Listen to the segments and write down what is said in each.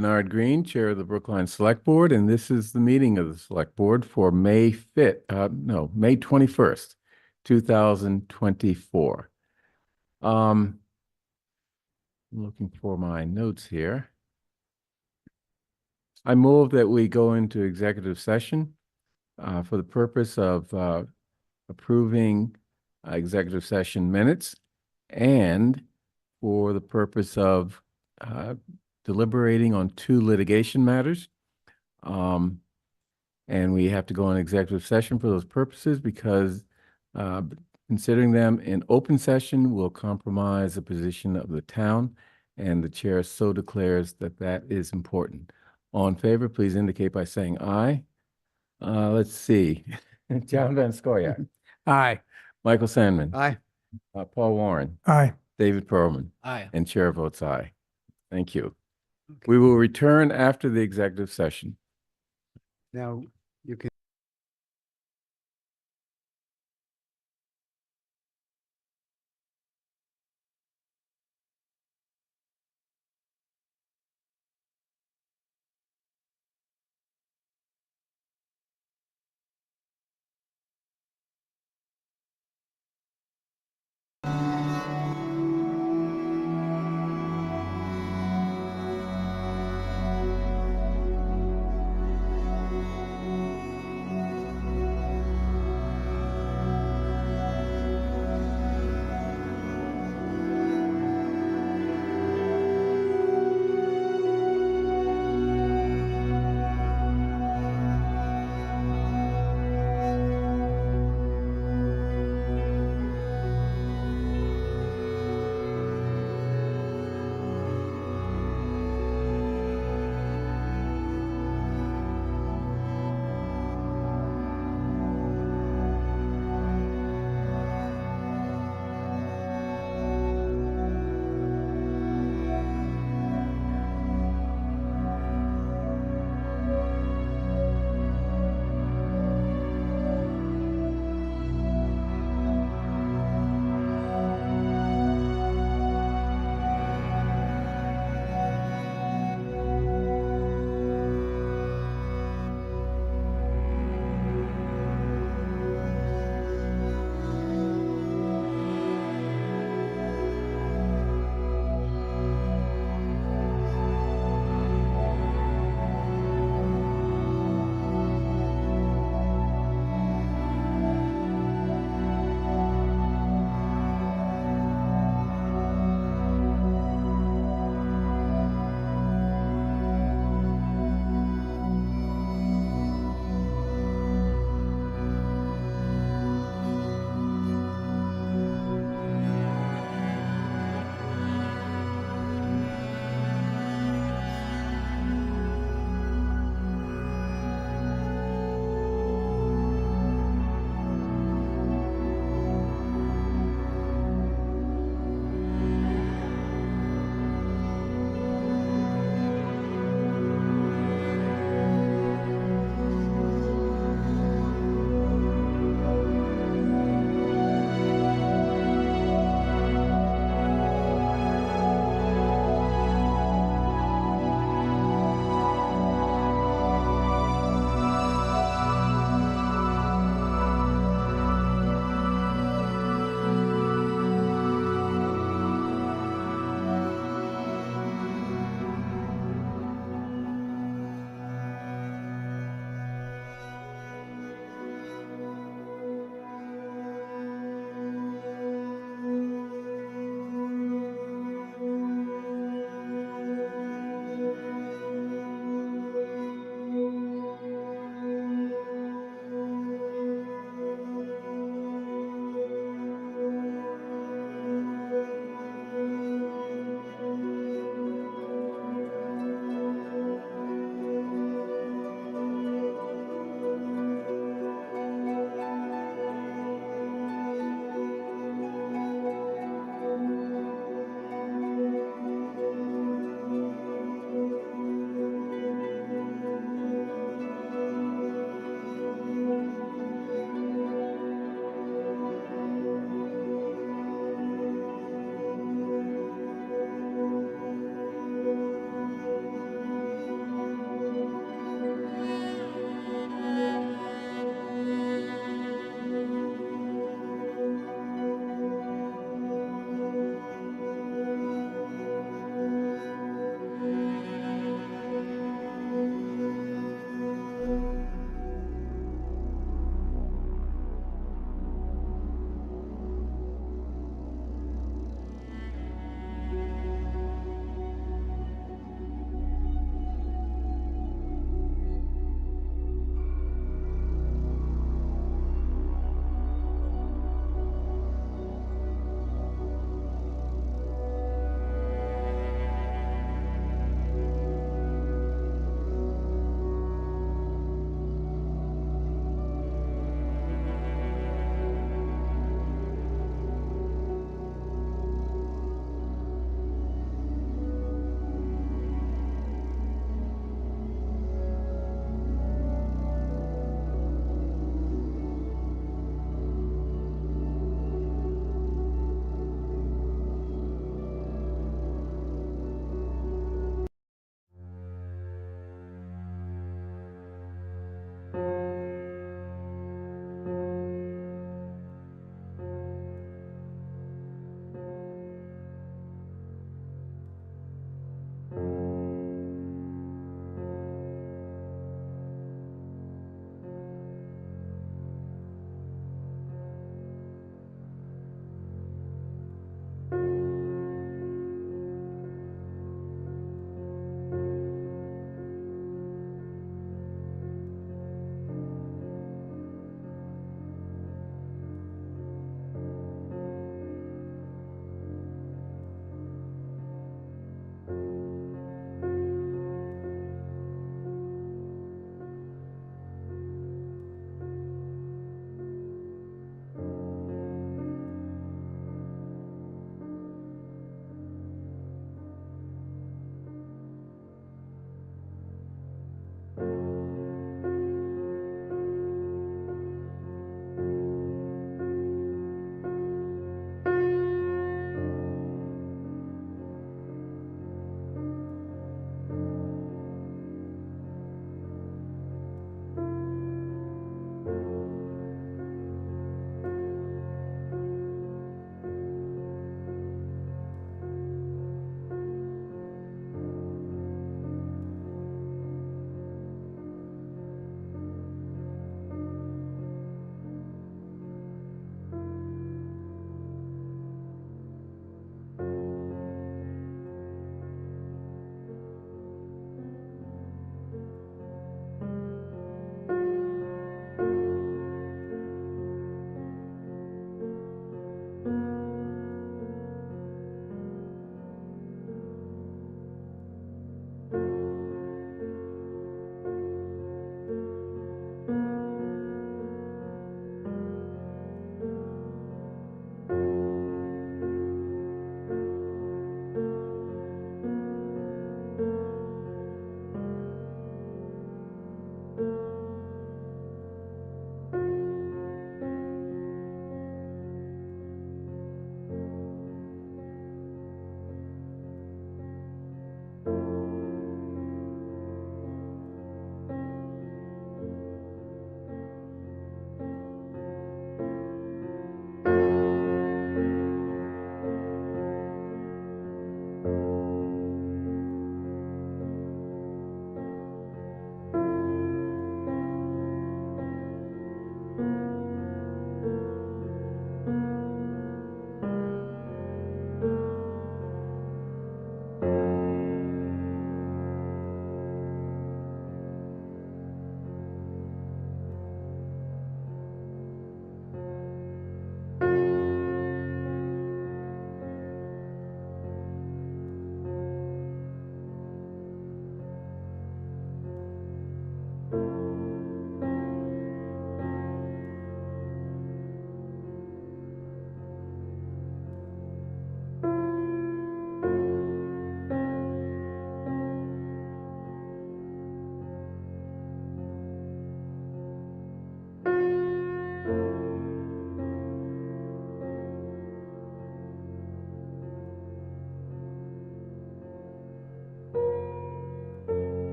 Bernard Green, Chair of the Brookline Select Board, and this is the meeting of the Select Board for May 21st, 2024. Looking for my notes here. I move that we go into executive session for the purpose of approving executive session minutes and for the purpose of deliberating on 2 litigation matters. And we have to go in executive session for those purposes because considering them in open session will compromise the position of the town, and the chair so declares that that is important. All in favor, please indicate by saying aye. Let's see. John Van Scoyac. Aye. Michael Sandman. Aye. Paul Warren. Aye. David Perlman. Aye. And chair votes aye. Thank you. Okay. We will return after the executive session. Now you can.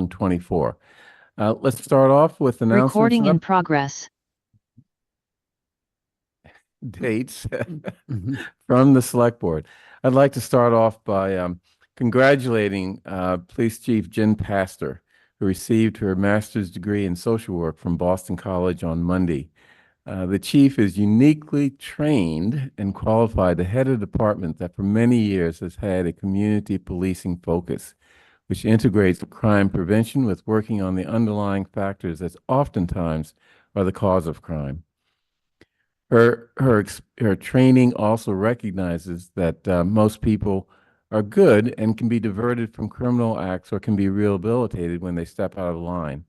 2024. Let's start off with announcements Recording in and progress. dates Mhm. from the Select Board. I'd like to start off by congratulating Police Chief Jen Pastor, who received her master's degree in social work from Boston College on Monday. The chief is uniquely trained and qualified to head a department that for many years has had a community policing focus, which integrates crime prevention with working on the underlying factors that oftentimes are the cause of crime. Her training also recognizes that most people are good and can be diverted from criminal acts or can be rehabilitated when they step out of line.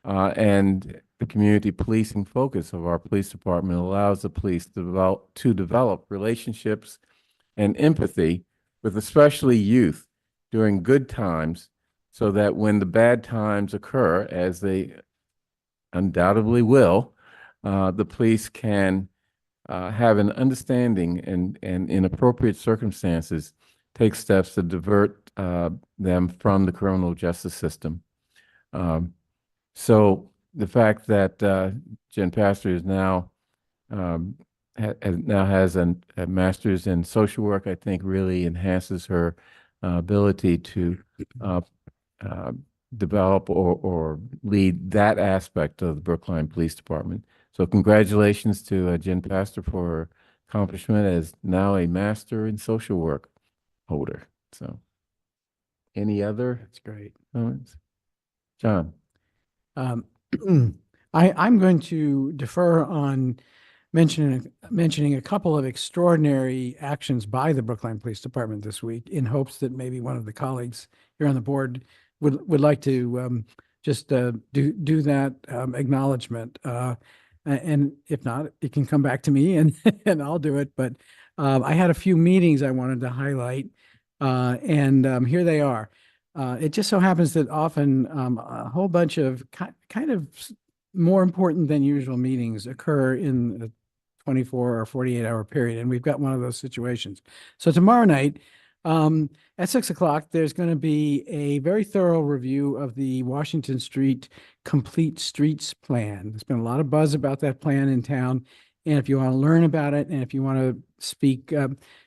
And the community policing focus of our police department allows the police to develop relationships and empathy with especially youth during good times, so that when the bad times occur, as they undoubtedly will, the police can have an understanding and in appropriate circumstances, take steps to divert them from the criminal justice system. So the fact that Jen Pastor is now has a master's in social work, I think really enhances her ability to uh, uh, develop or lead that aspect of the Brookline Police Department. So congratulations to Jen Pastor for her accomplishment as now a master in social work holder. So any other That's great. comments? John? Um, I'm going to defer on mentioning a couple of extraordinary actions by the Brookline Police Department this week, in hopes that maybe one of the colleagues here on the board would like to just do that acknowledgement. And if not, it can come back to me and and I'll do it. But I had a few meetings I wanted to highlight, and here they are. It just so happens that often a whole bunch of kind of more important than usual meetings occur in a 24 or 48-hour period, and we've got one of those situations. So tomorrow night, at 6 o'clock, there's going to be a very thorough review of the Washington Street Complete Streets Plan. There's been a lot of buzz about that plan in town. And if you want to learn about it, and if you want to speak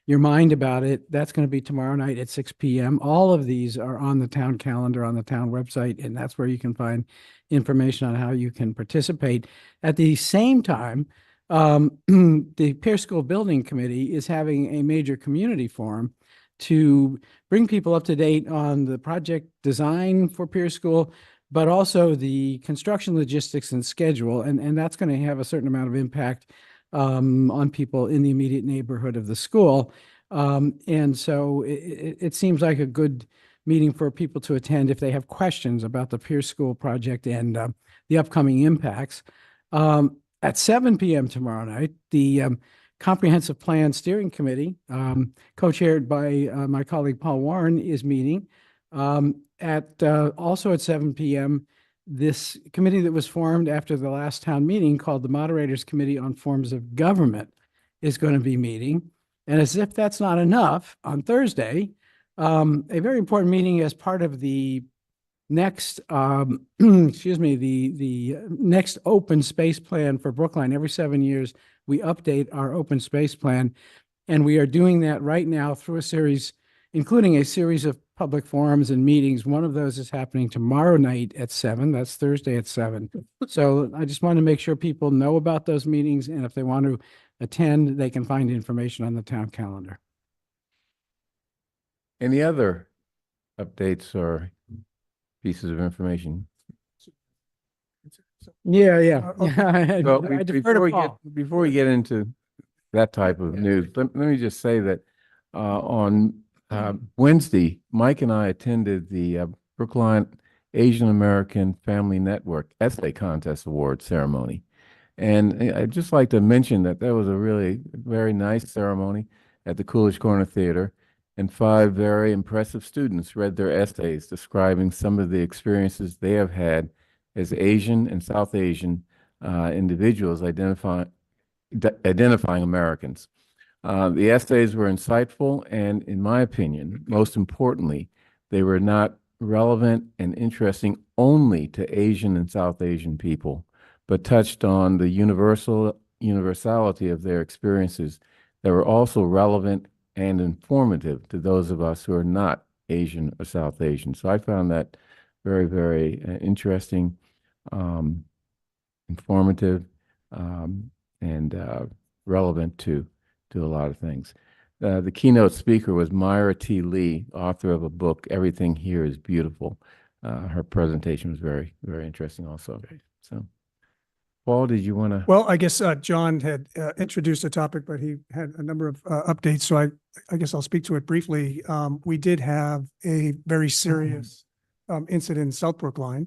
your mind about it, that's going to be tomorrow night at 6 p.m. All of these are on the town calendar, on the town website, and that's where you can find information on how you can participate. At the same time, the Pierce School Building Committee is having a major community forum to bring people up to date on the project design for Pierce School, but also the construction logistics and schedule. And that's going to have a certain amount of impact on people in the immediate neighborhood of the school. And so it seems like a good meeting for people to attend if they have questions about the Pierce School project and the upcoming impacts. At 7 p.m. tomorrow night, the Comprehensive Plan Steering Committee, co-chaired by my colleague Paul Warren, is meeting. Also at 7 p.m., this committee that was formed after the last town meeting, called the Moderators Committee on Forms of Government, is going to be meeting. And as if that's not enough, on Thursday, a very important meeting as part of the next, excuse me, the next open space plan for Brookline. Every 7 years, we update our open space plan. And we are doing that right now through a series, including a series of public forums and meetings. One of those is happening tomorrow night at 7. That's Thursday at 7. So I just want to make sure people know about those meetings. And if they want to attend, they can find information on the town calendar. Any other updates or pieces of information? Yeah. Well, I defer to Paul. before we get into that type of news, let me just say that on Wednesday, Mike and I attended the Brookline Asian American Family Network Essay Contest Award ceremony. And I'd just like to mention that was a really very nice ceremony at the Coolidge Corner Theater, and 5 very impressive students read their essays describing some of the experiences they have had as Asian and South Asian individuals identifying Americans. The essays were insightful, and in my opinion, most importantly, they were not relevant and interesting only to Asian and South Asian people, but touched on the universality of their experiences that were also relevant and informative to those of us who are not Asian or South Asian. So I found that very, very interesting, um, informative, um, and relevant to a lot of things. The keynote speaker was Myra T. Lee, author of a book, Everything Here is Beautiful. Her presentation was very, very interesting also. So, Paul, did you want to? Well, I guess John had introduced the topic, but he had a number of updates. So I guess I'll speak to it briefly. We did have a very serious incident in South Brookline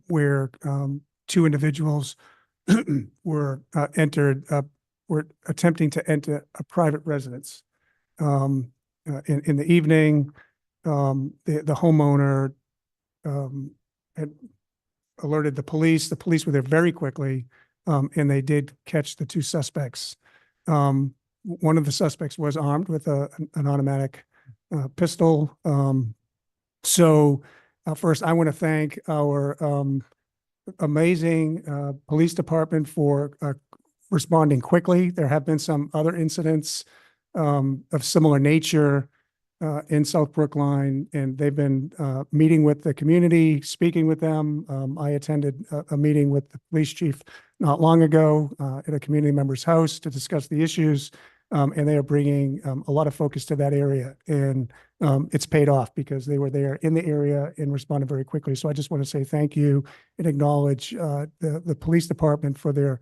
where two individuals were were attempting to enter a private residence. In the evening, the homeowner had alerted the police. The police were there very quickly, and they did catch the two suspects. One of the suspects was armed with an automatic pistol. So first, I want to thank our amazing police department for responding quickly. There have been some other incidents of similar nature in South Brookline, and they've been meeting with the community, speaking with them. I attended a meeting with the police chief not long ago at a community member's house to discuss the issues, and they are bringing a lot of focus to that area. And it's paid off because they were there in the area and responded very quickly. So I just want to say thank you and acknowledge the police department for their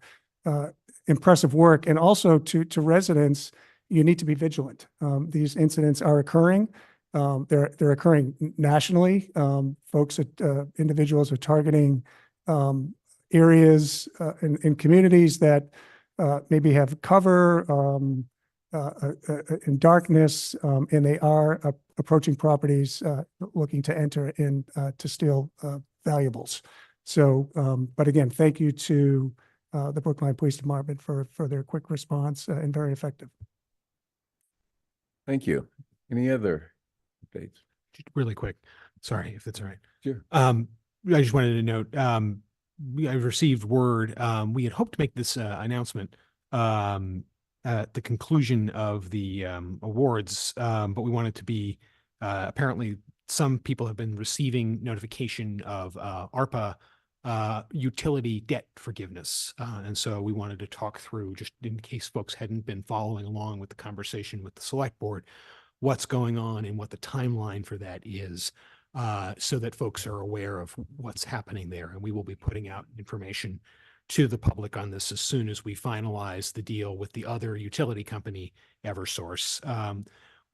impressive work, and also to residents. You need to be vigilant. These incidents are occurring. They're occurring nationally. Individuals are targeting areas in communities that maybe have cover in darkness, and they are approaching properties looking to enter in to steal valuables. So, but again, thank you to the Brookline Police Department for their quick response and very effective. Thank you. Any other updates? Just really quick. Sorry if that's all right. Sure. I just wanted to note, I've received word, we had hoped to make this announcement at the conclusion of the awards, but we wanted to be, apparently some people have been receiving notification of ARPA utility debt forgiveness. And so we wanted to talk through, just in case folks hadn't been following along with the conversation with the select board, what's going on and what the timeline for that is, so that folks are aware of what's happening there. And we will be putting out information to the public on this as soon as we finalize the deal with the other utility company, Eversource.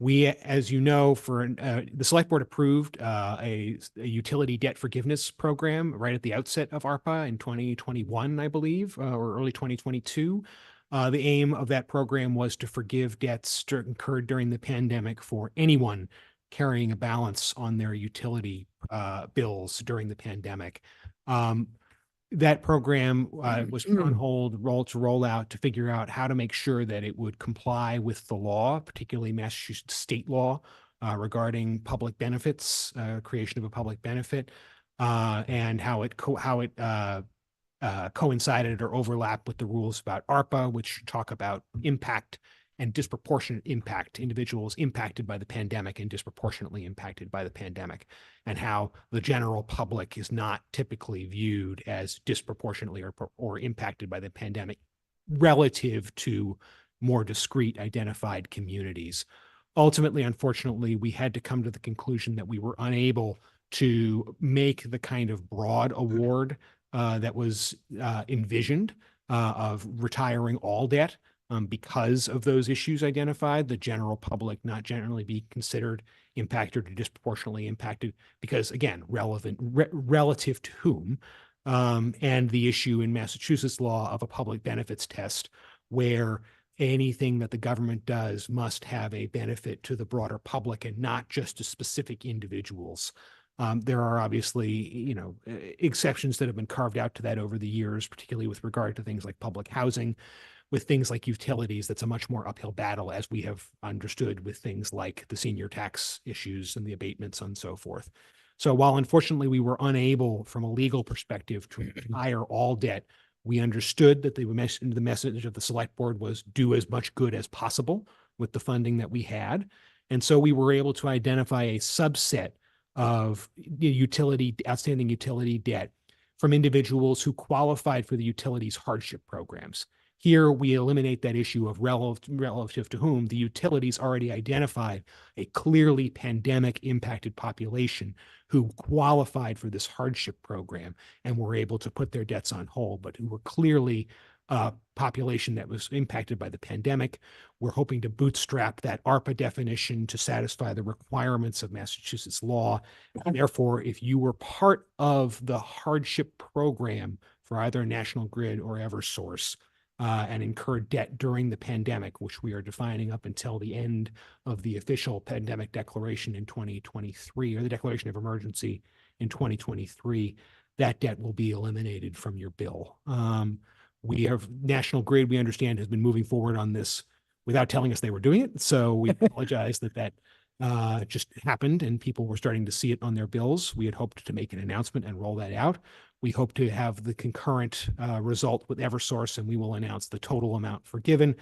We, as you know, the select board approved a utility debt forgiveness program right at the outset of ARPA in 2021, I believe, or early 2022. The aim of that program was to forgive debts incurred during the pandemic for anyone carrying a balance on their utility bills during the pandemic. That program was put on hold, roll out to figure out how to make sure that it would comply with the law, particularly Massachusetts state law regarding public benefits, creation of a public benefit, and how it coincided or overlapped with the rules about ARPA, which talk about impact and disproportionate impact, individuals impacted by the pandemic and disproportionately impacted by the pandemic, and how the general public is not typically viewed as disproportionately or impacted by the pandemic relative to more discrete identified communities. Ultimately, unfortunately, we had to come to the conclusion that we were unable to make the kind of broad award that was envisioned of retiring all debt. Because of those issues identified, the general public not generally be considered impacted or disproportionately impacted because, again, relative to whom, and the issue in Massachusetts law of a public benefits test where anything that the government does must have a benefit to the broader public and not just to specific individuals. There are obviously, exceptions that have been carved out to that over the years, particularly with regard to things like public housing. With things like utilities, that's a much more uphill battle, as we have understood with things like the senior tax issues and the abatements and so forth. So while unfortunately we were unable from a legal perspective to retire all debt, we understood that the message of the select board was do as much good as possible with the funding that we had. And so we were able to identify a subset of outstanding utility debt from individuals who qualified for the utilities hardship programs. Here, we eliminate that issue of relative to whom the utilities already identified a clearly pandemic impacted population who qualified for this hardship program and were able to put their debts on hold, but who were clearly a population that was impacted by the pandemic. We're hoping to bootstrap that ARPA definition to satisfy the requirements of Massachusetts law. Therefore, if you were part of the hardship program for either National Grid or Eversource, and incurred debt during the pandemic, which we are defining up until the end of the official pandemic declaration in 2023, or the declaration of emergency in 2023, that debt will be eliminated from your bill. We have National Grid, we understand, has been moving forward on this without telling us they were doing it. So we apologize that just happened and people were starting to see it on their bills. We had hoped to make an announcement and roll that out. We hope to have the concurrent result with Eversource, and we will announce the total amount forgiven,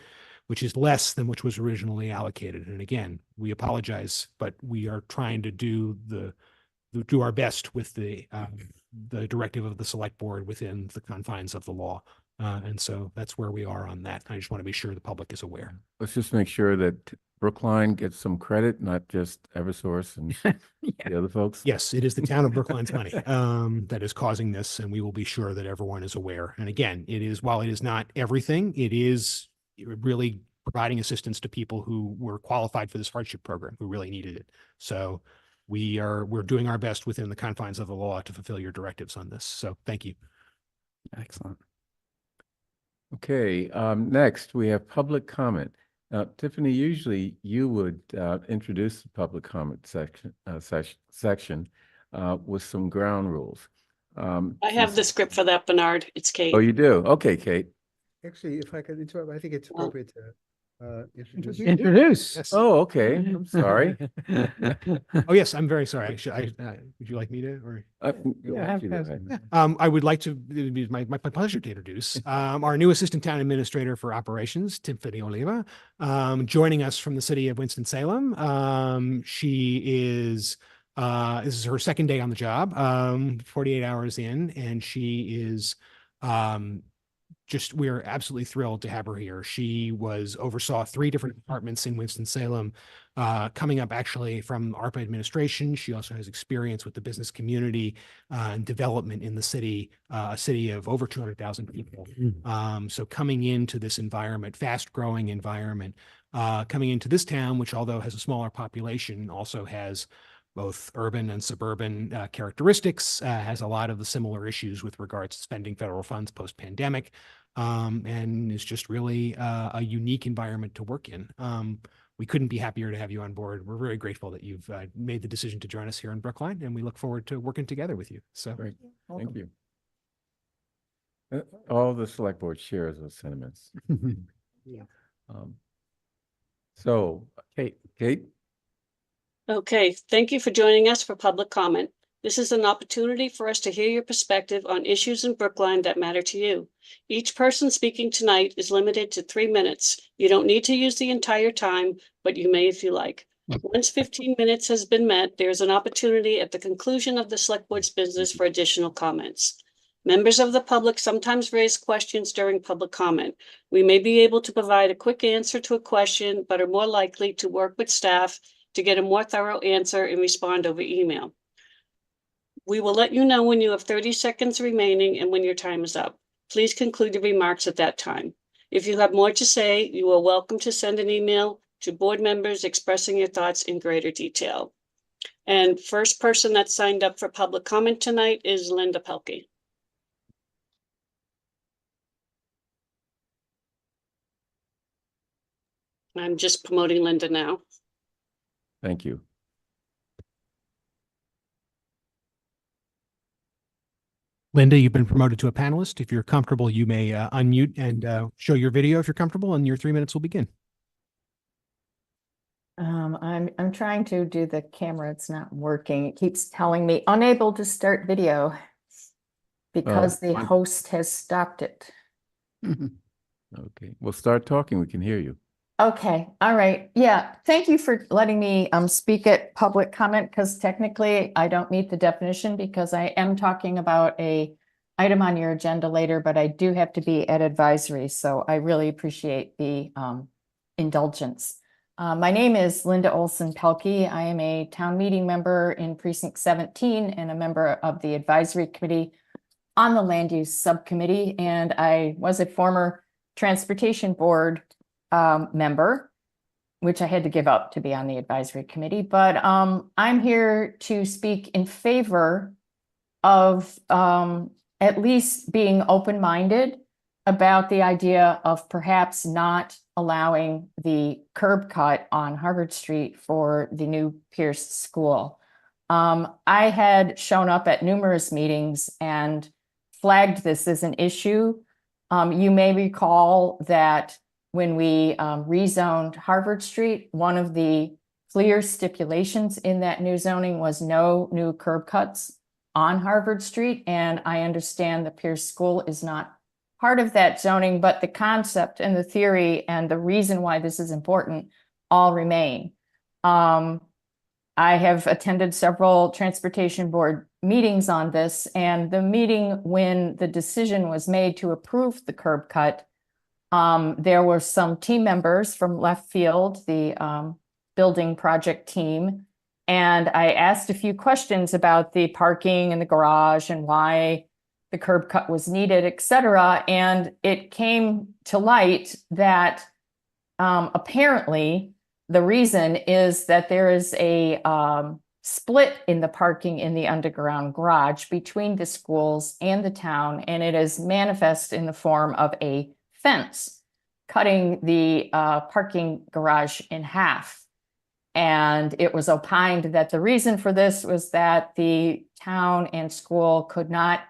which is less than which was originally allocated. And again, we apologize, but we are trying to do our best with the directive of the select board within the confines of the law. And so that's where we are on that. I just want to be sure the public is aware. Let's just make sure that Brookline gets some credit, not just Eversource and the other folks. Yes, it is the town of Brookline's money that is causing this, and we will be sure that everyone is aware. And again, while it is not everything, it is really providing assistance to people who were qualified for this hardship program, who really needed it. So we're doing our best within the confines of the law to fulfill your directives on this. So thank you. Excellent. Okay, next we have public comment. Now, Tiffany, usually you would introduce the public comment section with some ground rules. I have the script for that, Bernard. It's Kate. Oh, you do? Okay, Kate. Actually, if I could interrupt, I think it's appropriate to introduce. Introduce. Yes. Oh, okay. I'm sorry. Oh, yes, I'm very sorry. Would you like me to, or? Yeah, Go ahead. I would like to, it would be my pleasure to introduce our new Assistant Town Administrator for Operations, Tiffany Oliva, joining us from the city of Winston-Salem. She is, this is her second day on the job, 48 hours in, and she is we're absolutely thrilled to have her here. She oversaw 3 different departments in Winston-Salem, coming up actually from ARPA administration. She also has experience with the business community and development in the city, a city of over 200,000 people. So coming into this environment, fast growing environment, coming into this town, which although has a smaller population, also has both urban and suburban characteristics, has a lot of the similar issues with regards to spending federal funds post-pandemic, and is just really a unique environment to work in. We couldn't be happier to have you on board. We're very grateful that you've made the decision to join us here in Brookline, and we look forward to working together with you. So Great. Thank you. All the select board shares those sentiments. Yeah. So, Kate? Okay, thank you for joining us for public comment. This is an opportunity for us to hear your perspective on issues in Brookline that matter to you. Each person speaking tonight is limited to 3 minutes. You don't need to use the entire time, but you may if you like. Once 15 minutes has been met, there's an opportunity at the conclusion of the select board's business for additional comments. Members of the public sometimes raise questions during public comment. We may be able to provide a quick answer to a question, but are more likely to work with staff to get a more thorough answer and respond over email. We will let you know when you have 30 seconds remaining and when your time is up. Please conclude your remarks at that time. If you have more to say, you are welcome to send an email to board members expressing your thoughts in greater detail. And first person that signed up for public comment tonight is Linda Pelkey. I'm just promoting Linda now. Thank you. Linda, you've been promoted to a panelist. If you're comfortable, you may unmute and show your video if you're comfortable, and your 3 minutes will begin. I'm trying to do the camera. It's not working. It keeps telling me unable to start video because the one- host has stopped it. Okay, well, start talking. We can hear you. Okay, all right. Yeah, thank you for letting me speak at public comment because technically I don't meet the definition because I am talking about a item on your agenda later, but I do have to be at advisory, so I really appreciate the indulgence. My name is Linda Olson Pelkey. I am a town meeting member in Precinct 17 and a member of the advisory committee on the land use subcommittee, and I was a former transportation board member, which I had to give up to be on the advisory committee. But I'm here to speak in favor of at least being open-minded about the idea of perhaps not allowing the curb cut on Harvard Street for the new Pierce School. I had shown up at numerous meetings and flagged this as an issue. You may recall that when we rezoned Harvard Street, one of the clear stipulations in that new zoning was no new curb cuts on Harvard Street. And I understand the Pierce School is not part of that zoning, but the concept and the theory and the reason why this is important all remain. I have attended several transportation board meetings on this, and the meeting when the decision was made to approve the curb cut, there were some team members from left field, the building project team, and I asked a few questions about the parking and the garage and why the curb cut was needed, et cetera. And it came to light that apparently the reason is that there is a split in the parking in the underground garage between the schools and the town, and it is manifest in the form of a fence cutting the parking garage in half. And it was opined that the reason for this was that the town and school could not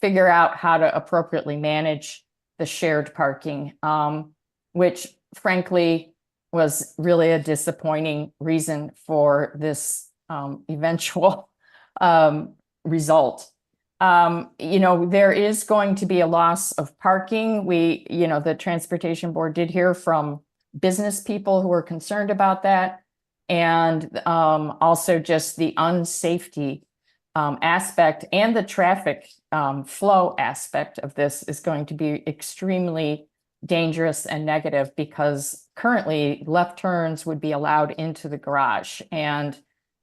figure out how to appropriately manage the shared parking, which frankly was really a disappointing reason for this eventual result. There is going to be a loss of parking. The transportation board did hear from business people who are concerned about that. And also just the unsafety aspect and the traffic flow aspect of this is going to be extremely dangerous and negative because currently left turns would be allowed into the garage, and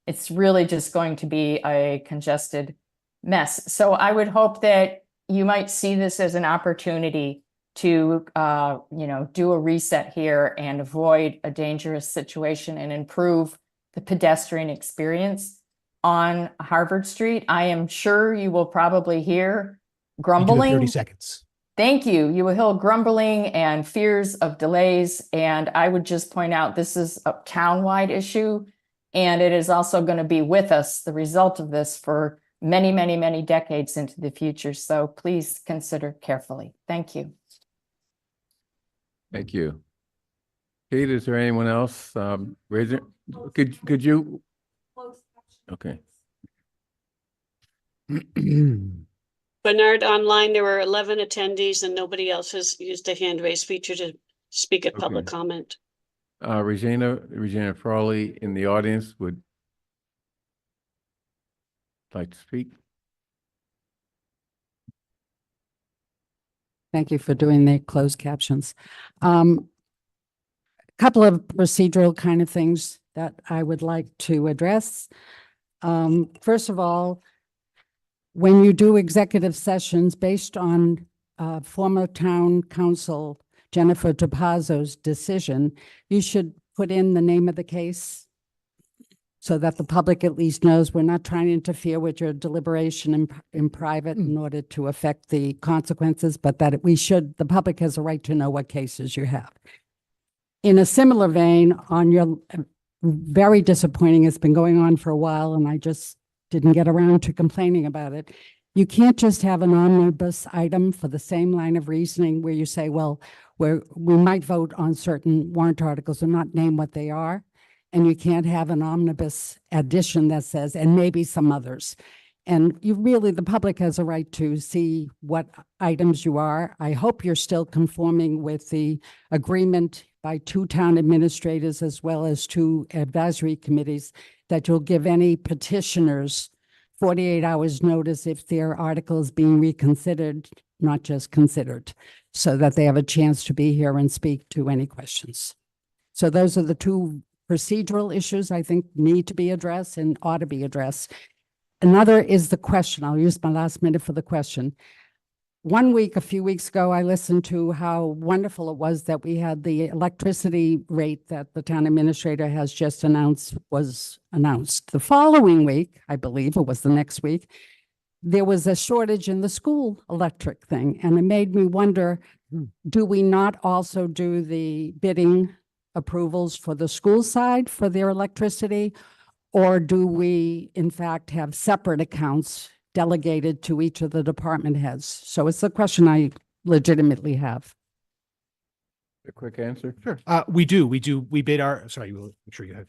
it's really just going to be a congested mess. So I would hope that you might see this as an opportunity to do a reset here and avoid a dangerous situation and improve the pedestrian experience on Harvard Street. I am sure you will probably hear You do have grumbling. 30 seconds. Thank you. You will hear grumbling and fears of delays. And I would just point out this is a town-wide issue, and it is also going to be with us, the result of this, for many, many, many decades into the future. So please consider carefully. Thank you. Thank you. Kate, is there anyone else? Raise it. Could you? Okay. Bernard, online, there were 11 attendees and nobody else has used the hand raise feature to speak at public Okay. comment. Regina Frawley in the audience would like to speak. Thank you for doing the closed captions. Couple of procedural kind of things that I would like to address. First of all, when you do executive sessions based on former town council Jennifer Topazzo's decision, you should put in the name of the case so that the public at least knows we're not trying to interfere with your deliberation in private in order to affect the consequences, but that the public has a right to know what cases you have. In a similar vein, on your very disappointing, it's been going on for a while and I just didn't get around to complaining about it. You can't just have an omnibus item for the same line of reasoning where you say, well, we might vote on certain warrant articles and not name what they are. and you can't have an omnibus addition that says, and maybe some others. And you really, the public has a right to see what items you are. I hope you're still conforming with the agreement by 2 town administrators as well as 2 advisory committees that you'll give any petitioners 48 hours notice if their article is being reconsidered, not just considered, so that they have a chance to be here and speak to any questions. So those are the 2 procedural issues I think need to be addressed and ought to be addressed. Another is the question. I'll use my last minute for the question. A few weeks ago, I listened to how wonderful it was that we had the electricity rate that the town administrator has just announced was announced. The following week, I believe it was the next week, there was a shortage in the school electric thing. And it made me wonder, do we not also do the bidding approvals for the school side for their electricity? Or do we, in fact, have separate accounts delegated to each of the department heads? So it's a question I legitimately have. A quick answer? Sure. We do. We bid our, sorry, we'll make sure you have.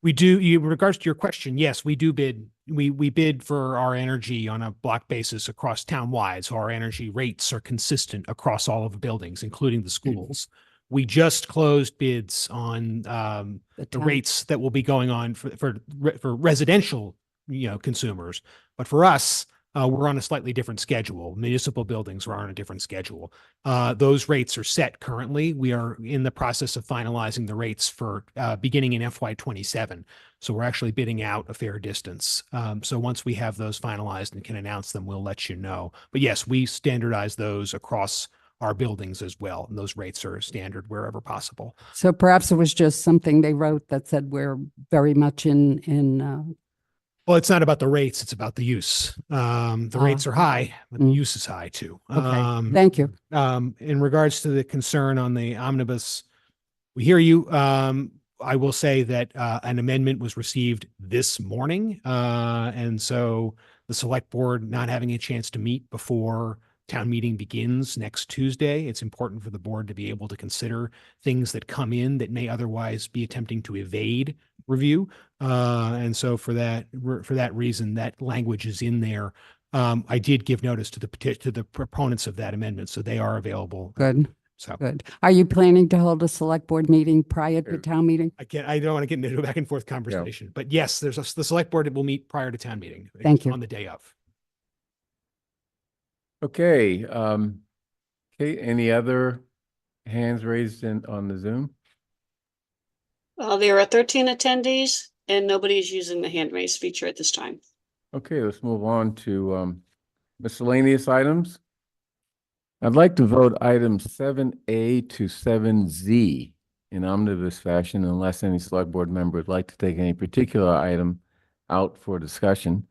We do, in regards to your question, yes, we do bid. We bid for our energy on a block basis across town-wide. So our energy rates are consistent across all of the buildings, including the schools. We just closed bids on the town- rates that will be going on for residential, consumers. But for us, we're on a slightly different schedule. Municipal buildings are on a different schedule. Those rates are set currently. We are in the process of finalizing the rates for beginning in FY27. So we're actually bidding out a fair distance. So once we have those finalized and can announce them, we'll let you know. But yes, we standardize those across our buildings as well. And those rates are standard wherever possible. So perhaps it was just something they wrote that said we're very much in Well, it's not about the rates, it's about the use. The rates are high, but the Mm. use is high too. okay. Thank you. In regards to the concern on the omnibus, we hear you. I will say that an amendment was received this morning. And so the select board not having a chance to meet before town meeting begins next Tuesday, it's important for the board to be able to consider things that come in that may otherwise be attempting to evade review. And so for that reason, that language is in there. I did give notice to the proponents of that amendment, so they are available. Good, So good. Are you planning to hold a select board meeting prior to Sure. town meeting? I don't want to get into a back and forth conversation, but yes, the select board will meet prior to town meeting. Thank you. On the day of. Okay, Kate, any other hands raised on the Zoom? There are 13 attendees and nobody's using the hand raise feature at this time. Okay, let's move on to miscellaneous items. I'd like to vote items 7A to 7Z in omnibus fashion unless any select board member would like to take any particular item out for discussion.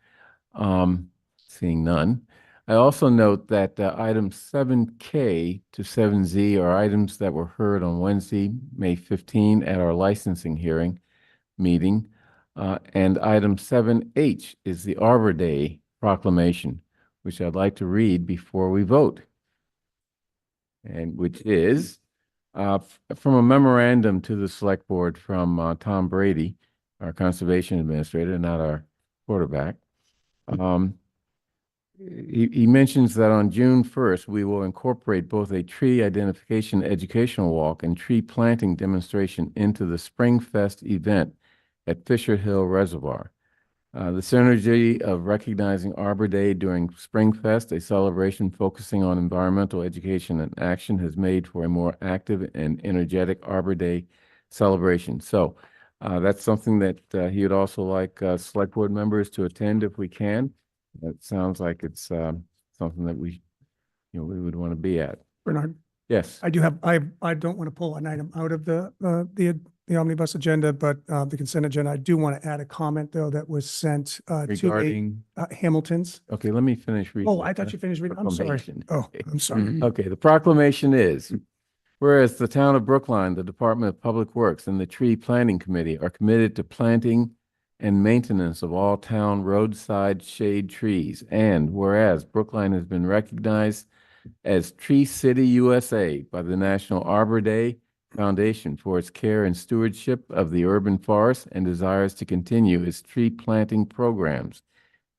Seeing none. I also note that items 7K to 7Z are items that were heard on Wednesday, May 15 at our licensing hearing meeting. And item 7H is the Arbor Day proclamation, which I'd like to read before we vote. And which is from a memorandum to the select board from Tom Brady, our conservation administrator, not our quarterback. He mentions that on June 1st, we will incorporate both a tree identification educational walk and tree planting demonstration into the Spring Fest event at Fisher Hill Reservoir. The synergy of recognizing Arbor Day during Spring Fest, a celebration focusing on environmental education and action, has made for a more active and energetic Arbor Day celebration. So that's something that he would also like select board members to attend if we can. That sounds like it's something that we would want to be at. Bernard, Yes. I don't want to pull an item out of the omnibus agenda, but the consent agenda, I do want to add a comment though that was sent to Regarding, Hamilton's. okay, let me finish reading. Oh, I thought you finished reading. I'm sorry. Proclamation. Oh, I'm sorry. Okay, the proclamation is, whereas the town of Brookline, the Department of Public Works, and the Tree Planting Committee are committed to planting and maintenance of all town roadside shade trees. And whereas Brookline has been recognized as Tree City USA by the National Arbor Day Foundation for its care and stewardship of the urban forest and desires to continue its tree planting programs.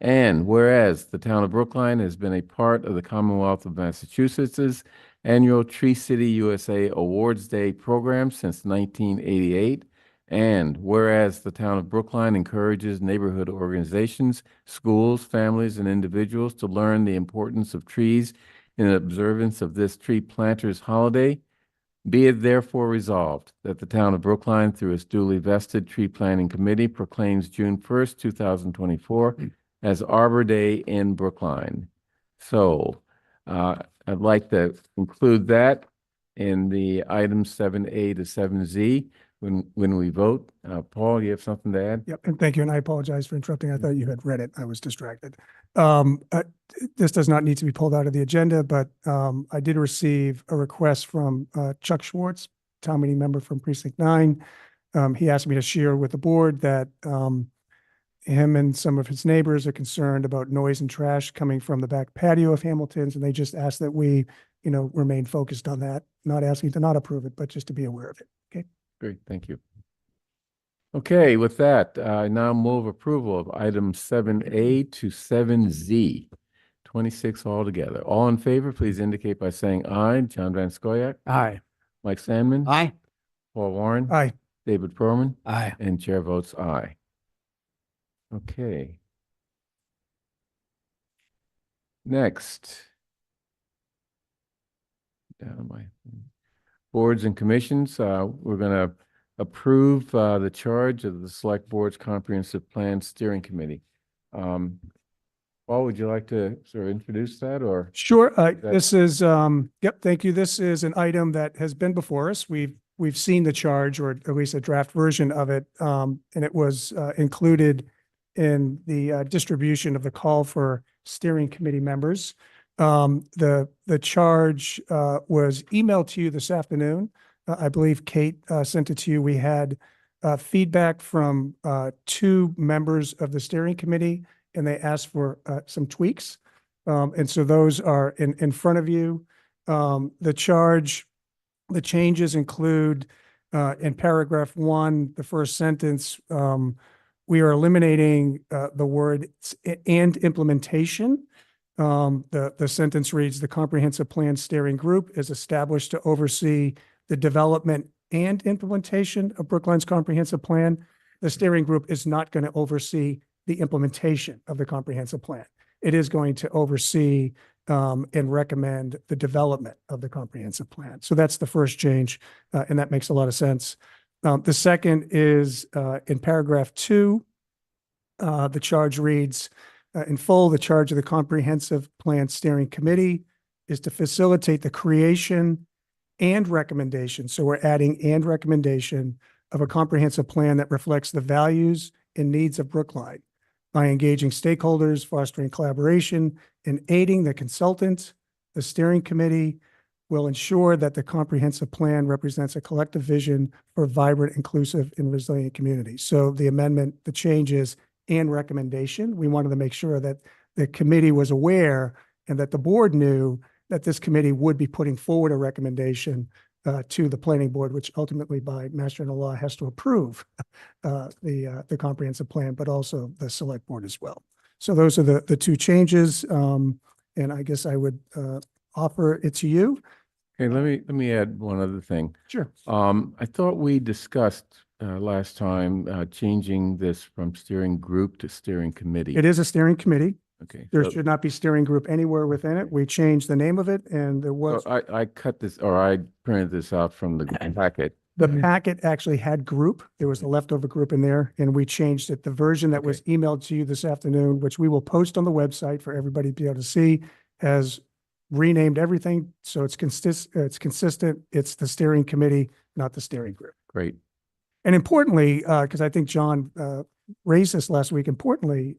And whereas the town of Brookline has been a part of the Commonwealth of Massachusetts's annual Tree City USA Awards Day program since 1988, and whereas the town of Brookline encourages neighborhood organizations, schools, families, and individuals to learn the importance of trees in observance of this tree planters holiday, be it therefore resolved that the town of Brookline, through its duly vested tree planting committee, proclaims June 1st, 2024 as Arbor Day in Brookline. So I'd like to include that in the items 7A to 7Z when we vote. Paul, you have something to add? Yep, and thank you, and I apologize for interrupting. I thought you had read it. I was distracted. This does not need to be pulled out of the agenda, but I did receive a request from Chuck Schwartz, town meeting member from Precinct 9. He asked me to share with the board that him and some of his neighbors are concerned about noise and trash coming from the back patio of Hamilton's, and they just asked that we, remain focused on that, not asking to not approve it, but just to be aware of it. Okay. Great, thank you. Okay, with that, I now move approval of items 7A to 7Z, 26 altogether. All in favor, please indicate by saying aye. John Van Scoyac, Aye. Mike Sandman. Aye. Paul Warren. Aye. David Perlman. Aye. And chair votes aye. Okay. Next. Down my boards and commissions, we're going to approve the charge of the Select Board's Comprehensive Plan Steering Committee. Paul, would you like to sort of introduce that, or? Sure. This is, yep, thank you. This is an item that has been before us. We've seen the charge, or at least a draft version of it, and it was included in the distribution of the call for steering committee members. The charge was emailed to you this afternoon. I believe Kate sent it to you. We had feedback from 2 members of the steering committee, and they asked for some tweaks. And so those are in front of you. The changes include in paragraph 1, the first sentence, we are eliminating the word "and implementation." The sentence reads, "The Comprehensive Plan Steering Group is established to oversee the development and implementation of Brookline's comprehensive plan." The steering group is not going to oversee the implementation of the comprehensive plan. It is going to oversee and recommend the development of the comprehensive plan. So that's the first change, and that makes a lot of sense. The second is in paragraph 2, the charge reads, in full, the charge of the Comprehensive Plan Steering Committee is to facilitate the creation and recommendation. So we're adding and recommendation of a comprehensive plan that reflects the values and needs of Brookline by engaging stakeholders, fostering collaboration, and aiding the consultant. The steering committee will ensure that the comprehensive plan represents a collective vision for a vibrant, inclusive, and resilient community. So the amendment, the changes and recommendation, we wanted to make sure that the committee was aware and that the board knew that this committee would be putting forward a recommendation to the planning board, which ultimately by Mass General Law has to approve the comprehensive plan, but also the select board as well. So those are the 2 changes. And I guess I would offer it to you. Okay, let me add one other thing. Sure. I thought we discussed last time changing this from steering group to steering committee. It is a steering committee. Okay. There so- should not be steering group anywhere within it. We changed the name of it, and there was, I cut this, or I printed this out from the packet. the packet actually had group. There was a leftover group in there, and we changed it. The version that was emailed to you this afternoon, which we will post on the website for everybody to be able to see, has renamed everything. So it's consistent. It's the steering committee, not the steering group. Great. And importantly, because I think John raised this last week, importantly,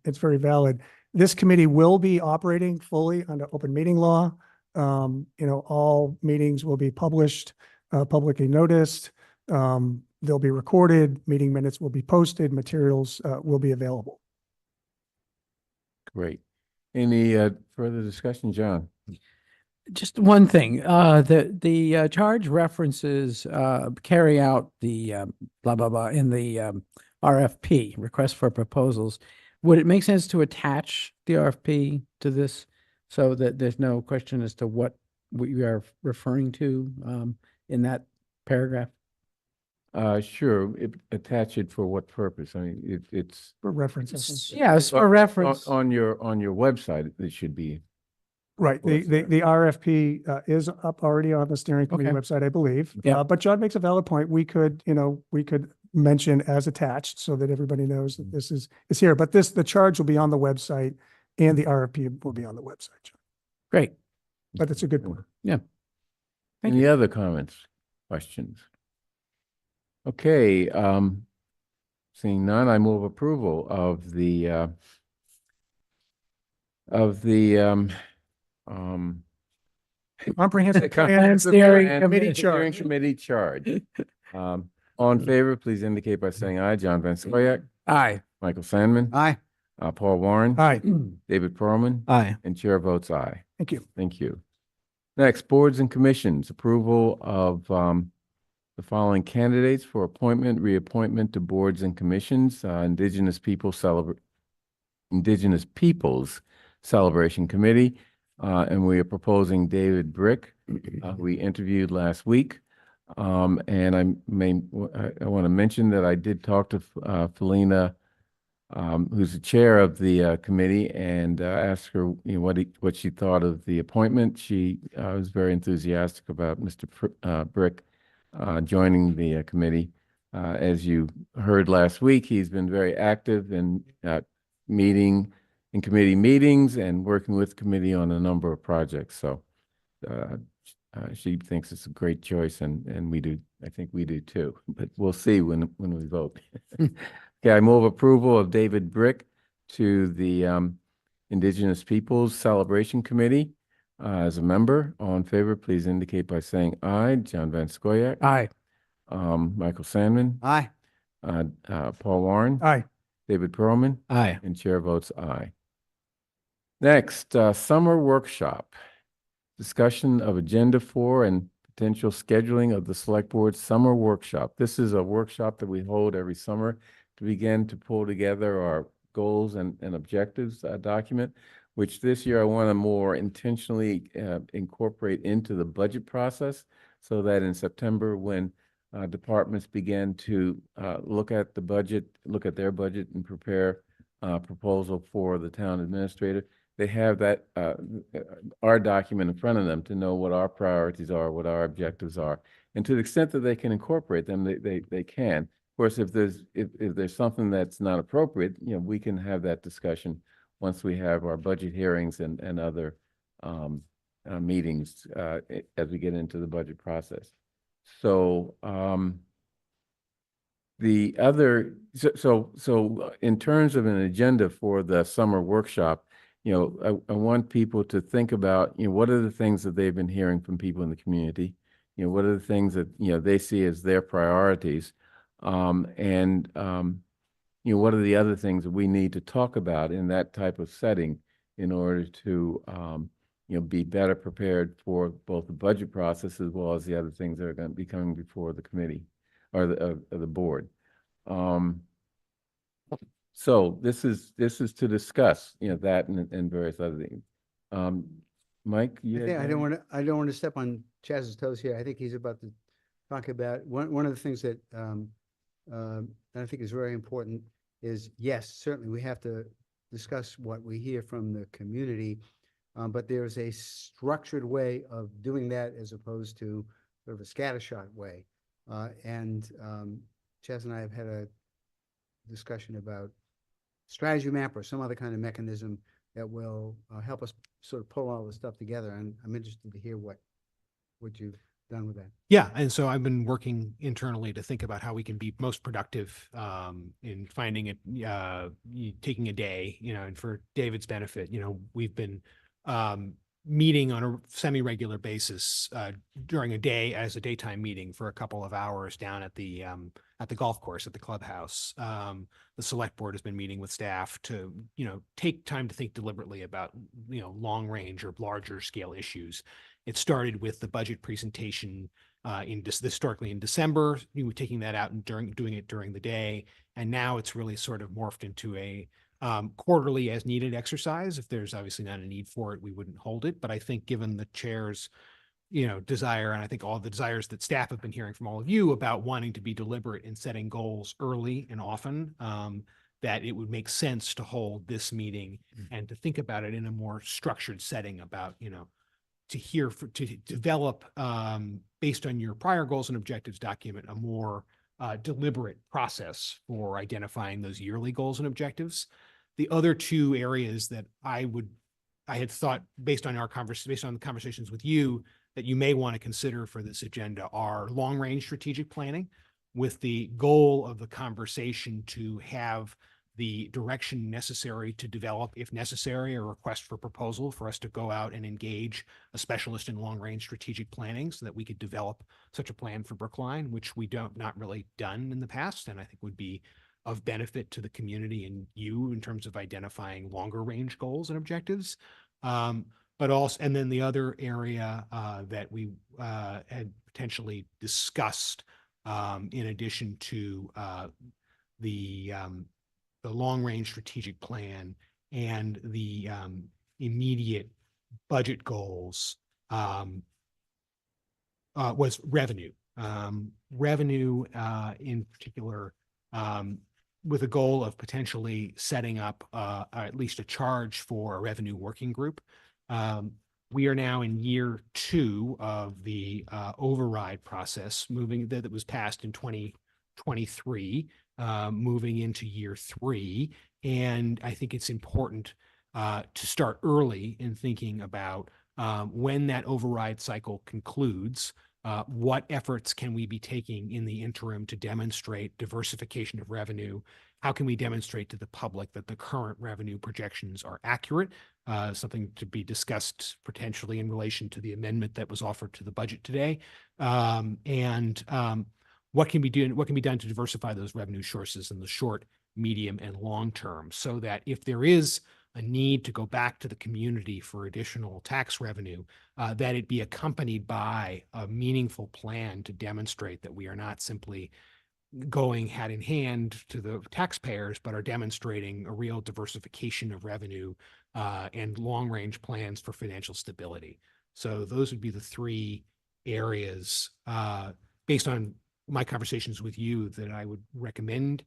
it's very valid. This committee will be operating fully under open meeting law. All meetings will be published, publicly noticed. They'll be recorded, meeting minutes will be posted, materials will be available. Great. Any further discussion, John? Just one thing, the charge references, carry out the, blah, blah, blah, in the, RFP, request for proposals. Would it make sense to attach the RFP to this so that there's no question as to what we are referring to, in that paragraph? Sure, attach it for what purpose? I mean, it's. For reference. I think. Yes, for reference. On your website, it should be. Right. The RFP is up already on the steering committee Okay. website, I believe. Yeah. But John makes a valid point. We could mention as attached so that everybody knows that this is here. But the charge will be on the website and the RFP will be on the website, John. Great. But that's a good point. Thank Any other comments, questions? Okay, seeing none, I move approval of the Comprehensive plan Comprehensive steering Plan committee Steering charge. Committee charge. All in favor, please indicate by saying aye. John Van Scoyac, Aye. Michael Sandman. Aye. Paul Warren. Aye. David Perlman. Aye. And chair votes aye. Thank you. Thank you. Next, boards and commissions, approval of the following candidates for appointment, reappointment to boards and commissions, Indigenous Peoples Celebration Committee. And we are proposing David Brick, who we interviewed last week. And I want to mention that I did talk to Felina, who's the chair of the committee, and asked her what she thought of the appointment. She was very enthusiastic about Mr. Brick joining the committee. As you heard last week, he's been very active in committee meetings and working with committee on a number of projects. So she thinks it's a great choice, and we do. I think we do too. But we'll see when we vote. Okay, I move approval of David Brick to the Indigenous Peoples Celebration Committee as a member. All in favor, please indicate by saying aye. John Van Scoyac. Aye. Michael Sandman. Aye. Paul Warren. Aye. David Perlman. Aye. And chair votes aye. Next, summer workshop. Discussion of agenda for and potential scheduling of the select board summer workshop. This is a workshop that we hold every summer to begin to pull together our goals and objectives document, which this year I want to more intentionally incorporate into the budget process, so that in September, when departments begin to look at their budget and prepare a proposal for the town administrator, they have that our document in front of them to know what our priorities are, what our objectives are, and to the extent that they can incorporate them, they can. Of course, if there's something that's not appropriate, we can have that discussion once we have our budget hearings and other meetings as we get into the budget process. So so in terms of an agenda for the summer workshop, I want people to think about, what are the things that they've been hearing from people in the community? What are the things that, they see as their priorities? What are the other things that we need to talk about in that type of setting in order to, be better prepared for both the budget process as well as the other things that are going to be coming before the committee or the board. So this is to discuss, that and various other things. Mike, I don't want to step on Chaz's toes here. I think he's about to talk about one of the things that I think is very important is, yes, certainly we have to discuss what we hear from the community, but there's a structured way of doing that as opposed to sort of a scattershot way. Chaz and I have had a discussion about strategy map or some other kind of mechanism that will help us sort of pull all this stuff together. And I'm interested to hear what you've done with that. Yeah, and so I've been working internally to think about how we can be most productive in finding it, taking a day, and for David's benefit, we've been meeting on a semi-regular basis during a day as a daytime meeting for a couple of hours down at the golf course at the clubhouse. The select board has been meeting with staff to, take time to think deliberately about, long range or larger scale issues. It started with the budget presentation historically in December, you were taking that out and doing it during the day. And now it's really sort of morphed into a quarterly as needed exercise. If there's obviously not a need for it, we wouldn't hold it. But I think given the chair's desire, and I think all the desires that staff have been hearing from all of you about wanting to be deliberate in setting goals early and often, that it would make sense to hold this meeting and to think about it in a more structured setting about, to develop, based on your prior goals and objectives document, a more deliberate process for identifying those yearly goals and objectives. The other two areas that I had thought based on the conversations with you that you may want to consider for this agenda are long-range strategic planning, with the goal of the conversation to have the direction necessary to develop, if necessary, a request for proposal for us to go out and engage a specialist in long-range strategic planning so that we could develop such a plan for Brookline, which we not really done in the past, and I think would be of benefit to the community and you in terms of identifying longer range goals and objectives. But also, and then the other area that we had potentially discussed in addition to the long-range strategic plan and the immediate budget goals was revenue. Revenue in particular, with a goal of potentially setting up at least a charge for a revenue working group. We are now in year 2 of the override process, that was passed in 2023, moving into year 3. And I think it's important to start early in thinking about when that override cycle concludes, what efforts can we be taking in the interim to demonstrate diversification of revenue? How can we demonstrate to the public that the current revenue projections are accurate? Something to be discussed potentially in relation to the amendment that was offered to the budget today. What can be done to diversify those revenue sources in the short, medium, and long term, so that if there is a need to go back to the community for additional tax revenue, that it be accompanied by a meaningful plan to demonstrate that we are not simply going hand in hand to the taxpayers, but are demonstrating a real diversification of revenue and long-range plans for financial stability. So those would be the 3 areas based on my conversations with you that I would recommend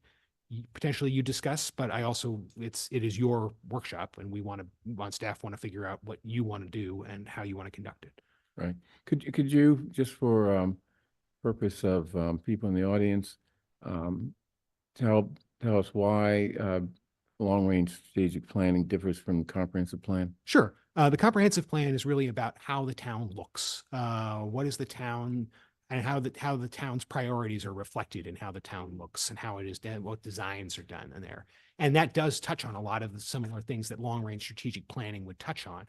potentially you discuss, but I also, it is your workshop and staff want to figure out what you want to do and how you want to conduct it. Right. Could you, just for purpose of people in the audience, tell us why long-range strategic planning differs from the comprehensive plan? Sure. The comprehensive plan is really about how the town looks. What is the town, and how the town's priorities are reflected in how the town looks and how it is done, what designs are done in there. And that does touch on a lot of the similar things that long-range strategic planning would touch on.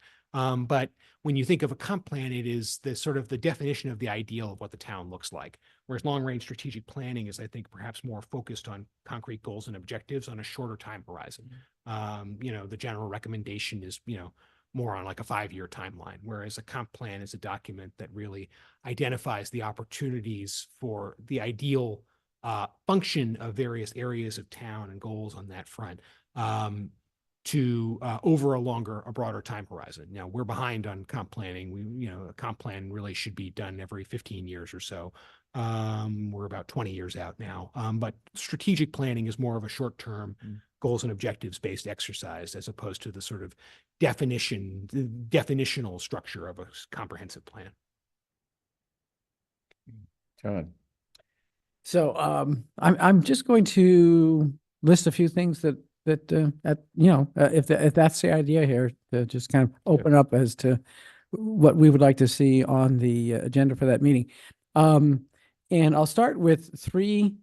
But when you think of a comp plan, it is the sort of the definition of the ideal of what the town looks like. Whereas long-range strategic planning is, I think, perhaps more focused on concrete goals and objectives on a shorter time horizon. The general recommendation is, more on like a 5-year timeline, whereas a comp plan is a document that really identifies the opportunities for the ideal function of various areas of town and goals on that front to over a broader time horizon. Now we're behind on comp planning. A comp plan really should be done every 15 years or so. We're about 20 years out now. But strategic planning is more of a short-term goals and objectives based exercise, as opposed to the sort of definitional structure of a comprehensive plan. John? So I'm just going to list a few things that if that's the idea here, to just kind of open up as to what we would like to see on the agenda for that meeting. And I'll start with 3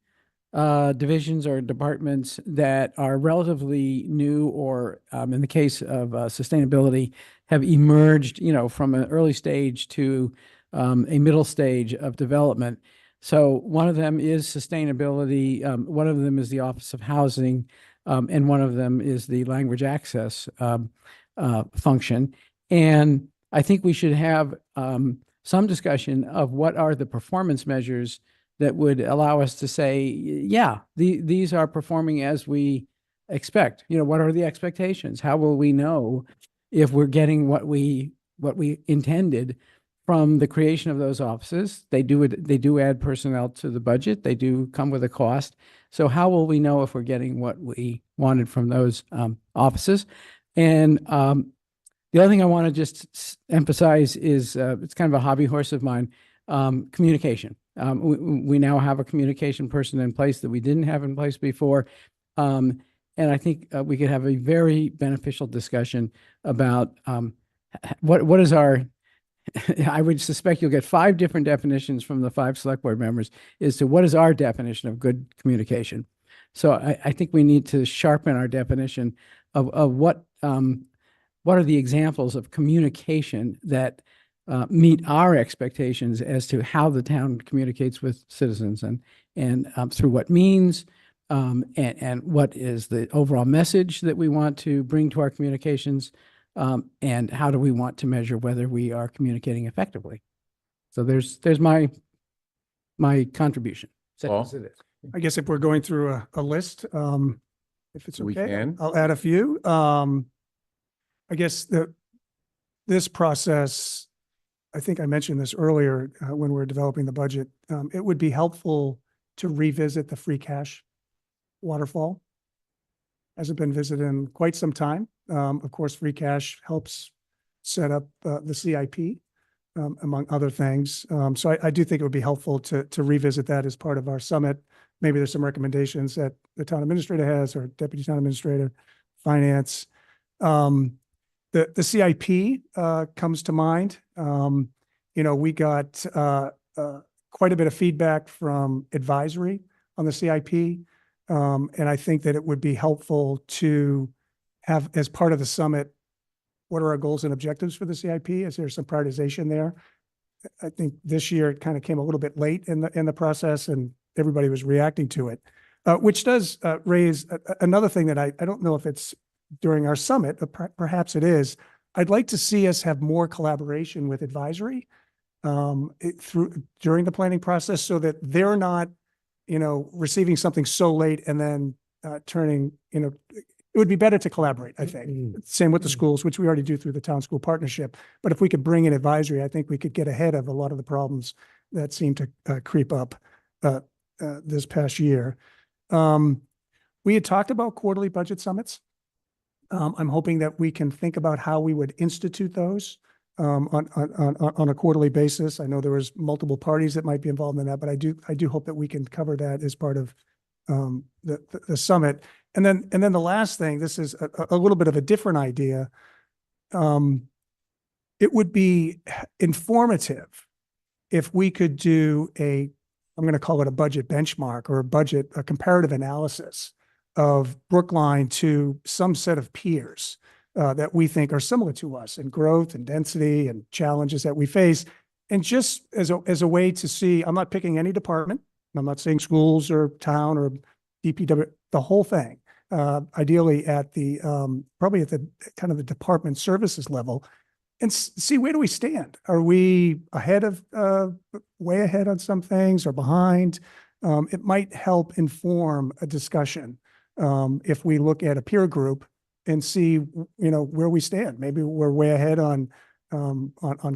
divisions or departments that are relatively new, or in the case of sustainability, have emerged, from an early stage to a middle stage of development. So one of them is sustainability. One of them is the Office of Housing, and one of them is the language access function. And I think we should have some discussion of what are the performance measures that would allow us to say, yeah, these are performing as we expect. You know, what are the expectations? How will we know if we're getting what we intended from the creation of those offices? They do add personnel to the budget. They do come with a cost. So how will we know if we're getting what we wanted from those offices? And the other thing I want to just emphasize is it's kind of a hobby horse of mine, communication. We now have a communication person in place that we didn't have in place before. And I think we could have a very beneficial discussion about what is our, I would suspect you'll get 5 different definitions from the 5 select board members as to what is our definition of good communication. So I think we need to sharpen our definition of what are the examples of communication that meet our expectations as to how the town communicates with citizens and through what means, and what is the overall message that we want to bring to our communications, and how do we want to measure whether we are communicating effectively. So there's my contribution. Such Paul? as it is. I guess if we're going through a list, if it's We okay, can. I'll add a few. I guess this process, I think I mentioned this earlier when we were developing the budget. It would be helpful to revisit the free cash waterfall. Hasn't been visited in quite some time. Of course, free cash helps set up the CIP, among other things. So I do think it would be helpful to revisit that as part of our summit. Maybe there's some recommendations that the town administrator has, or deputy town administrator, finance. The CIP comes to mind. We got quite a bit of feedback from advisory on the CIP. And I think that it would be helpful to have, as part of the summit, what are our goals and objectives for the CIP? Is there some prioritization there? I think this year it kind of came a little bit late in the process, and everybody was reacting to it, which does raise another thing that I don't know if it's during our summit, but perhaps it is. I'd like to see us have more collaboration with advisory during the planning process, so that they're not, receiving something so late and then turning, it would be better to collaborate, I think. Same with the schools, which we already do through the town school partnership. But if we could bring in advisory, I think we could get ahead of a lot of the problems that seem to creep up this past year. We had talked about quarterly budget summits. I'm hoping that we can think about how we would institute those on a quarterly basis. I know there was multiple parties that might be involved in that, but I do hope that we can cover that as part of the summit. And then the last thing, this is a little bit of a different idea. It would be informative if we could do I'm going to call it a budget benchmark, or a comparative analysis of Brookline to some set of peers that we think are similar to us in growth and density and challenges that we face. And just as a way to see, I'm not picking any department. I'm not saying schools or town or DPW, the whole thing. Ideally at the, probably at the kind of the department services level, and see, where do we stand? Are we ahead of, way ahead on some things, or behind? It might help inform a discussion if we look at a peer group and see, where we stand. Maybe we're way ahead on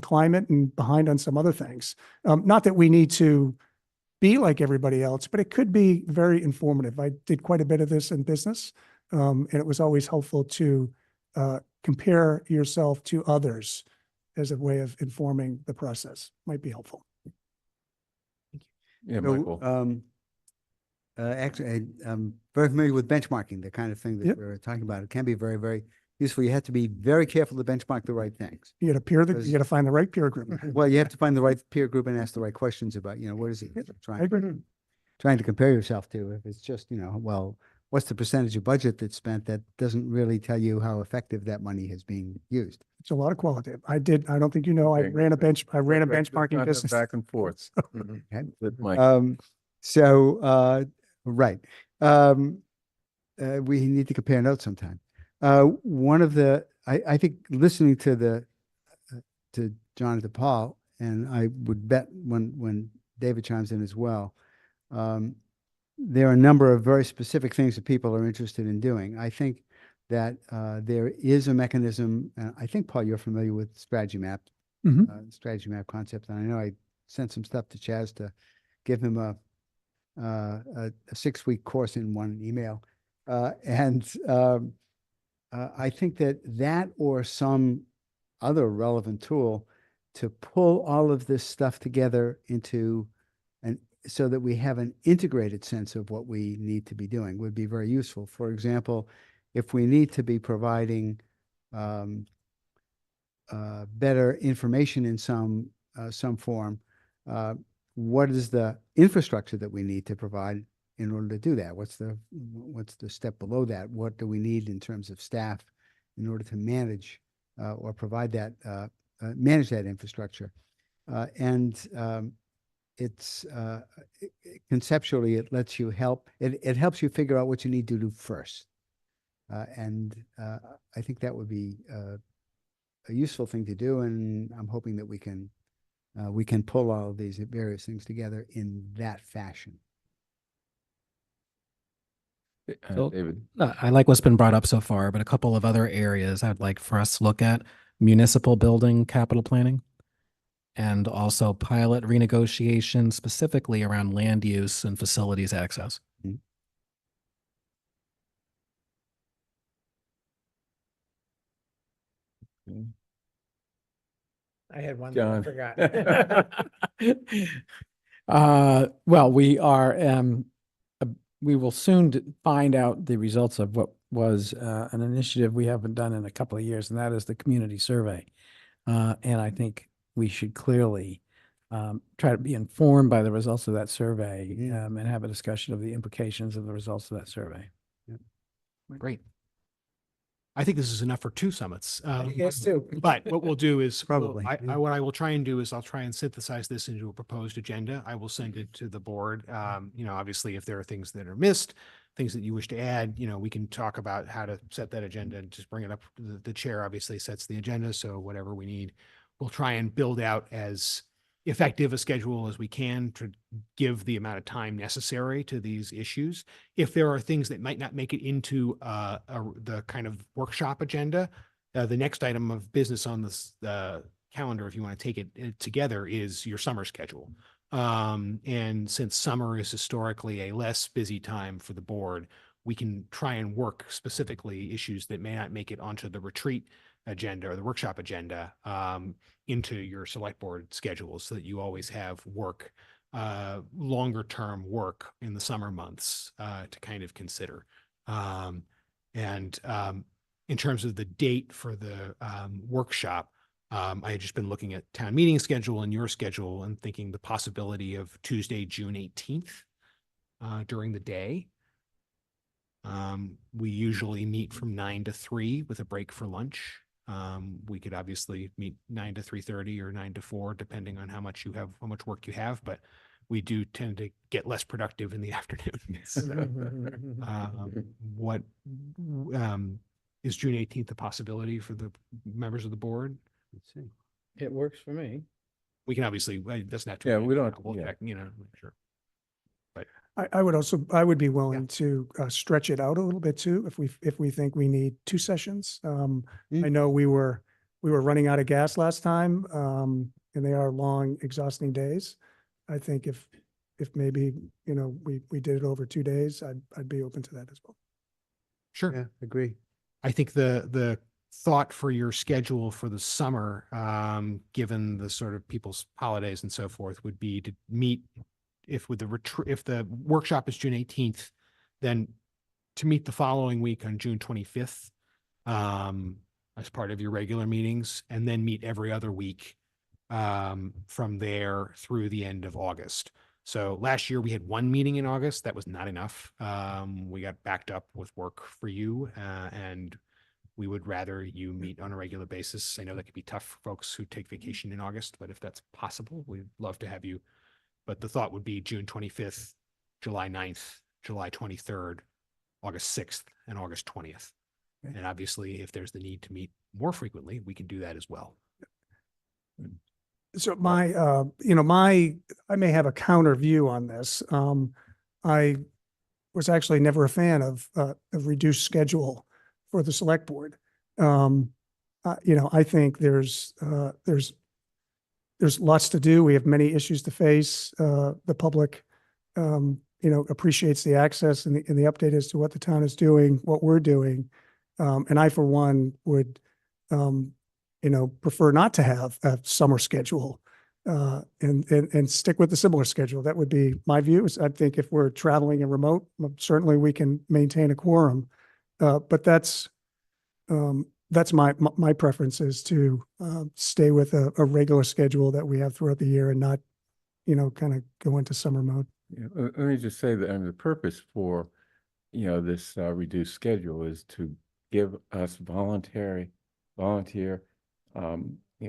climate and behind on some other things. Not that we need to be like everybody else, but it could be very informative. I did quite a bit of this in business, and it was always helpful to compare yourself to others as a way of informing the process. Might be helpful. Yeah, So, Michael. Actually, I'm very familiar with benchmarking, the kind of thing that Yep. we're talking about. It can be very, very useful. You have to be very careful to benchmark the right things. You got to find the right peer group. Well, you have to find the right peer group and ask the right questions about, what is it you're I agree. trying to compare yourself to. If it's just, well, what's the percentage of budget that's spent, that doesn't really tell you how effective that money is being used. It's a lot of qualitative. I don't think I Okay. ran a Let's benchmarking not have business. Back and forth. Okay. With Mike. Right. We need to compare notes sometime. One of the, I think listening to the to John and to Paul, and I would bet when David chimes in as well, there are a number of very specific things that people are interested in doing. I think that there is a mechanism, and I think, Paul, you're familiar with strategy map concept, and I know I sent some stuff to Chaz to give him a 6-week course in one email. I think that or some other relevant tool to pull all of this stuff together into so that we have an integrated sense of what we need to be doing would be very useful. For example, if we need to be providing better information in some form, what is the infrastructure that we need to provide in order to do that? What's the step below that? What do we need in terms of staff in order to manage or provide that manage that infrastructure? It's conceptually, it lets you it helps you figure out what you need to do first. I think that would be a useful thing to do, and I'm hoping that we can pull all of these various things together in that fashion. So- David, I like what's been brought up so far, but a couple of other areas I'd like for us to look at: municipal building capital planning, and also pilot renegotiation specifically around land use and facilities access. I had one that I John. forgot. Well, we will soon find out the results of what was an initiative we haven't done in a couple of years, and that is the community survey. And I think we should clearly try to be informed by the results of that survey and have a discussion of the implications of the results of that survey. Great. I think this is enough for 2 summits. Yes, too. But what we'll do is Probably, I what I will try and do is I'll try and synthesize this into a proposed agenda. I will send it to the board. Obviously, if there are things that are missed, things that you wish to add, we can talk about how to set that agenda and just bring it up. The chair obviously sets the agenda, so whatever we need, we'll try and build out as effective a schedule as we can to give the amount of time necessary to these issues. If there are things that might not make it into the kind of workshop agenda, the next item of business on this calendar, if you want to take it together, is your summer schedule. And since summer is historically a less busy time for the board, we can try and work specifically issues that may not make it onto the retreat agenda or the workshop agenda into your select board schedule, so that you always have work, longer term work in the summer months to kind of consider. In terms of the date for the workshop, I had just been looking at town meeting schedule and your schedule and thinking the possibility of Tuesday, June 18th during the day. We usually meet from 9 to 3 with a break for lunch. We could obviously meet 9 to 3:30 or 9 to 4, depending on how much work you have, but we do tend to get less productive in the afternoon. What is June 18th a possibility for the members of the board? Let's see. It works for me. We can obviously, that's not. Yeah, we don't- We'll yeah. check, sure. I would be willing to stretch it out a little bit too, if we think we need 2 sessions. I know we were running out of gas last time, and they are long, exhausting days. I think if maybe, we did it over 2 days, I'd be open to that as well. Sure. Yeah, agree. I think the thought for your schedule for the summer, given the sort of people's holidays and so forth, would be to meet if the workshop is June 18th, then to meet the following week on June 25th as part of your regular meetings, and then meet every other week from there through the end of August. So last year we had 1 meeting in August. That was not enough. We got backed up with work for you, and we would rather you meet on a regular basis. I know that could be tough for folks who take vacation in August, but if that's possible, we'd love to have you. But the thought would be June 25th, July 9th, July 23rd, August 6th, and August 20th. Okay. And obviously, if there's the need to meet more frequently, we can do that as well. So my, I may have a counter view on this. I was actually never a fan of reduced schedule for the select board. I think there's lots to do. We have many issues to face. The public, appreciates the access and the update as to what the town is doing, what we're doing. And I, for one, would, prefer not to have a summer schedule, and stick with the similar schedule. That would be my views. I think if we're traveling and remote, certainly we can maintain a quorum. But that's my preference, is to stay with a regular schedule that we have throughout the year and not, kind of go into summer mode. Yeah, let me just say that, the purpose for, this reduced schedule is to give us volunteer,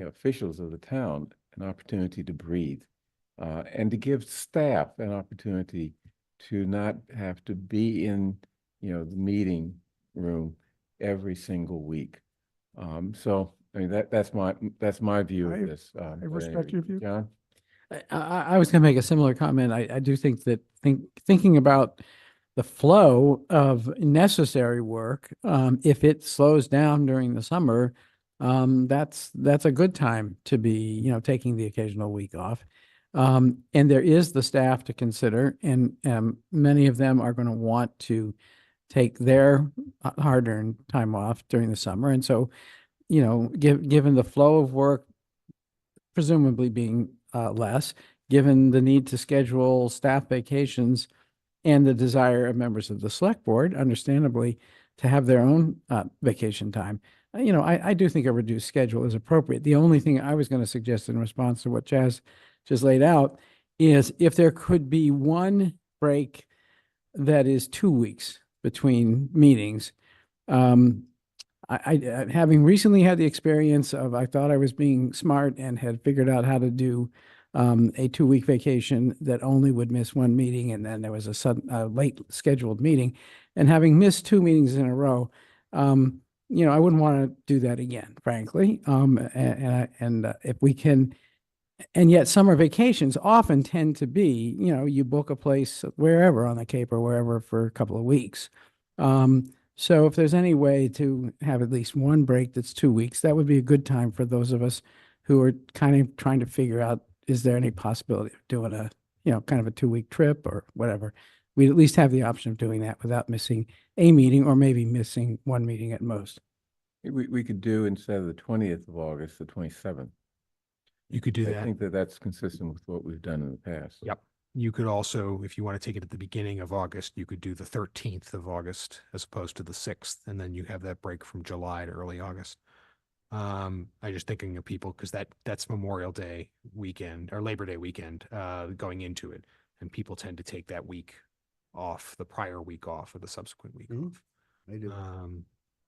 officials of the town an opportunity to breathe, and to give staff an opportunity to not have to be in, the meeting room every single week. So, that's my view of this. I but respect anyway, your view. John? I was going to make a similar comment. I do think that thinking about the flow of necessary work, if it slows down during the summer, that's a good time to be, taking the occasional week off. And there is the staff to consider, and many of them are going to want to take their hard-earned time off during the summer. And so, given the flow of work presumably being less, given the need to schedule staff vacations and the desire of members of the select board, understandably, to have their own vacation time. I do think a reduced schedule is appropriate. The only thing I was going to suggest in response to what Chaz just laid out is if there could be one break that is 2 weeks between meetings. Having recently had the experience of, I thought I was being smart and had figured out how to do a 2-week vacation that only would miss one meeting, and then there was a late scheduled meeting, and having missed 2 meetings in a row, I wouldn't want to do that again, frankly. And if we can, and yet summer vacations often tend to be, you book a place wherever on the Cape or wherever for a couple of weeks. So if there's any way to have at least one break that's 2 weeks, that would be a good time for those of us who are kind of trying to figure out, is there any possibility of doing a, kind of a 2-week trip or whatever? We'd at least have the option of doing that without missing a meeting, or maybe missing one meeting at most. We could do, instead of the 20th of August, the 27th. You could do I that. think that's consistent with what we've done in the past. Yep. You could also, if you want to take it at the beginning of August, you could do the 13th of August as opposed to the 6th, and then you have that break from July to early August. I'm just thinking of people because that's Memorial Day weekend or Labor Day weekend going into it, and people tend to take that week off, the prior week off, or the subsequent week off. I do.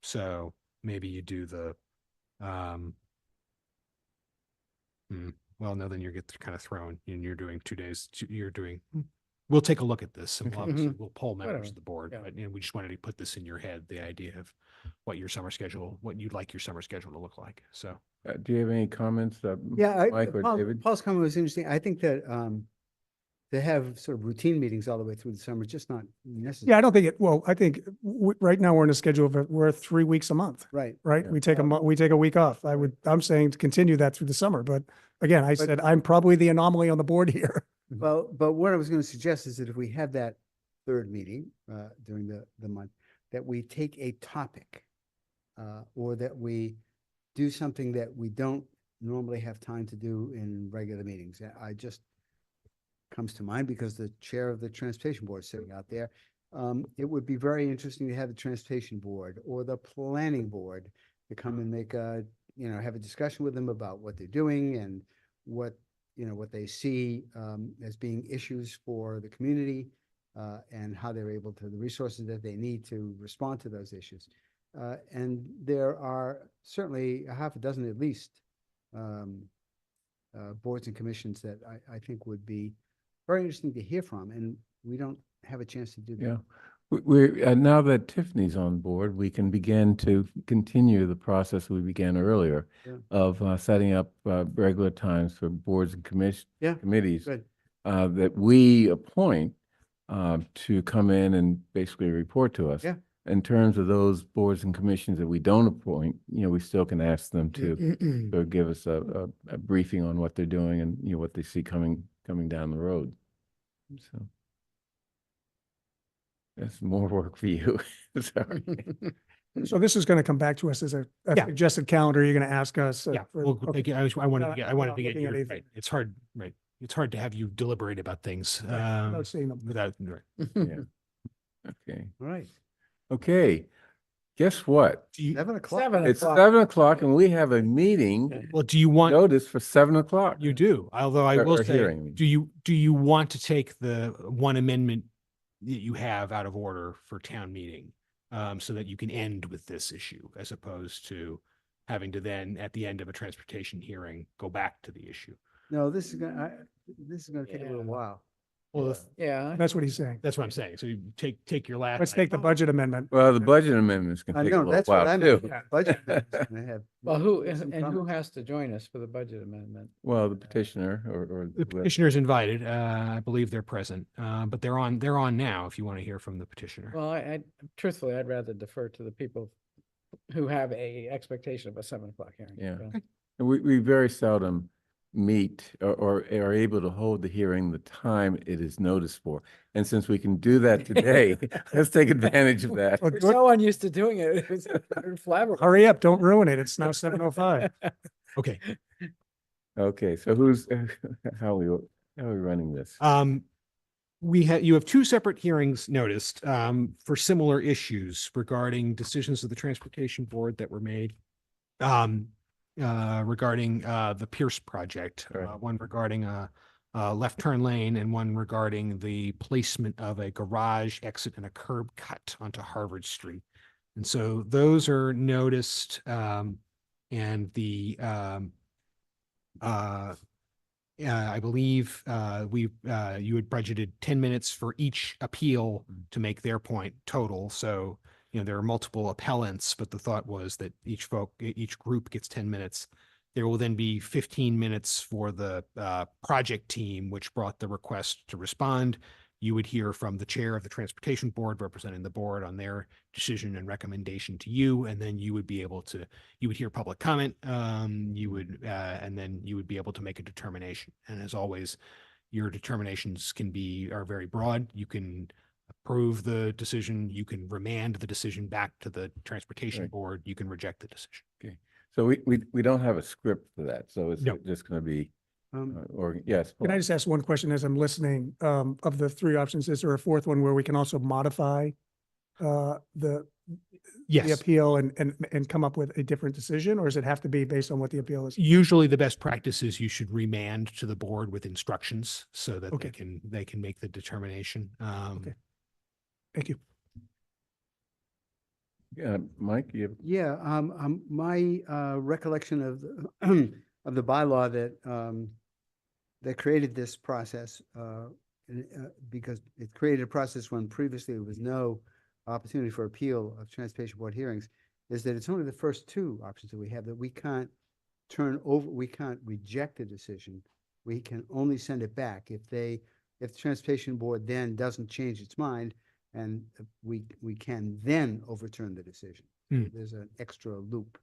So maybe you do the well, no, then you get kind of thrown and you're doing 2 days. We'll take a look at this and we'll poll members Whatever. of the board. Yeah. But we just wanted to put this in your head, the idea of what you'd like your summer schedule to look like. So Do you have any comments, Yeah, Mike or David? Paul's comment was interesting. I think that to have sort of routine meetings all the way through the summer is just not necessary. Yeah, I don't think I think right now we're in a schedule of, we're 3 weeks a month, Right. right? Yeah. We take we take a week off. I'm saying to continue that through the summer, but again, I said, I'm probably the anomaly on the board here. Well, but what I was going to suggest is that if we have that third meeting during the month, that we take a topic or that we do something that we don't normally have time to do in regular meetings. I just comes to mind because the chair of the transportation board is sitting out there. It would be very interesting to have the transportation board or the planning board to come and make have a discussion with them about what they're doing and what they see as being issues for the community and how they're able to, the resources that they need to respond to those issues. And there are certainly a half a dozen at least boards and commissions that I think would be very interesting to hear from, and we don't have a chance to do that. Yeah. Now that Tiffany's on board, we can begin to continue the process we began earlier Yeah. of setting up regular times for boards and Yeah, committees good. that we appoint to come in and basically report to us. Yeah. In terms of those boards and commissions that we don't appoint, we still can ask them to give us a briefing on what they're doing and, what they see coming down the road. So that's more work for you. Sorry. So this is going to come back to us as a Yeah. suggested calendar. You're going to ask us. Yeah, for- well, okay. again, I wanted to Not- get, not your, looking at anything. right, it's hard, right, it's hard to have you deliberate about things, Without seeing them. without, right. Yeah. Okay. All right. Okay. Guess what? Do you, 7 o'clock. 7 It's o'clock. 7 o'clock and we have a meeting well, do you want, notice for 7 o'clock. you do, although I Or- will or say, hearing. do you want to take the one amendment that you have out of order for town meeting? So that you can end with this issue as opposed to having to then, at the end of a transportation hearing, go back to the issue. No, this is gonna take a little Yeah. while. Well, Yeah. That's what he's saying. that's what I'm saying. So you take your last. Let's take the budget amendment. Well, the budget amendments can I take a know, little that's what while I too. meant. Budget amendment's gonna have. Well, who, some and who comments. has to join us for the budget amendment? Well, the petitioner or The petitioner's invited. I believe they're present, but they're on now if you want to hear from the petitioner. Well, truthfully, I'd rather defer to the people who have a expectation of a 7 o'clock hearing. Yeah. So- And we very seldom meet or are able to hold the hearing the time it is noticed for. And since we can do that today, let's take advantage of that. Well, We're good- so unused to doing it. It was flabbergasted. Hurry up, don't ruin it. It's now 7:05. Okay. Okay, so how are we running this? You have two separate hearings noticed, for similar issues regarding decisions of the Transportation Board that were made. Regarding, the Pierce project, Right. one regarding a left turn lane and one regarding the placement of a garage exit and a curb cut onto Harvard Street. And so those are noticed, and I believe you had budgeted 10 minutes for each appeal to make their point total. So, there are multiple appellants, but the thought was that each group gets 10 minutes. There will then be 15 minutes for the project team, which brought the request to respond. You would hear from the chair of the Transportation Board representing the board on their decision and recommendation to you, and then you would hear public comment. And then you would be able to make a determination. And as always, your determinations are very broad. You can approve the decision, you can remand the decision back to the Transportation Right. Board, you can reject the decision. So we don't have a script for that, so it's No. just going to be, or yes. Can I just ask one question as I'm listening? Of the three options, is there a fourth one where we can also modify the Yes. appeal and come up with a different decision, or does it have to be based on what the appeal is? Usually the best practice is you should remand to the board with instructions so that Okay. they can make the determination. Okay. Thank you. Mike, you have Yeah, my recollection of of the bylaw that created this process, because it created a process when previously there was no opportunity for appeal of Transportation Board hearings, is that it's only the first two options that we have, that we can't we can't reject a decision. We can only send it back if the Transportation Board then doesn't change its mind, and we can then overturn the decision. Hmm. There's an extra loop.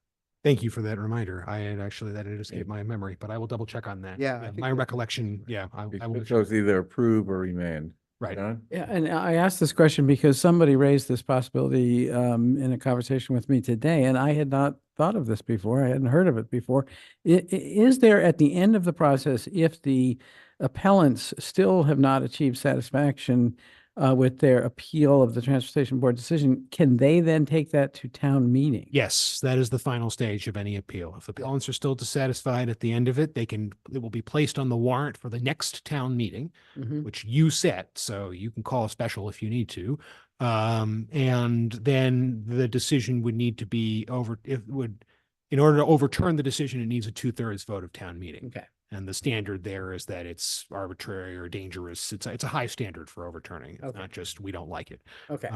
Thank you for that reminder. That had escaped my memory, but I will double check on that. Yeah, I think My that- recollection, yeah, I will. so it's either approve or remand. Right. John? Yeah, and I asked this question because somebody raised this possibility in a conversation with me today, and I had not thought of this before. I hadn't heard of it before. Is there at the end of the process, if the appellants still have not achieved satisfaction with their appeal of the Transportation Board decision, can they then take that to town meeting? Yes, that is the final stage of any appeal. If appellants are still dissatisfied at the end of it, it will be placed on the warrant for the next town meeting, Mhm. which you set, so you can call a special if you need to. And then the decision would need to be in order to overturn the decision, it needs a 2/3 vote of town meeting. Okay. And the standard there is that it's arbitrary or dangerous. It's a high standard for overturning. It's Okay. not just, we don't like it. Okay.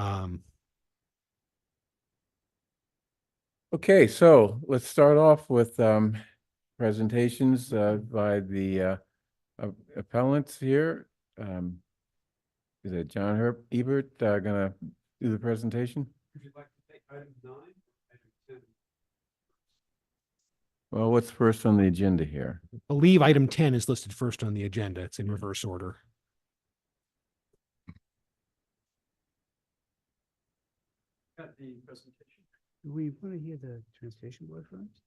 Okay, so let's start off with presentations by the appellants here. Is it John Ebert gonna do the presentation? Would you like to take item 9 or item 10? Well, what's first on the agenda here? I believe item 10 is listed first on the agenda. It's in reverse order. Got the presentation. Do we want to hear the transportation board first?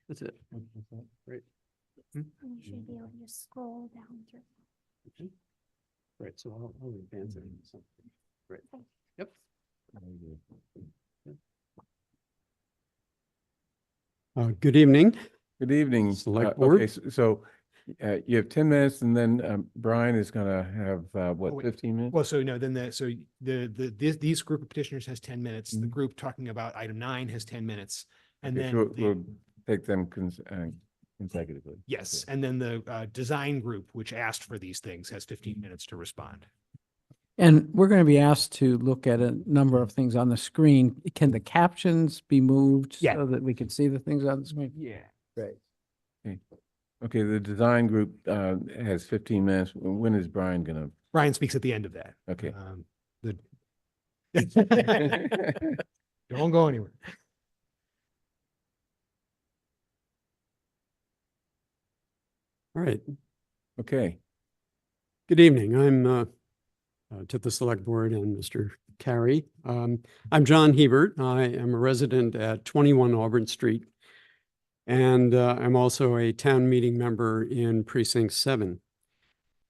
That's it. Right. You should be able to just scroll down through. Right, so I'll advance it. Right. Yep. Good evening. Good evening. Select Okay, board. so you have 10 minutes and then Brian is gonna have what, wait. 15 minutes? Well, so no, then these group of petitioners has 10 minutes. The Mhm. group talking about item 9 has 10 minutes. And Okay, then, so the- we'll take them consecutively. yes, Okay. and then the design group, which asked for these things, has 15 minutes to respond. And we're going to be asked to look at a number of things on the screen. Can the captions be moved Yeah. so that we can see the things on the screen? Yeah. Right. Okay, the design group has 15 minutes. When is Brian gonna? Brian speaks at the end of that. Okay. Don't go anywhere. All right. Okay, Good evening. I'm to the select board and Mr. Carey. I'm John Hebert. I am a resident at 21 Auburn Street. And I'm also a town meeting member in Precinct 7.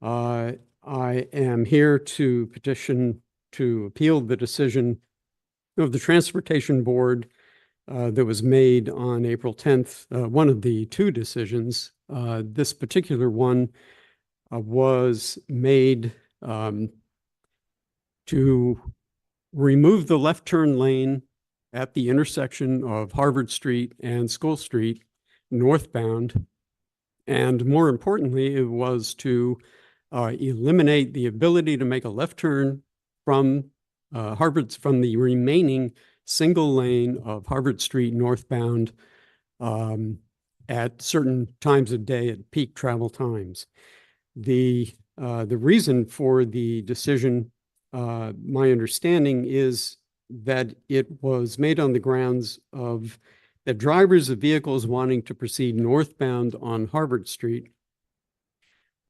I am here to petition to appeal the decision of the Transportation Board that was made on April 10th, one of the two decisions. This particular one was made to remove the left turn lane at the intersection of Harvard Street and School Street northbound. And more importantly, it was to eliminate the ability to make a left turn from from the remaining single lane of Harvard Street northbound at certain times of day at peak travel times. The reason for the decision, my understanding is that it was made on the grounds of that drivers of vehicles wanting to proceed northbound on Harvard Street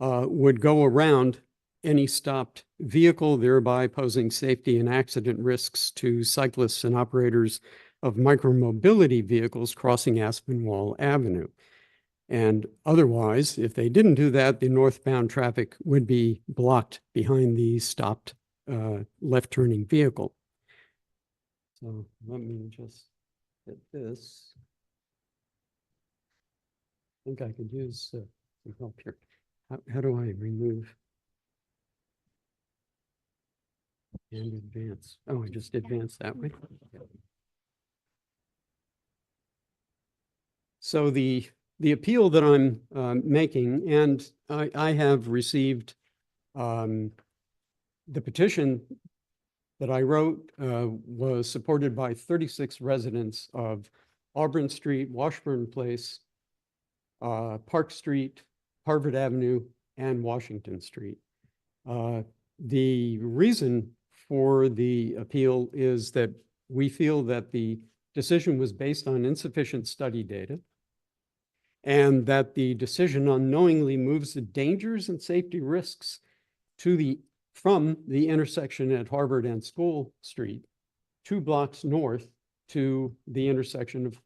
would go around any stopped vehicle, thereby posing safety and accident risks to cyclists and operators of micromobility vehicles crossing Aspinwall Avenue. And otherwise, if they didn't do that, the northbound traffic would be blocked behind the stopped left turning vehicle. So let me just get this. I think I could use some help here. How do I remove and advance? Oh, I just advance that way. So the appeal that I'm making, and I have received the petition that I wrote was supported by 36 residents of Auburn Street, Washburn Place, Park Street, Harvard Avenue, and Washington Street. The reason for the appeal is that we feel that the decision was based on insufficient study data, and that the decision unknowingly moves the dangers and safety risks from the intersection at Harvard and School Street 2 blocks north to the intersection of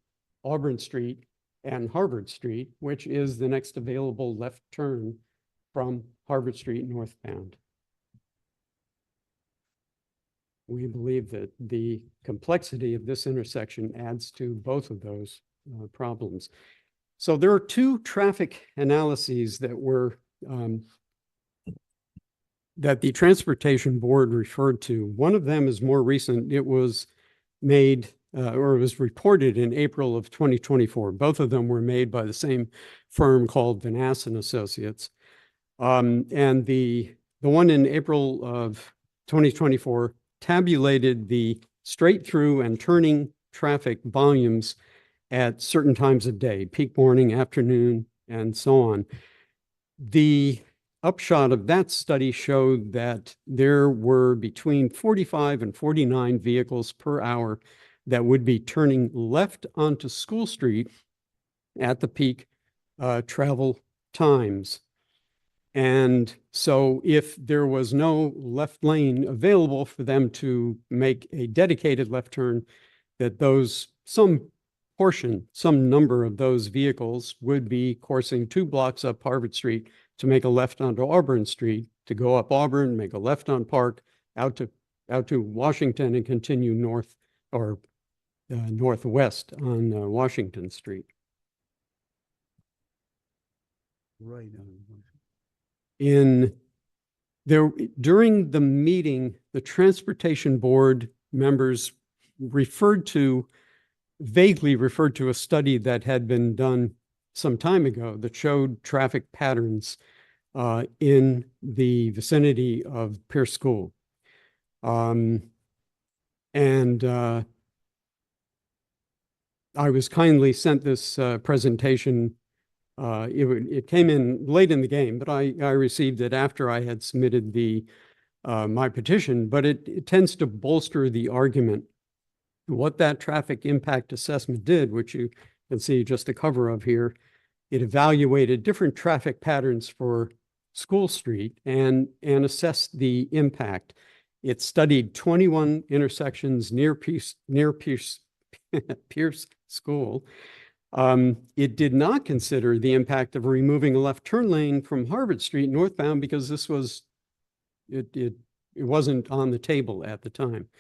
Auburn Street and Harvard Street, which is the next available left turn from Harvard Street northbound. We believe that the complexity of this intersection adds to both of those problems. So there are 2 traffic analyses that were that the Transportation Board referred to. One of them is more recent. It was made or was reported in April of 2024. Both of them were made by the same firm called Vanass and Associates. And the one in April of 2024 tabulated the straight through and turning traffic volumes at certain times of day, peak morning, afternoon, and so on. The upshot of that study showed that there were between 45 and 49 vehicles per hour that would be turning left onto School Street at the peak travel times. And so if there was no left lane available for them to make a dedicated left turn, that some number of those vehicles would be coursing 2 blocks up Harvard Street to make a left onto Auburn Street, to go up Auburn, make a left on Park, out to Washington and continue north or northwest on Washington Street. Right. During the meeting, the Transportation Board members vaguely referred to a study that had been done some time ago that showed traffic patterns in the vicinity of Pierce School. I was kindly sent this presentation. It came in late in the game, but I received it after I had submitted my petition, but it tends to bolster the argument. What that traffic impact assessment did, which you can see just a cover of here, it evaluated different traffic patterns for School Street and assessed the impact. It studied 21 intersections near Pierce School. It did not consider the impact of removing a left turn lane from Harvard Street northbound because it wasn't on the table at the time.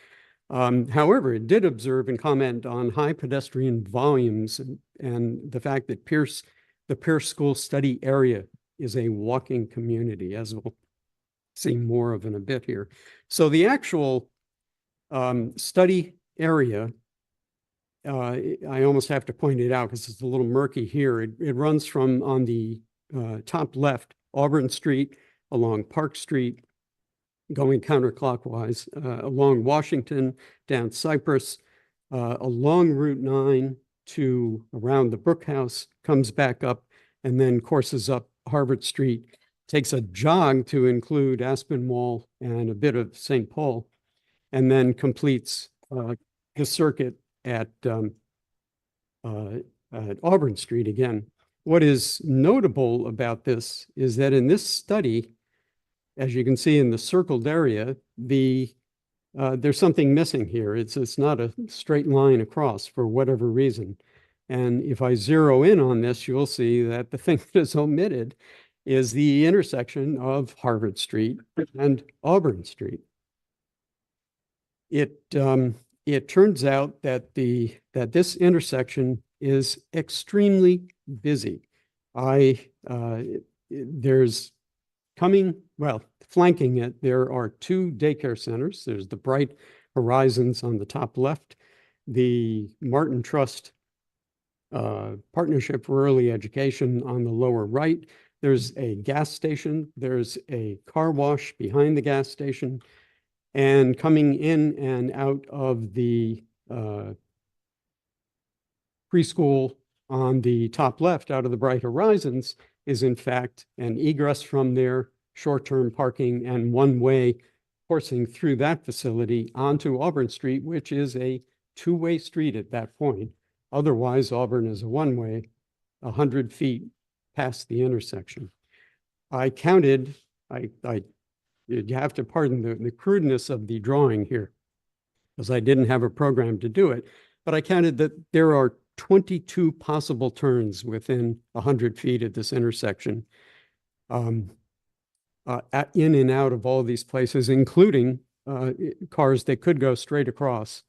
However, it did observe and comment on high pedestrian volumes and the fact that the Pierce School study area is a walking community, as we'll see more of in a bit here. So the study area, I almost have to point it out because it's a little murky here. It runs from on the top left, Auburn Street, along Park Street, going counterclockwise, along Washington, down Cypress, along Route 9 to around the Brook House, comes back up, and then courses up Harvard Street, takes a jog to include Aspen Mall and a bit of St. Paul, and then completes the circuit at Auburn Street again. What is notable about this is that in this study, as you can see in the circled area, there's something missing here. It's not a straight line across for whatever reason. And if I zero in on this, you'll see that the thing that is omitted is the intersection of Harvard Street and Auburn Street. It turns out that this intersection is extremely busy. Flanking it, there are 2 daycare centers. There's the Bright Horizons on the top left, the Martin Trust Partnership for Early Education on the lower right. There's a gas station. There's a car wash behind the gas station. And coming in and out of the preschool on the top left, out of the Bright Horizons, is in fact an egress from there, short-term parking, and one-way coursing through that facility onto Auburn Street, which is a 2-way street at that point. Otherwise, Auburn is a one-way, 100 feet past the intersection. I counted, you have to pardon the crudeness of the drawing here, because I didn't have a program to do it, but I counted that there are 22 possible turns within 100 feet of this intersection. In and out of all of these places, including cars that could go straight across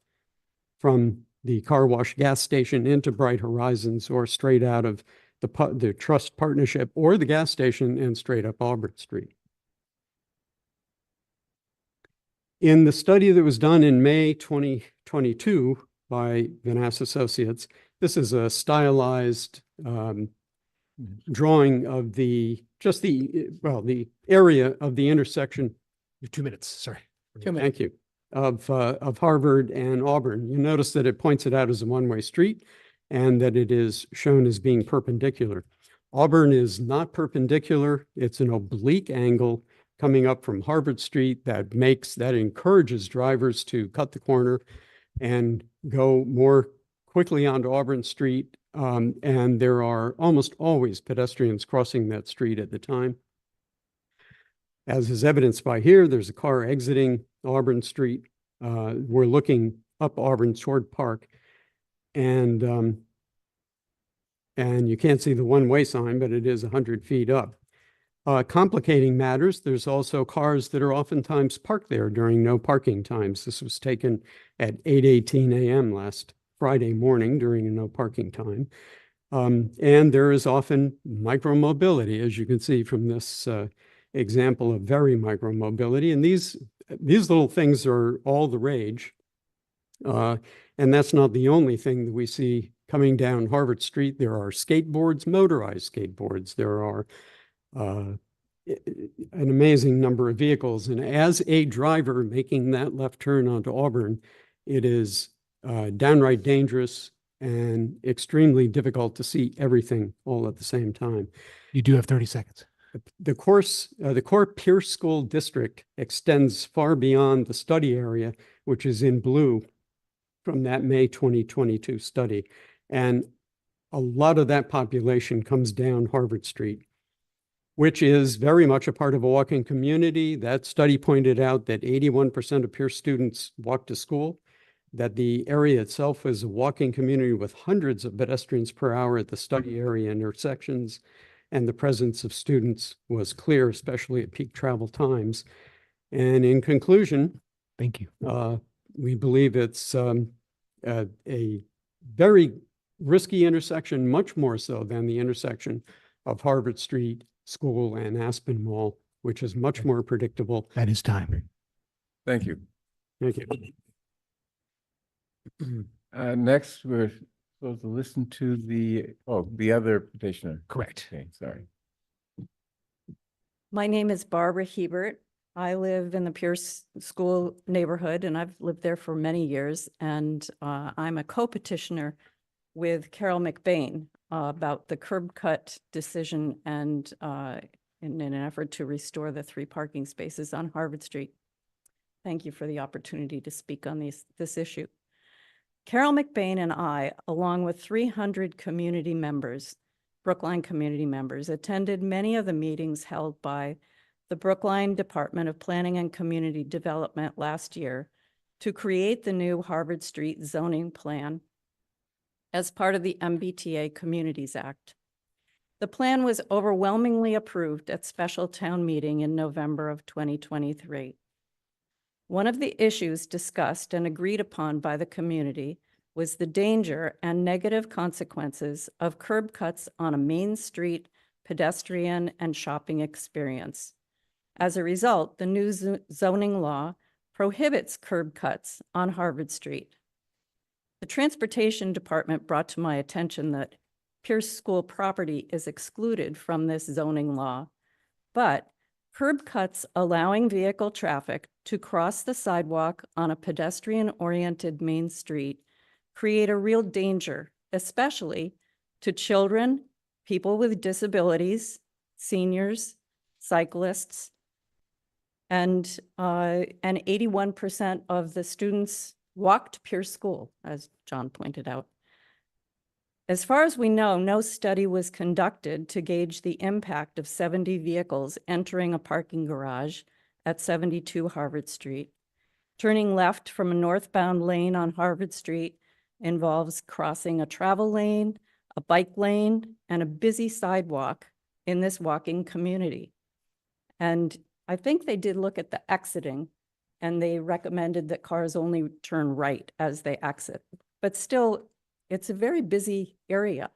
from the car wash gas station into Bright Horizons, or straight out of the Trust Partnership or the gas station and straight up Auburn Street. In the study that was done in May 2022 by Vanass Associates, this is a stylized drawing of the area of the intersection. You have 2 minutes, sorry. 2 minutes. Thank you. Of Harvard and Auburn. You notice that it points it out as a one-way street and that it is shown as being perpendicular. Auburn is not perpendicular. It's an oblique angle coming up from Harvard Street that encourages drivers to cut the corner and go more quickly onto Auburn Street. And there are almost always pedestrians crossing that street at the time. As is evidenced by here, there's a car exiting Auburn Street. We're looking up Auburn toward Park. And you can't see the one-way sign, but it is 100 feet up. Complicating matters, there's also cars that are oftentimes parked there during no parking times. This was taken at 8:18 a.m. last Friday morning during a no parking time. And there is often micromobility, as you can see from this example of very micromobility. And these little things are all the rage. And that's not the only thing that we see coming down Harvard Street. There are skateboards, motorized skateboards. There are an amazing number of vehicles. And as a driver making that left turn onto Auburn, it is downright dangerous and extremely difficult to see everything all at the same time. You do have 30 seconds. The core Pierce School District extends far beyond the study area, which is in blue from that May 2022 study. And a lot of that population comes down Harvard Street, which is very much a part of a walking community. That study pointed out that 81% of Pierce students walk to school, that the area itself is a walking community with hundreds of pedestrians per hour at the study area intersections, and the presence of students was clear, especially at peak travel times. And in conclusion, Thank you. we believe it's a very risky intersection, much more so than the intersection of Harvard Street, School, and Aspen Mall, which is much more predictable. That is time. Thank you. Thank you. Next, we're supposed to listen to the other petitioner. Correct. Okay, sorry. My name is Barbara Hebert. I live in the Pierce School neighborhood, and I've lived there for many years. And I'm a co-petitioner with Carol McBain about the curb cut decision and in an effort to restore the 3 parking spaces on Harvard Street. Thank you for the opportunity to speak on this issue. Carol McBain and I, along with 300 community members, Brookline community members, attended many of the meetings held by the Brookline Department of Planning and Community Development last year to create the new Harvard Street zoning plan as part of the MBTA Communities Act. The plan was overwhelmingly approved at special town meeting in November of 2023. One of the issues discussed and agreed upon by the community was the danger and negative consequences of curb cuts on a main street pedestrian and shopping experience. As a result, the new zoning law prohibits curb cuts on Harvard Street. The Transportation Department brought to my attention that Pierce School property is excluded from this zoning law, but curb cuts allowing vehicle traffic to cross the sidewalk on a pedestrian-oriented main street create a real danger, especially to children, people with disabilities, seniors, cyclists, and 81% of the students walk to Pierce School, as John pointed out. As far as we know, no study was conducted to gauge the impact of 70 vehicles entering a parking garage at 72 Harvard Street. Turning left from a northbound lane on Harvard Street involves crossing a travel lane, a bike lane, and a busy sidewalk in this walking community. And I think they did look at the exiting, and they recommended that cars only turn right as they exit. But still, it's a very busy area.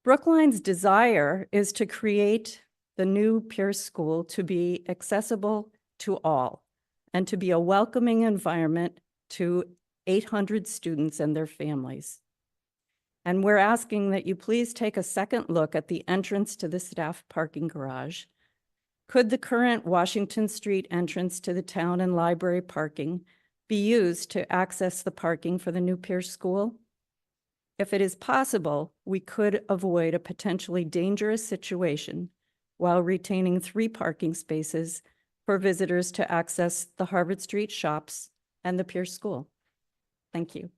Brookline's desire is to create the new Pierce School to be accessible to all, and to be a welcoming environment to 800 students and their families. And we're asking that you please take a second look at the entrance to the staff parking garage. Could the current Washington Street entrance to the town and library parking be used to access the parking for the new Pierce School? If it is possible, we could avoid a potentially dangerous situation while retaining 3 parking spaces for visitors to access the Harvard Street shops and the Pierce School. Thank you.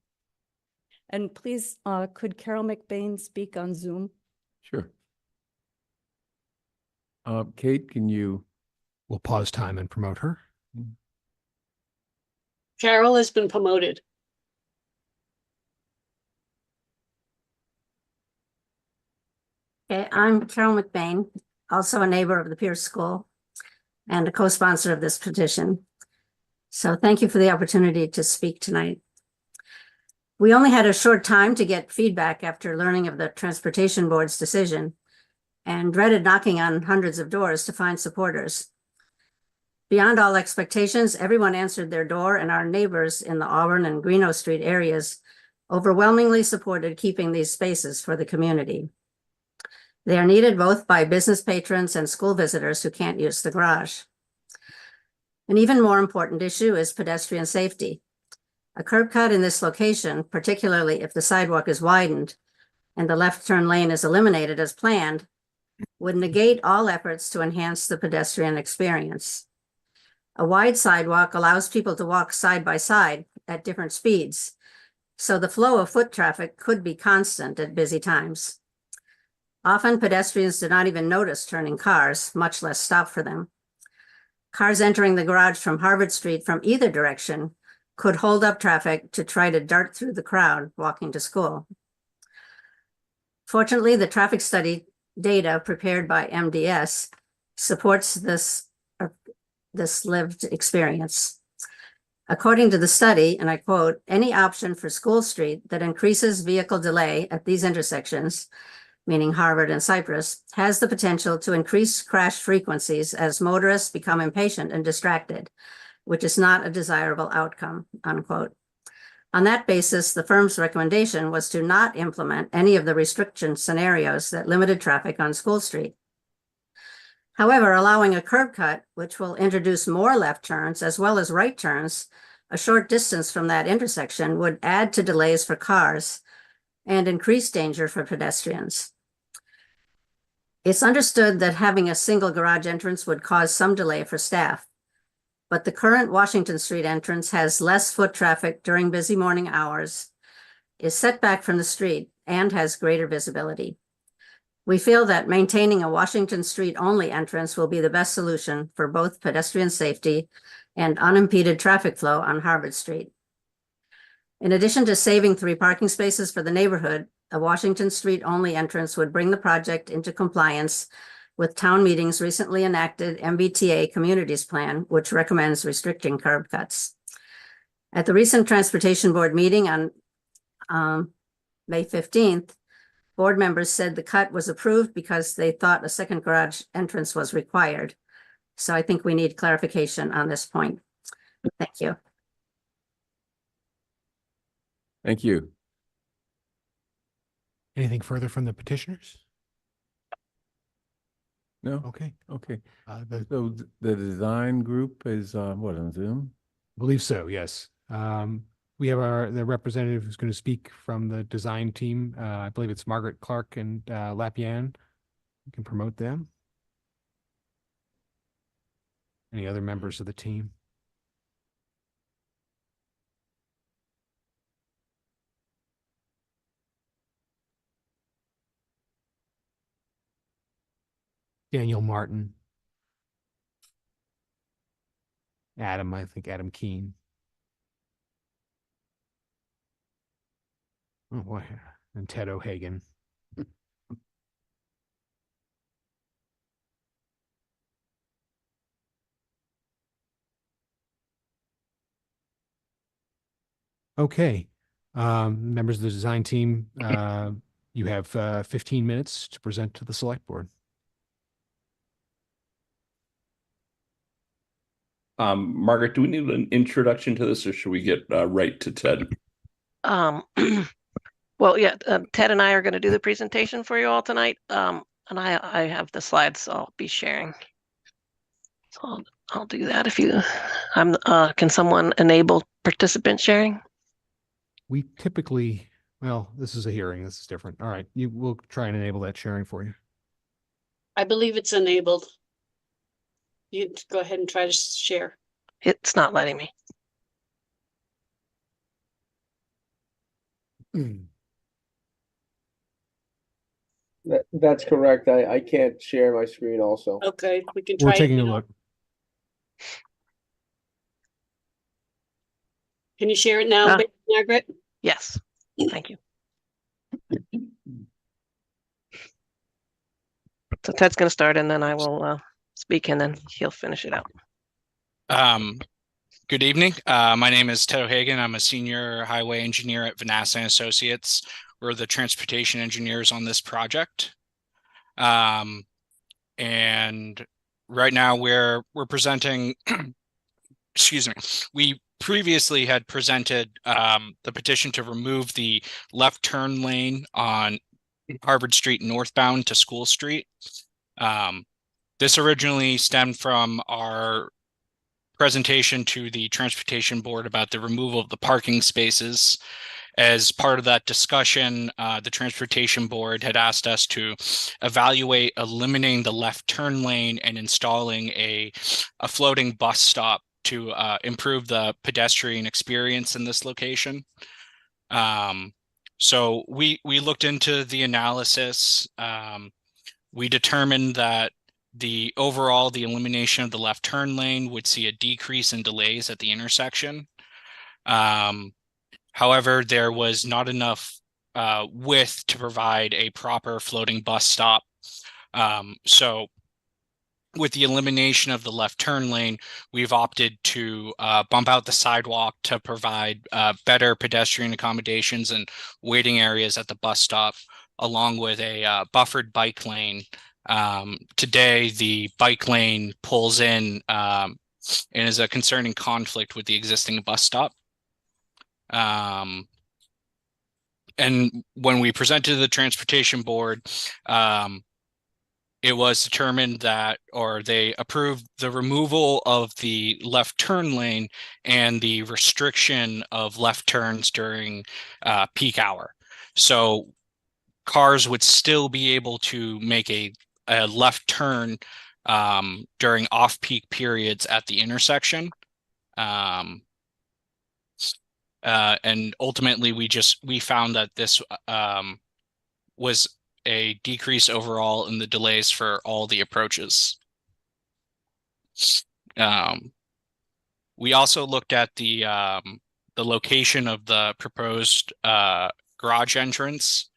And please, could Carol McBain speak on Zoom? Sure. Kate, can you? We'll pause time and promote her. Carol has been promoted. Okay, I'm Carol McBain, also a neighbor of the Pierce School and a co-sponsor of this petition. So thank you for the opportunity to speak tonight. We only had a short time to get feedback after learning of the Transportation Board's decision and dreaded knocking on hundreds of doors to find supporters. Beyond all expectations, everyone answered their door, and our neighbors in the Auburn and Greeno Street areas overwhelmingly supported keeping these spaces for the community. They are needed both by business patrons and school visitors who can't use the garage. An even more important issue is pedestrian safety. A curb cut in this location, particularly if the sidewalk is widened and the left turn lane is eliminated as planned, would negate all efforts to enhance the pedestrian experience. A wide sidewalk allows people to walk side by side at different speeds, so the flow of foot traffic could be constant at busy times. Often pedestrians do not even notice turning cars, much less stop for them. Cars entering the garage from Harvard Street from either direction could hold up traffic to try to dart through the crowd walking to school. Fortunately, the traffic study data prepared by MDS supports this lived experience. According to the study, and I quote, "Any option for School Street that increases vehicle delay at these intersections," meaning Harvard and Cypress, "has the potential to increase crash frequencies as motorists become impatient and distracted, which is not a desirable outcome," unquote. On that basis, the firm's recommendation was to not implement any of the restriction scenarios that limited traffic on School Street. However, allowing a curb cut, which will introduce more left turns as well as right turns, a short distance from that intersection would add to delays for cars and increase danger for pedestrians. It's understood that having a single garage entrance would cause some delay for staff, but the current Washington Street entrance has less foot traffic during busy morning hours, is set back from the street, and has greater visibility. We feel that maintaining a Washington Street only entrance will be the best solution for both pedestrian safety and unimpeded traffic flow on Harvard Street. In addition to saving 3 parking spaces for the neighborhood, a Washington Street only entrance would bring the project into compliance with town meeting's recently enacted MBTA Communities Plan, which recommends restricting curb cuts. At the recent Transportation Board meeting on May 15th, board members said the cut was approved because they thought a second garage entrance was required. So I think we need clarification on this point. Thank you. Thank you. Anything further from the petitioners? No? Okay. Okay. I So the design group is, what, on Zoom? believe so, yes. We have the representative who's going to speak from the design team. I believe it's Margaret Clark and Lapian. We can promote them. Any other members of the team? Daniel Martin. I think Adam Keene. Oh boy, and Ted O'Hagan. Okay, members of the design team, you have 15 minutes to present to the select board. Margaret, do we need an introduction to this, or should we get right to Ted? Well, yeah, Ted and I are going to do the presentation for you all tonight. And I have the slides, so I'll be sharing. So I'll do that if you, can someone enable participant sharing? We typically, well, this is a hearing. This is different. All right, we'll try and enable that sharing for you. I believe it's enabled. You go ahead and try to share. It's not letting me. That's correct. I can't share my screen also. Okay, we can We're try it taking a now. look. Can you share it now, Margaret? Yes, thank you. So Ted's going to start, and then I will speak, and then he'll finish it out. Good evening. My name is Ted O'Hagan. I'm a senior highway engineer at Vanessa and Associates. We're the transportation engineers on this project. And right now we're presenting, excuse me, we previously had presented the petition to remove the left turn lane on Harvard Street northbound to School Street. This originally stemmed from our presentation to the Transportation Board about the removal of the parking spaces. As part of that discussion, the Transportation Board had asked us to evaluate eliminating the left turn lane and installing a floating bus stop to improve the pedestrian experience in this location. So we looked into the analysis. We determined that the elimination of the left turn lane would see a decrease in delays at the intersection. However, there was not enough width to provide a proper floating bus stop. So with the elimination of the left turn lane, we've opted to bump out the sidewalk to provide better pedestrian accommodations and waiting areas at the bus stop, along with a buffered bike lane. Today, the bike lane pulls in and is a concerning conflict with the existing bus stop. And when we presented to the Transportation Board, it was determined that, or they approved the removal of the left turn lane and the restriction of left turns during peak hour. So cars would still be able to make a left turn during off-peak periods at the intersection. And ultimately, we found that this was a decrease overall in the delays for all the approaches. We also looked at the location of the proposed garage entrance.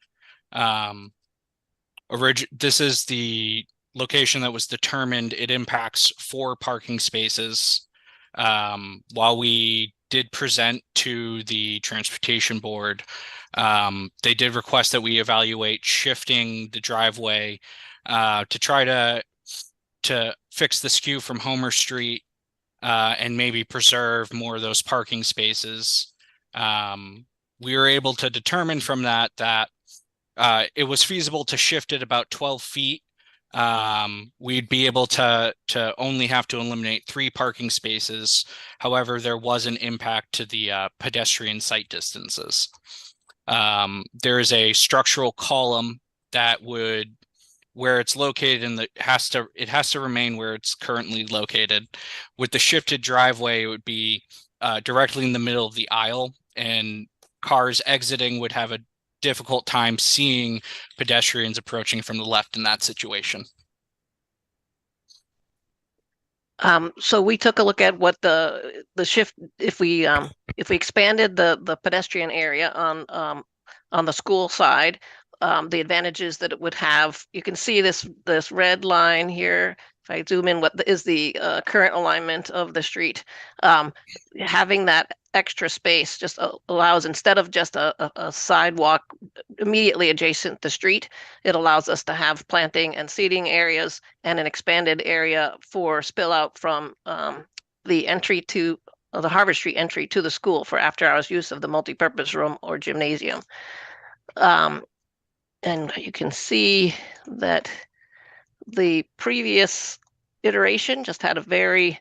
This is the location that was determined. It impacts 4 parking spaces. While we did present to the Transportation Board, they did request that we evaluate shifting the driveway to try to fix the skew from Homer Street and maybe preserve more of those parking spaces. We were able to determine from that it was feasible to shift it about 12 feet. We'd be able to only have to eliminate 3 parking spaces. However, there was an impact to the pedestrian sight distances. There is a structural column that would, where it's located it has to remain where it's currently located. With the shifted driveway, it would be directly in the middle of the aisle, and cars exiting would have a difficult time seeing pedestrians approaching from the left in that situation. So we took a look at what the shift, if we expanded the pedestrian area on the school side, the advantages that it would have. You can see this red line here. If I zoom in, what is the current alignment of the street? Having that extra space just allows, instead of just a sidewalk immediately adjacent to the street, it allows us to have planting and seating areas and an expanded area for spill out from the entry to the Harvard Street entry to the school for after-hours use of the multipurpose room or gymnasium. And you can see that the previous iteration just had a very,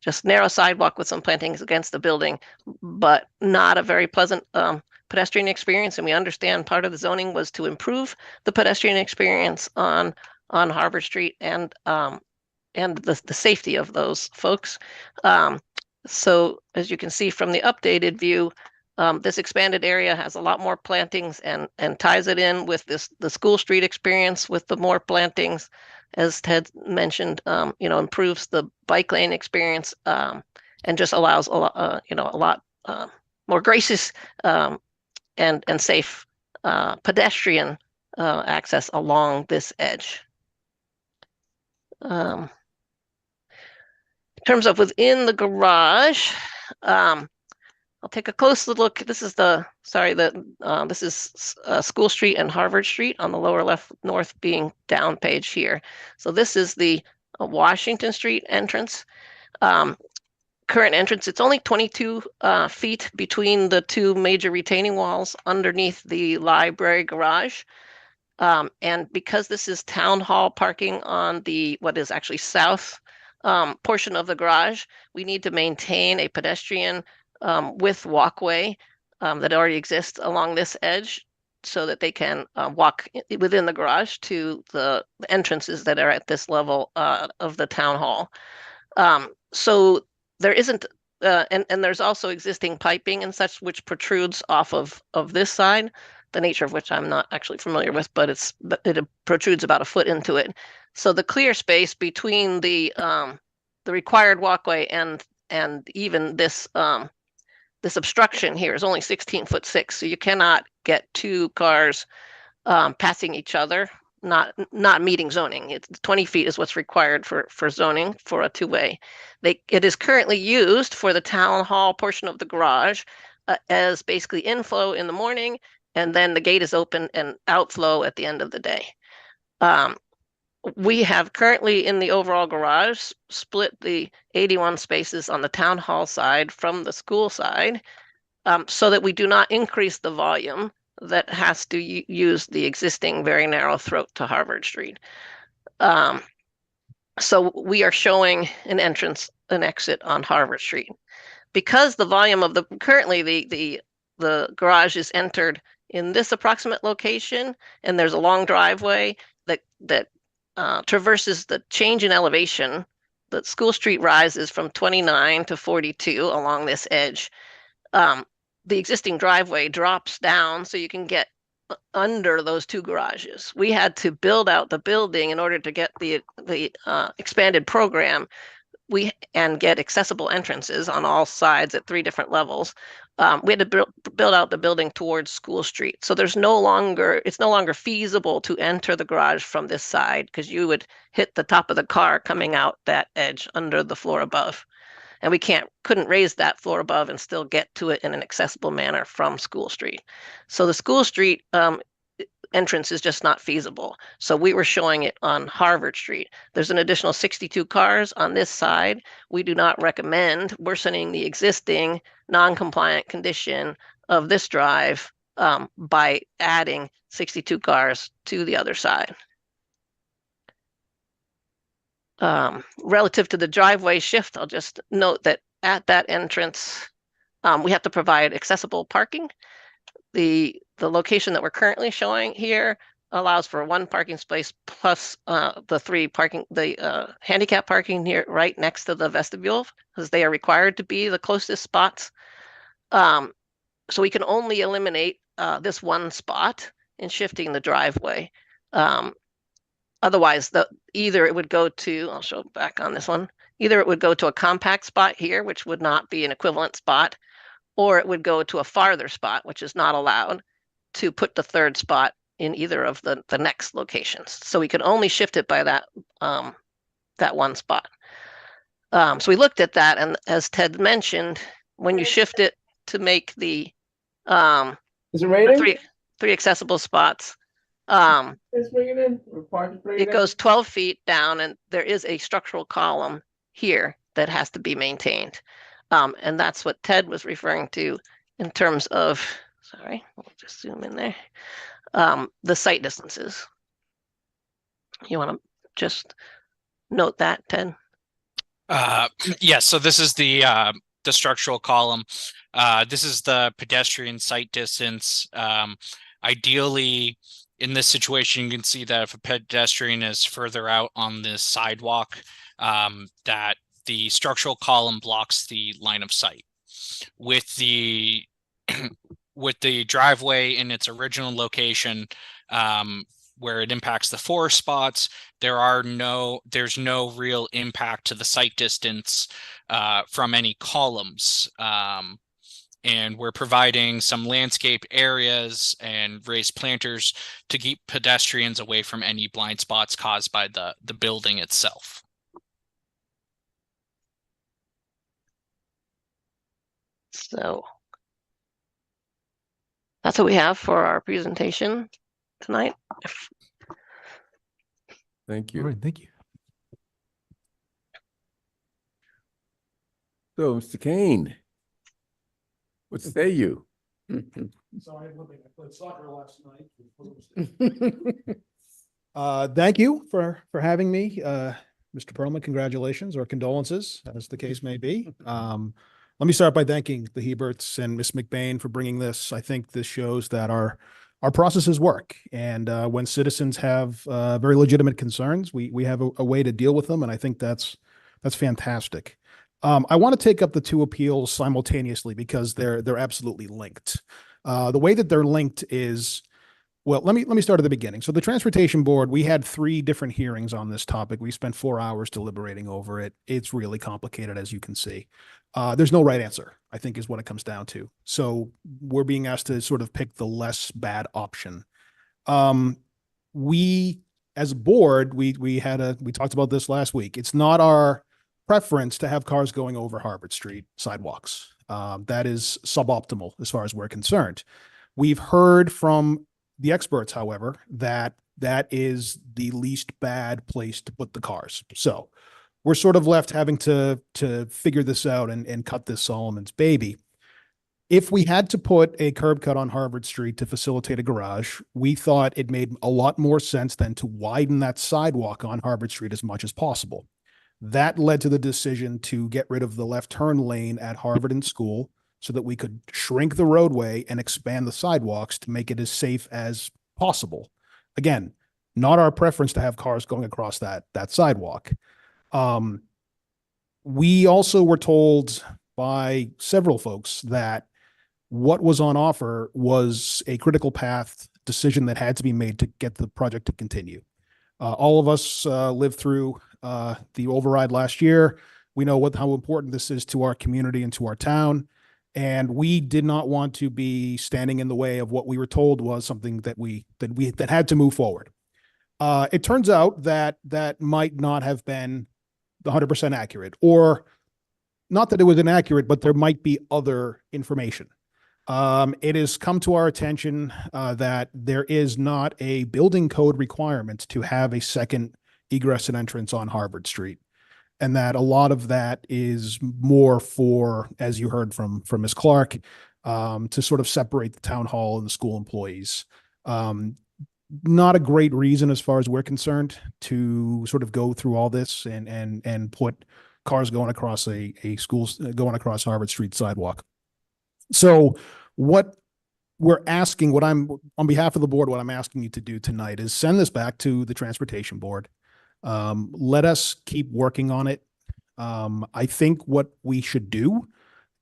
just narrow sidewalk with some plantings against the building, but not a very pleasant pedestrian experience. And we understand part of the zoning was to improve the pedestrian experience on Harvard Street and the safety of those folks. So as you can see from the updated view, this expanded area has a lot more plantings and ties it in with the school street experience with the more plantings, as Ted mentioned, improves the bike lane experience, and just allows a lot more gracious and safe pedestrian access along this edge. In terms of within the garage, I'll take a close look. This is this is School Street and Harvard Street on the lower left, north being down page here. So this is the Washington Street entrance. Current entrance, it's only 22 feet between the two major retaining walls underneath the library garage. And because this is town hall parking on the what is actually south portion of the garage, we need to maintain a pedestrian width walkway that already exists along this edge so that they can walk within the garage to the entrances that are at this level of the town hall. So there isn't, and there's also existing piping and such which protrudes off of this side, the nature of which I'm not actually familiar with, but it protrudes about a foot into it. So the clear space between the required walkway and even this this obstruction here is only 16'6", so you cannot get two cars passing each other, not meeting zoning. It's 20 feet is what's required for zoning for a two-way. It is currently used for the town hall portion of the garage as basically inflow in the morning, and then the gate is open and outflow at the end of the day. We have currently in the overall garage split the 81 spaces on the town hall side from the school side, so that we do not increase the volume that has to use the existing very narrow throat to Harvard Street. So we are showing an entrance, an exit on Harvard Street. Because the volume of currently the garage is entered in this approximate location, and there's a long driveway that traverses the change in elevation. The School Street rises from 29 to 42 along this edge. The existing driveway drops down so you can get under those two garages. We had to build out the building in order to get the expanded program and get accessible entrances on all sides at 3 different levels. We had to build out the building towards School Street. So it's no longer feasible to enter the garage from this side because you would hit the top of the car coming out that edge under the floor above. And we couldn't raise that floor above and still get to it in an accessible manner from School Street. So the School Street entrance is just not feasible. So we were showing it on Harvard Street. There's an additional 62 cars on this side. We do not recommend worsening the existing non-compliant condition of this drive by adding 62 cars to the other side. Relative to the driveway shift, I'll just note that at that entrance, we have to provide accessible parking. The location that we're currently showing here allows for 1 parking space plus the handicap parking here right next to the vestibule, because they are required to be the closest spots. So we can only eliminate this 1 spot in shifting the driveway. Otherwise, either it would go to, I'll show back on this one, either it would go to a compact spot here, which would not be an equivalent spot, or it would go to a farther spot, which is not allowed, to put the 3rd spot in either of the next locations. So we could only shift it by that 1 spot. So we looked at that, and as Ted mentioned, when you shift it to make the Is it raining? three accessible spots, It's bringing in. it goes 12 feet down, and there is a structural column here that has to be maintained. And that's what Ted was referring to in terms of, sorry, we'll just zoom in there, the site distances. You want to just note that, Ted? Yes, so this is the structural column. This is the pedestrian site distance. Ideally, in this situation, you can see that if a pedestrian is further out on the sidewalk, that the structural column blocks the line of sight. With the with the driveway in its original location, where it impacts the forest spots, there's no real impact to the site distance from any columns. And we're providing some landscape areas and raised planters to keep pedestrians away from any blind spots caused by the building itself. So that's what we have for our presentation tonight. Thank you. All right, thank you. So, Mr. Kane, what say you? Sorry, I played soccer last night. Thank you for having me. Mr. Perlman, congratulations or condolences, as the case may be. Let me start by thanking the Heberts and Ms. McBain for bringing this. I think this shows that our processes work. And when citizens have very legitimate concerns, we have a way to deal with them. And I think that's fantastic. I want to take up the two appeals simultaneously because they're absolutely linked. The way that they're linked is, well, let me start at the beginning. So the Transportation Board, we had 3 different hearings on this topic. We spent 4 hours deliberating over it. It's really complicated, as you can see. There's no right answer, I think, is what it comes down to. So we're being asked to sort of pick the less bad option. We, as a board, we talked about this last week. It's not our preference to have cars going over Harvard Street sidewalks. That is suboptimal as far as we're concerned. We've heard from the experts, however, that is the least bad place to put the cars. So we're sort of left having to figure this out and cut this Solomon's baby. If we had to put a curb cut on Harvard Street to facilitate a garage, we thought it made a lot more sense than to widen that sidewalk on Harvard Street as much as possible. That led to the decision to get rid of the left turn lane at Harvard and School so that we could shrink the roadway and expand the sidewalks to make it as safe as possible. Again, not our preference to have cars going across that sidewalk. We also were told by several folks that what was on offer was a critical path decision that had to be made to get the project to continue. All of us lived through the override last year. We know how important this is to our community and to our town. And we did not want to be standing in the way of what we were told was something that had to move forward. It turns out that might not have been 100% accurate, or not that it was inaccurate, but there might be other information. It has come to our attention that there is not a building code requirement to have a second egress and entrance on Harvard Street. And that a lot of that is more for, as you heard from Ms. Clark, to sort of separate the town hall and the school employees. Not a great reason as far as we're concerned to sort of go through all this and put cars going across a school, going across Harvard Street sidewalk. So what we're asking, on behalf of the board, what I'm asking you to do tonight is send this back to the Transportation Board. Let us keep working on it. I think what we should do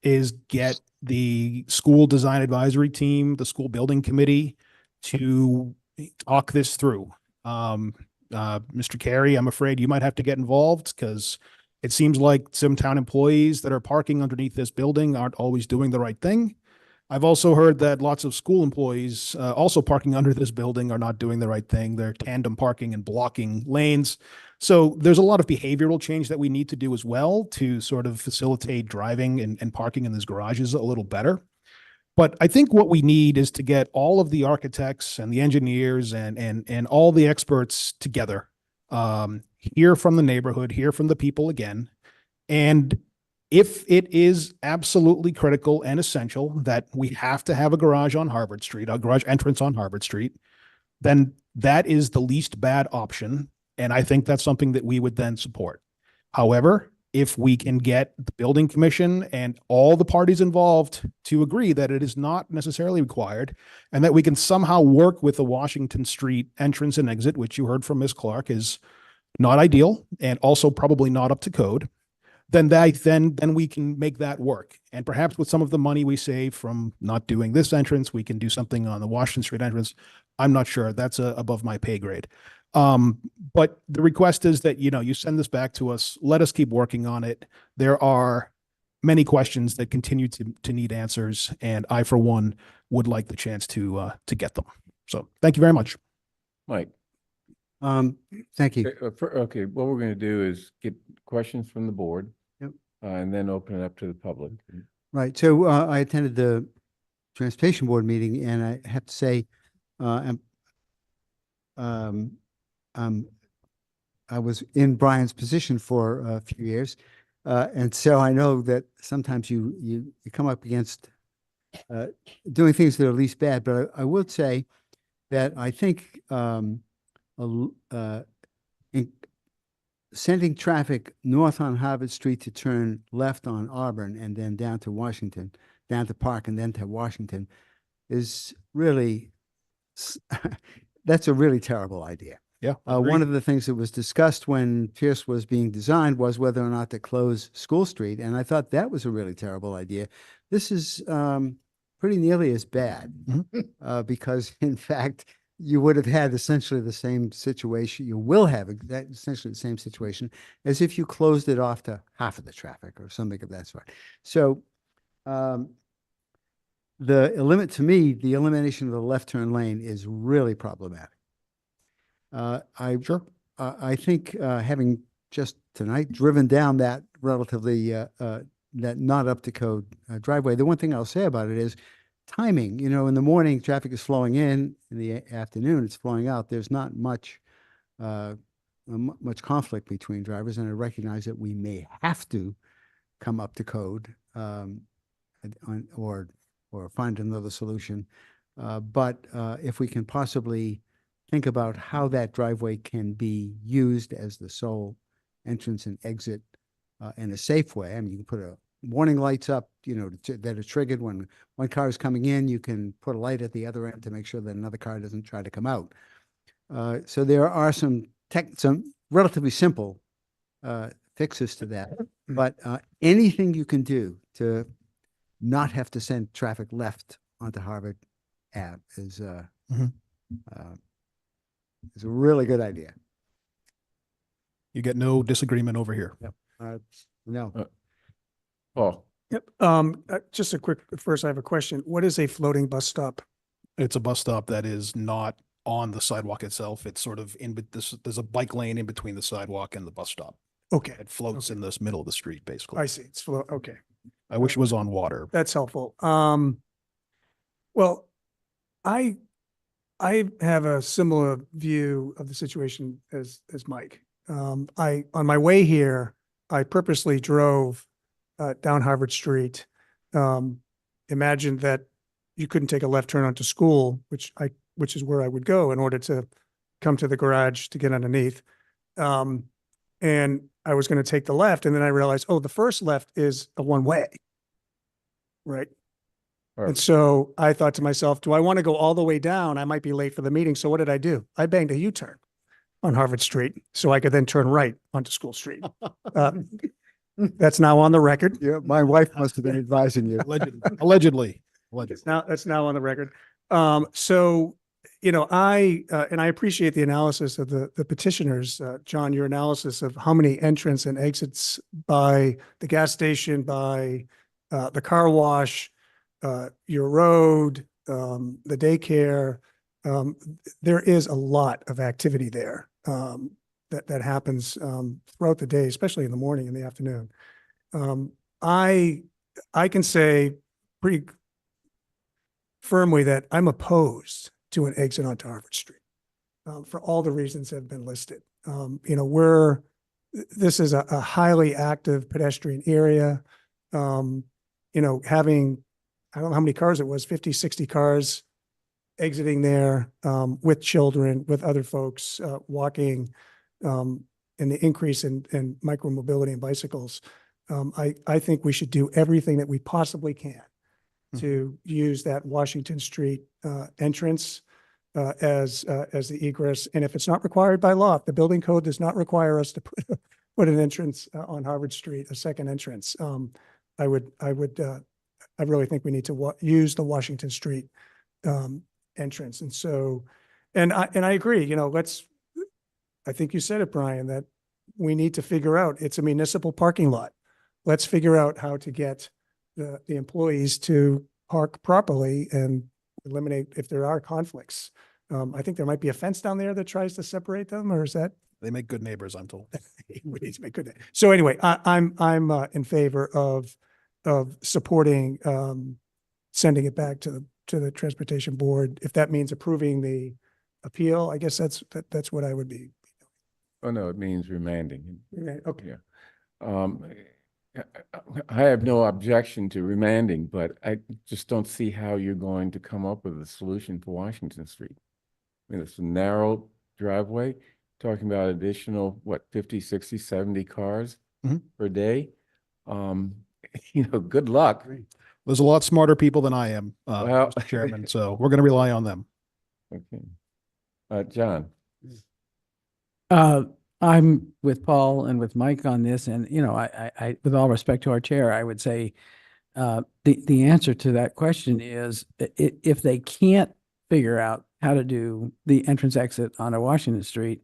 is get the school design advisory team, the school building committee, to talk this through. Mr. Carey, I'm afraid you might have to get involved because it seems like some town employees that are parking underneath this building aren't always doing the right thing. I've also heard that lots of school employees also parking under this building are not doing the right thing. They're tandem parking and blocking lanes. So there's a lot of behavioral change that we need to do as well to sort of facilitate driving and parking in these garages a little better. But I think what we need is to get all of the architects and the engineers and all the experts together, hear from the neighborhood, hear from the people again, And if it is absolutely critical and essential that we have to have a garage on Harvard Street, a garage entrance on Harvard Street, then that is the least bad option. And I think that's something that we would then support. However, if we can get the building commission and all the parties involved to agree that it is not necessarily required, and that we can somehow work with the Washington Street entrance and exit, which you heard from Ms. Clark is not ideal and also probably not up to code, then we can make that work. And perhaps with some of the money we save from not doing this entrance, we can do something on the Washington Street entrance. I'm not sure. That's above my pay grade. But the request is that, you send this back to us. Let us keep working on it. There are many questions that continue to need answers, and I, for one, would like the chance to get them. So thank you very much. Mike. Thank you. Okay, what we're going to do is get questions from the board. Yep. And then open it up to the public. Right. So I attended the Transportation Board meeting, and I have to say, I was in Brian's position for a few years. And so I know that sometimes you come up against doing things that are least bad, but I would say that I think sending traffic north on Harvard Street to turn left on Auburn and then down to Washington, down to Park and then to Washington is really, that's a really terrible idea. Yeah. One of the things that was discussed when Pierce was being designed was whether or not to close School Street. And I thought that was a really terrible idea. This is pretty nearly as bad because, in fact, you would have had essentially the same situation. You will have essentially the same situation as if you closed it off to half of the traffic or something of that sort. So to me, the elimination of the left turn lane is really problematic. I think having just tonight driven down that relatively that not up to code driveway, the one thing I'll say about it is timing. In the morning, traffic is flowing in the afternoon, it's flowing out. There's not much conflict between drivers, and I recognize that we may have to come up to code or find another solution. But if we can possibly think about how that driveway can be used as the sole entrance and exit in a safe way. I mean, you can put warning lights up, that are triggered when one car is coming in. You can put a light at the other end to make sure that another car doesn't try to come out. So there are some relatively simple fixes to that. But anything you can do to not have to send traffic left onto Harvard Ave is a really good idea. You get no disagreement over here. Yep. No. Paul. Yep. Just a quick, first I have a question. What is a floating bus stop? It's a bus stop that is not on the sidewalk itself. It's sort of there's a bike lane in between the sidewalk and the bus stop. Okay. It floats in this middle of the street, basically. I see. It's okay. I wish it was on water. That's helpful. Well, I have a similar view of the situation as Mike. On my way here, I purposely drove down Harvard Street. Imagined that you couldn't take a left turn onto School, which is where I would go in order to come to the garage to get underneath. And I was going to take the left, and then I realized, the first left is a one-way, right? And so I thought to myself, do I want to go all the way down? I might be late for the meeting. So what did I do? I banged a U-turn on Harvard Street so I could then turn right onto School Street. That's now on the record. Yeah, my wife must have been advising you. Allegedly. That's now on the record. So, I appreciate the analysis of the petitioners, John, your analysis of how many entrance and exits by the gas station, by the car wash, your road, the daycare. There is a lot of activity there that happens throughout the day, especially in the morning and the afternoon. I can say pretty firmly that I'm opposed to an exit onto Harvard Street for all the reasons that have been listed. We're this is a highly active pedestrian area. Having, I don't know how many cars it was, 50, 60 cars exiting there with children, with other folks walking, and the increase in micromobility and bicycles. I think we should do everything that we possibly can to use that Washington Street entrance as the egress. And if it's not required by law, if the building code does not require us to put an entrance on Harvard Street, a second entrance, I really think we need to use the Washington Street entrance. And so, and I agree, I think you said it, Brian, that we need to figure out, it's a municipal parking lot. Let's figure out how to get the employees to park properly and eliminate if there are conflicts. I think there might be a fence down there that tries to separate them, or is that? They make good neighbors, I'm told. We need to make good. So anyway, I'm in favor of supporting sending it back to the Transportation Board. If that means approving the appeal, I guess that's what I would be. Oh, no, it means remanding. Okay. Yeah. I have no objection to remanding, but I just don't see how you're going to come up with a solution for Washington Street. I mean, it's a narrow driveway, talking about additional, 50, 60, 70 cars per day. Good luck. There's a lot smarter people than I am, Well, Mr. Chairman, so we're going to rely on them. Okay. John. I'm with Paul and with Mike on this, and I with all respect to our chair, I would say the answer to that question is if they can't figure out how to do the entrance exit onto Washington Street,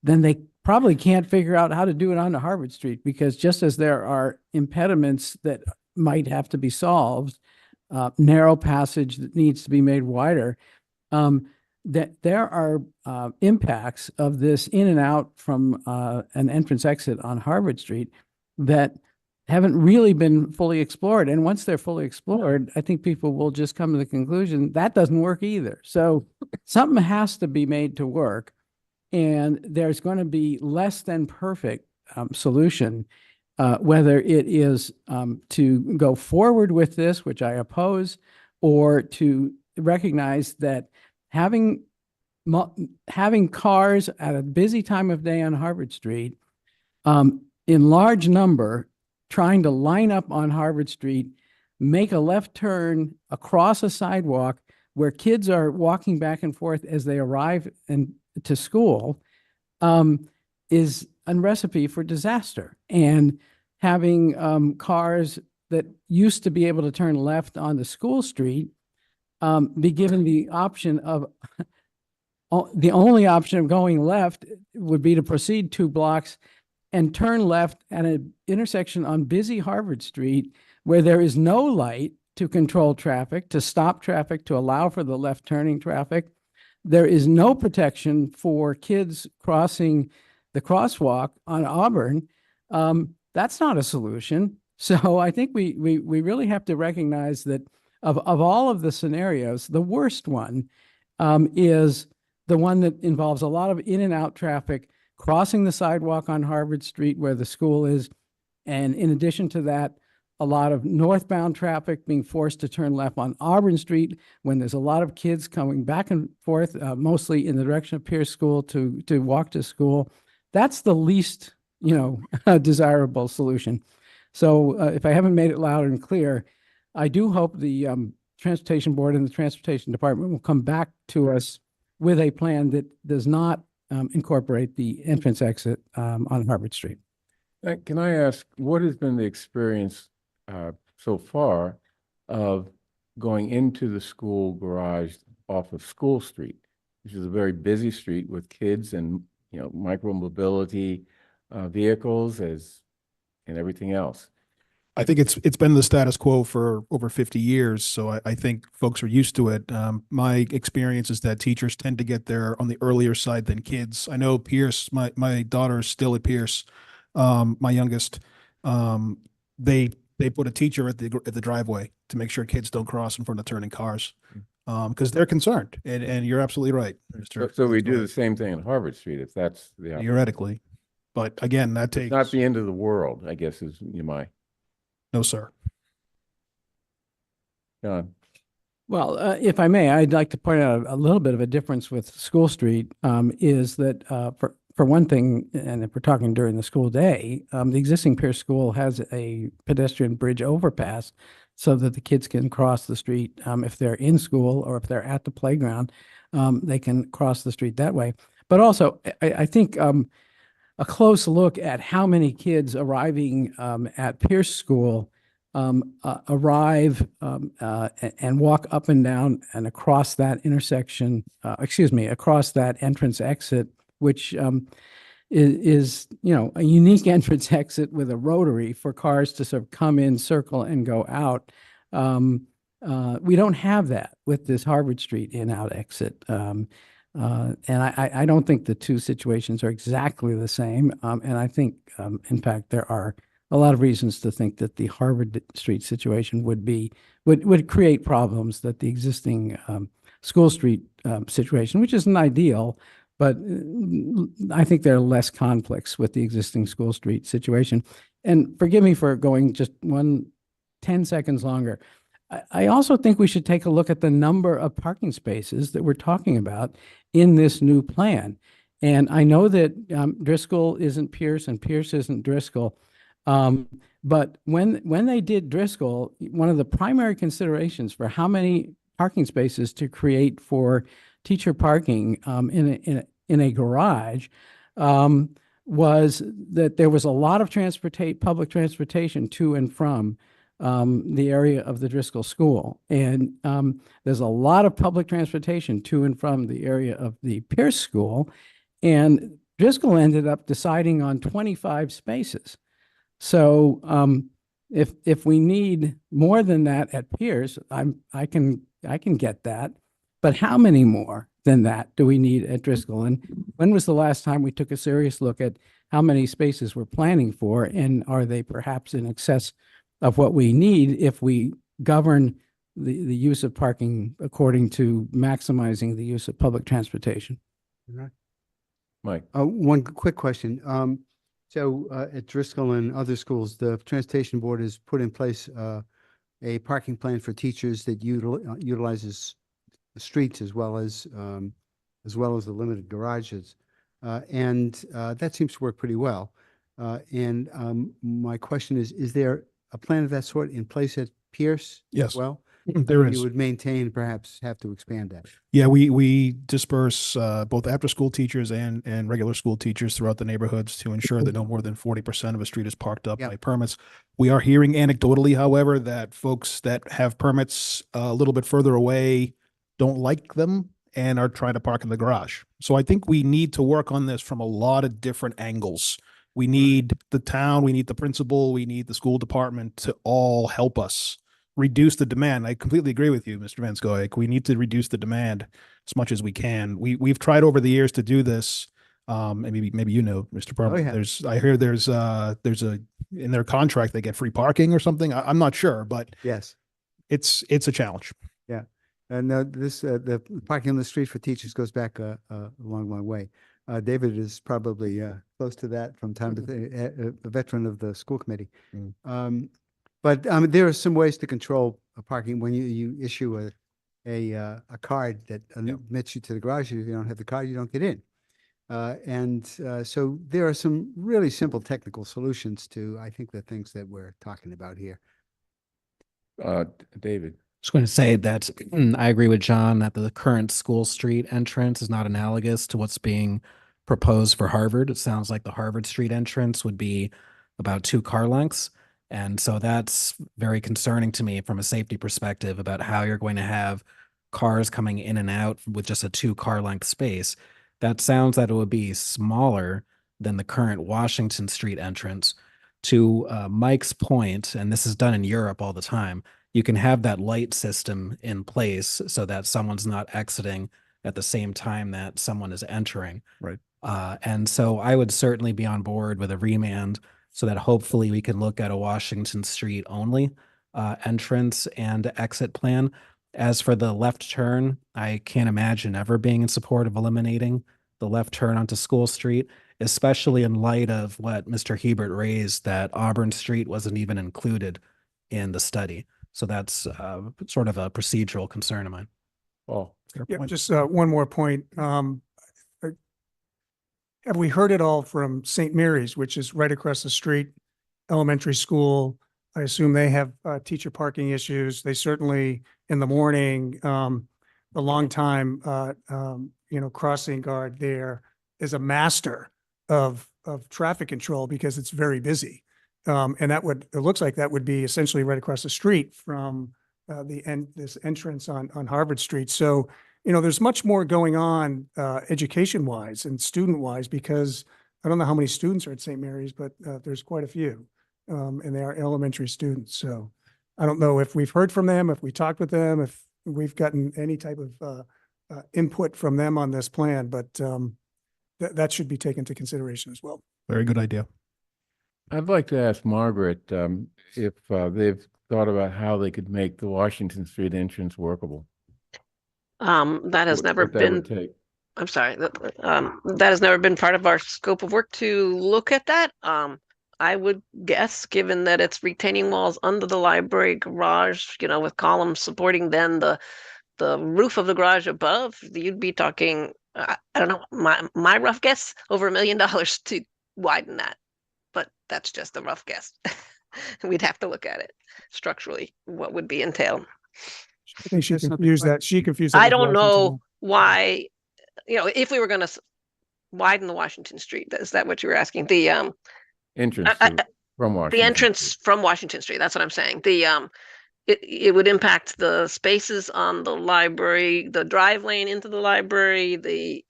then they probably can't figure out how to do it onto Harvard Street, because just as there are impediments that might have to be solved, narrow passage that needs to be made wider, that there are impacts of this in and out from an entrance exit on Harvard Street that haven't really been fully explored. And once they're fully explored, I think people will just come to the conclusion that doesn't work either. So something has to be made to work, and there's going to be less than perfect solution, whether it is to go forward with this, which I oppose, or to recognize that having cars at a busy time of day on Harvard Street, in large number, trying to line up on Harvard Street, make a left turn across a sidewalk where kids are walking back and forth as they arrive to school, is a recipe for disaster. And having cars that used to be able to turn left onto School Street be given the option of the only option of going left would be to proceed 2 blocks and turn left at an intersection on busy Harvard Street where there is no light to control traffic, to stop traffic, to allow for the left turning traffic. There is no protection for kids crossing the crosswalk on Auburn. That's not a solution. So I think we really have to recognize that of all of the scenarios, the worst one is the one that involves a lot of in and out traffic crossing the sidewalk on Harvard Street where the school is. And in addition to that, a lot of northbound traffic being forced to turn left on Auburn Street when there's a lot of kids coming back and forth, mostly in the direction of Pierce School to walk to school. That's the least, desirable solution. So if I haven't made it loud and clear, I do hope the Transportation Board and the Transportation Department will come back to us with a plan that does not incorporate the entrance exit on Harvard Street. Can I ask, what has been the experience so far of going into the school garage off of School Street, which is a very busy street with kids and micromobility vehicles and everything else? I think it's been the status quo for over 50 years, so I think folks are used to it. My experience is that teachers tend to get there on the earlier side than kids. I know Pierce, my daughter is still at Pierce, my youngest. They put a teacher at the driveway to make sure kids don't cross in front of turning cars, because they're concerned. And you're absolutely right, Mr. So we do the same thing on Harvard Street if that's the option. Theoretically. But again, that takes, Not the end of the world, I guess is my, no, sir. John. Well, if I may, I'd like to point out a little bit of a difference with School Street, is that for one thing, and if we're talking during the school day, the existing Pierce School has a pedestrian bridge overpass so that the kids can cross the street if they're in school or if they're at the playground, they can cross the street that way. But also, I think a close look at how many kids arriving at Pierce School arrive and walk up and down and across that intersection, across that entrance exit, which is a unique entrance exit with a rotary for cars to sort of come in, circle, and go out. We don't have that with this Harvard Street in-out exit. And I don't think the two situations are exactly the same. And I think, in fact, there are a lot of reasons to think that the Harvard Street situation would create problems that the existing School Street situation, which isn't ideal, but I think there are less conflicts with the existing School Street situation. And forgive me for going just 10 seconds longer. I also think we should take a look at the number of parking spaces that we're talking about in this new plan. And I know that Driscoll isn't Pierce and Pierce isn't Driscoll. But when they did Driscoll, one of the primary considerations for how many parking spaces to create for teacher parking in a garage was that there was a lot of public transportation to and from the area of the Driscoll School. And there's a lot of public transportation to and from the area of the Pierce School. And Driscoll ended up deciding on 25 spaces. So if we need more than that at Pierce, I can get that. But how many more than that do we need at Driscoll? And when was the last time we took a serious look at how many spaces we're planning for? And are they perhaps in excess of what we need if we govern the use of parking according to maximizing the use of public transportation? Mike. One quick question. So at Driscoll and other schools, the Transportation Board has put in place a parking plan for teachers that utilizes the streets as well as the limited garages, and that seems to work pretty well. And my question is there a plan of that sort in place at Pierce? Yes. Well, There is. You would maintain, perhaps have to expand that. Yeah, we disperse both after-school teachers and regular school teachers throughout the neighborhoods to ensure that no more than 40% of a street is parked up by permits. We are hearing anecdotally, however, that folks that have permits a little bit further away don't like them and are trying to park in the garage. So I think we need to work on this from a lot of different angles. We need the town, we need the principal, we need the school department to all help us reduce the demand. I completely agree with you, Mr. Van Scoyoc. We need to reduce the demand as much as we can. We've tried over the years to do this. And maybe Mr. Parma. Yeah. I hear there's in their contract they get free parking or something. I'm not sure, but yes, it's a challenge. Yeah, and the parking on the street for teachers goes back a long way. David is probably close to that from time to a veteran of the school committee. But there are some ways to control parking when you issue a card that admits you to the garage. If you don't have the card, you don't get in. So there are some really simple technical solutions to, I think, the things that we're talking about here. David. I was going to say that I agree with John that the current School Street entrance is not analogous to what's being proposed for Harvard. It sounds like the Harvard Street entrance would be about 2 car lengths. And so that's very concerning to me from a safety perspective about how you're going to have cars coming in and out with just a 2 car length space. That sounds that it would be smaller than the current Washington Street entrance. To Mike's point, and this is done in Europe all the time, you can have that light system in place so that someone's not exiting at the same time that someone is entering. Right. And so I would certainly be on board with a remand so that hopefully we can look at a Washington Street only entrance and exit plan. As for the left turn, I can't imagine ever being in support of eliminating the left turn onto School Street, especially in light of what Mr. Hebert raised, that Auburn Street wasn't even included in the study. So that's sort of a procedural concern of mine. Oh, Yeah, just one more point. Have we heard it all from St. Mary's, which is right across the street, elementary school? I assume they have teacher parking issues. They certainly, in the morning, the longtime, crossing guard there is a master of traffic control because it's very busy. And it looks like that would be essentially right across the street from this entrance on Harvard Street. So, there's much more going on education-wise and student-wise, because I don't know how many students are at St. Mary's, but there's quite a few. And they are elementary students. So I don't know if we've heard from them, if we talked with them, if we've gotten any type of input from them on this plan, but that should be taken into consideration as well. Very good idea. I'd like to ask Margaret if they've thought about how they could make the Washington Street entrance workable. That has never What that would been, take. I'm sorry, that has never been part of our scope of work to look at that. I would guess, given that it's retaining walls under the library garage, with columns supporting then the roof of the garage above, you'd be talking, I don't know, my rough guess, over $1 million to widen that. But that's just a rough guess. We'd have to look at it structurally, what would be entailed. I think she That's not the confused that. She confused that I with don't Washington. know why, if we were going to widen the Washington Street, is that what you were asking? The Entrance from Washington. the entrance from Washington Street. That's what I'm saying. It would impact the spaces on the library, the drive lane into the library.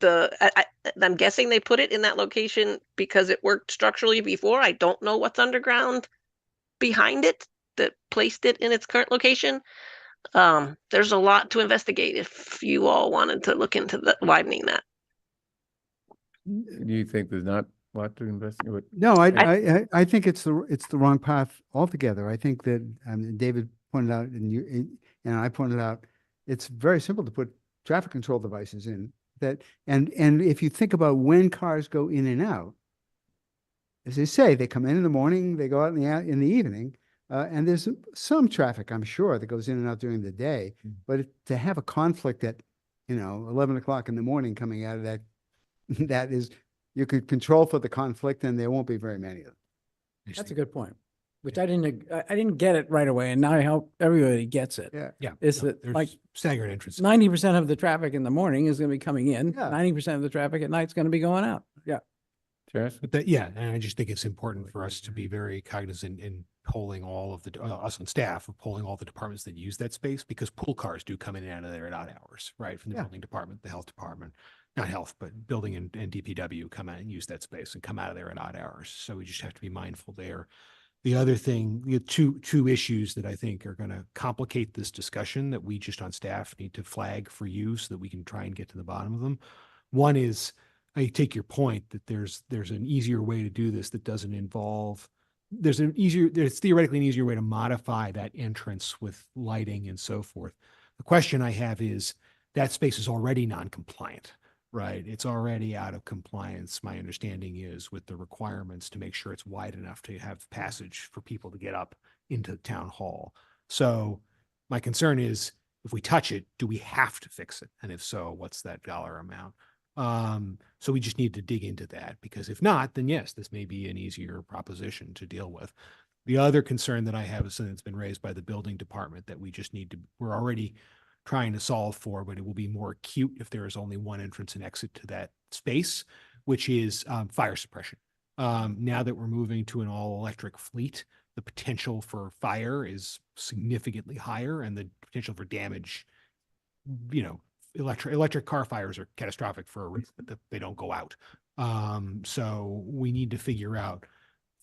I'm guessing they put it in that location because it worked structurally before. I don't know what's underground behind it that placed it in its current location. There's a lot to investigate if you all wanted to look into widening that. Do you think there's not a lot to investigate? No, I think it's the wrong path altogether. I think that David pointed out and I pointed out, it's very simple to put traffic control devices in that. And if you think about when cars go in and out, as they say, they come in the morning, they go out in the evening. And there's some traffic, I'm sure, that goes in and out during the day. But to have a conflict at, 11 o'clock in the morning coming out of that is, you could control for the conflict and there won't be very many of them. That's a good point, which I didn't get it right away. And now I hope everybody gets it. Yeah. Yeah. Is no, that there's like staggered entrances. 90% of the traffic in the morning is going to be coming in. Yeah. 90% of the traffic at night is going to be going out. Yeah. Jess? But and I just think it's important for us to be very cognizant in polling all of us on staff of polling all the departments that use that space, because pool cars do come in and out of there at odd hours, right? From the building department, the health department, not health, but building and DPW come out and use that space and come out of there at odd hours. So we just have to be mindful there. The other thing, two issues that I think are going to complicate this discussion that we just on staff need to flag for you so that we can try and get to the bottom of them. One is, I take your point that there's an easier way to do this that doesn't involve, there's theoretically an easier way to modify that entrance with lighting and so forth. The question I have is, that space is already non-compliant, right? It's already out of compliance, my understanding is, with the requirements to make sure it's wide enough to have passage for people to get up into town hall. So my concern is, if we touch it, do we have to fix it? And if so, what's that dollar amount? So we just need to dig into that, because if not, then yes, this may be an easier proposition to deal with. The other concern that I have is something that's been raised by the building department that we're already trying to solve for, but it will be more acute if there is only one entrance and exit to that space, which is fire suppression. Now that we're moving to an all-electric fleet, the potential for fire is significantly higher, and the potential for damage, electric car fires are catastrophic for a reason that they don't go out. So we need to figure out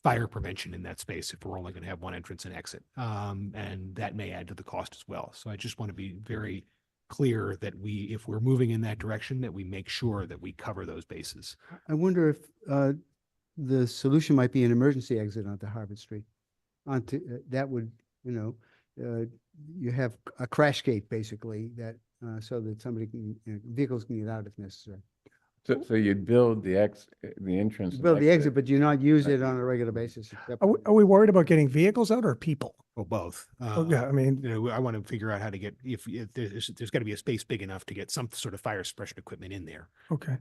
fire prevention in that space if we're only going to have one entrance and exit. And that may add to the cost as well. So I just want to be very clear that if we're moving in that direction, that we make sure that we cover those bases. I wonder if the solution might be an emergency exit onto Harvard Street. That would, you have a crash gate basically that so that vehicles can get out if necessary. So you'd build the entrance. and Build the exit, but you not use it on a regular basis. except- Are we worried about getting vehicles out or people? Well, both. Oh, yeah, I mean, You know, I want to figure out how to get, if there's got to be a space big enough to get some sort of fire suppression equipment in there. okay.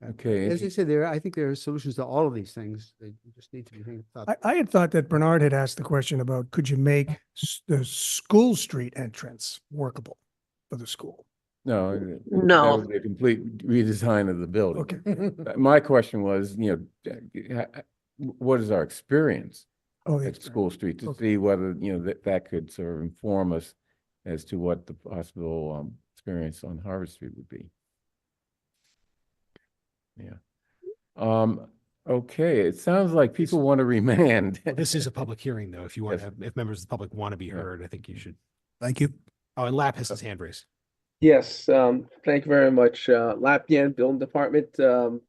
Okay. As you said, I think there are solutions to all of these things. They just need to be thought. I had thought that Bernard had asked the question about, could you make the school street entrance workable for the school? No. That No. would be a complete redesign of the building. Okay. My question was, what is our experience Oh, the at School Street to Okay. see whether, that could sort of inform us as to what the possible experience on Harvard Street would be. Yeah. Okay, it sounds like people want to remand. Well, this is a public hearing, though. If you want Yes. to, if members of the public want to be Yeah. heard, I think you should. Thank you. Oh, and Lap has his hand raised. Yes, thank you very much. Lapien, Building Department,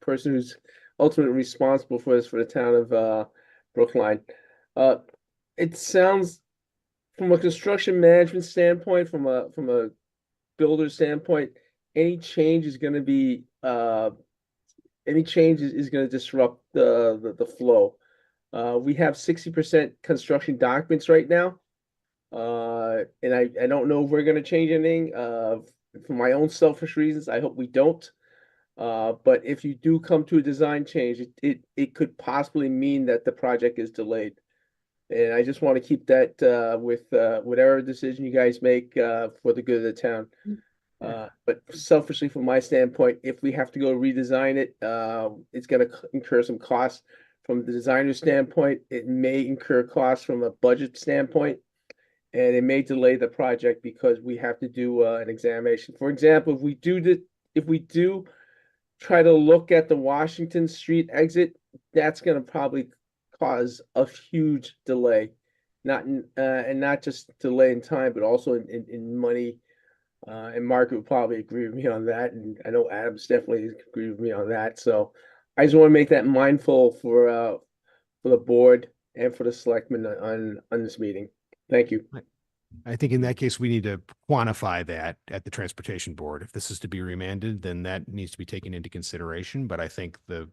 person who's ultimately responsible for this for the town of Brookline. It sounds from a construction management standpoint, from a builder standpoint, any change is gonna be any change is gonna disrupt the flow. We have 60% construction documents right now. And I don't know if we're gonna change anything, for my own selfish reasons, I hope we don't. But if you do come to a design change, it could possibly mean that the project is delayed. And I just want to keep that, with whatever decision you guys make, for the good of the town. But selfishly, from my standpoint, if we have to go redesign it, it's gonna incur some costs. From the designer's standpoint, it may incur costs from a budget standpoint. And it may delay the project because we have to do an examination. For example, if we do try to look at the Washington Street exit, that's gonna probably cause a huge delay. And not just delay in time, but also in money. And Mark would probably agree with me on that, and I know Adams definitely agree with me on that. So I just want to make that mindful for the board and for the selectmen on this meeting. Thank you. I think in that case, we need to quantify that at the transportation board. If this is to be remanded, then that needs to be taken into consideration. But I think that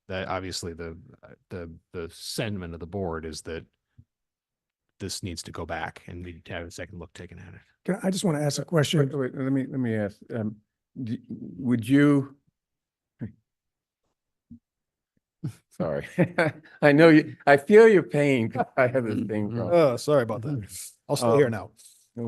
obviously the sentiment of the board is that this needs to go back and we need to have a second look taken at it. I just want to ask a question. Wait, let me ask, would you? Sorry, I know I feel your pain. 'Cause I have this thing. Oh, sorry about that. I'll stay here now. I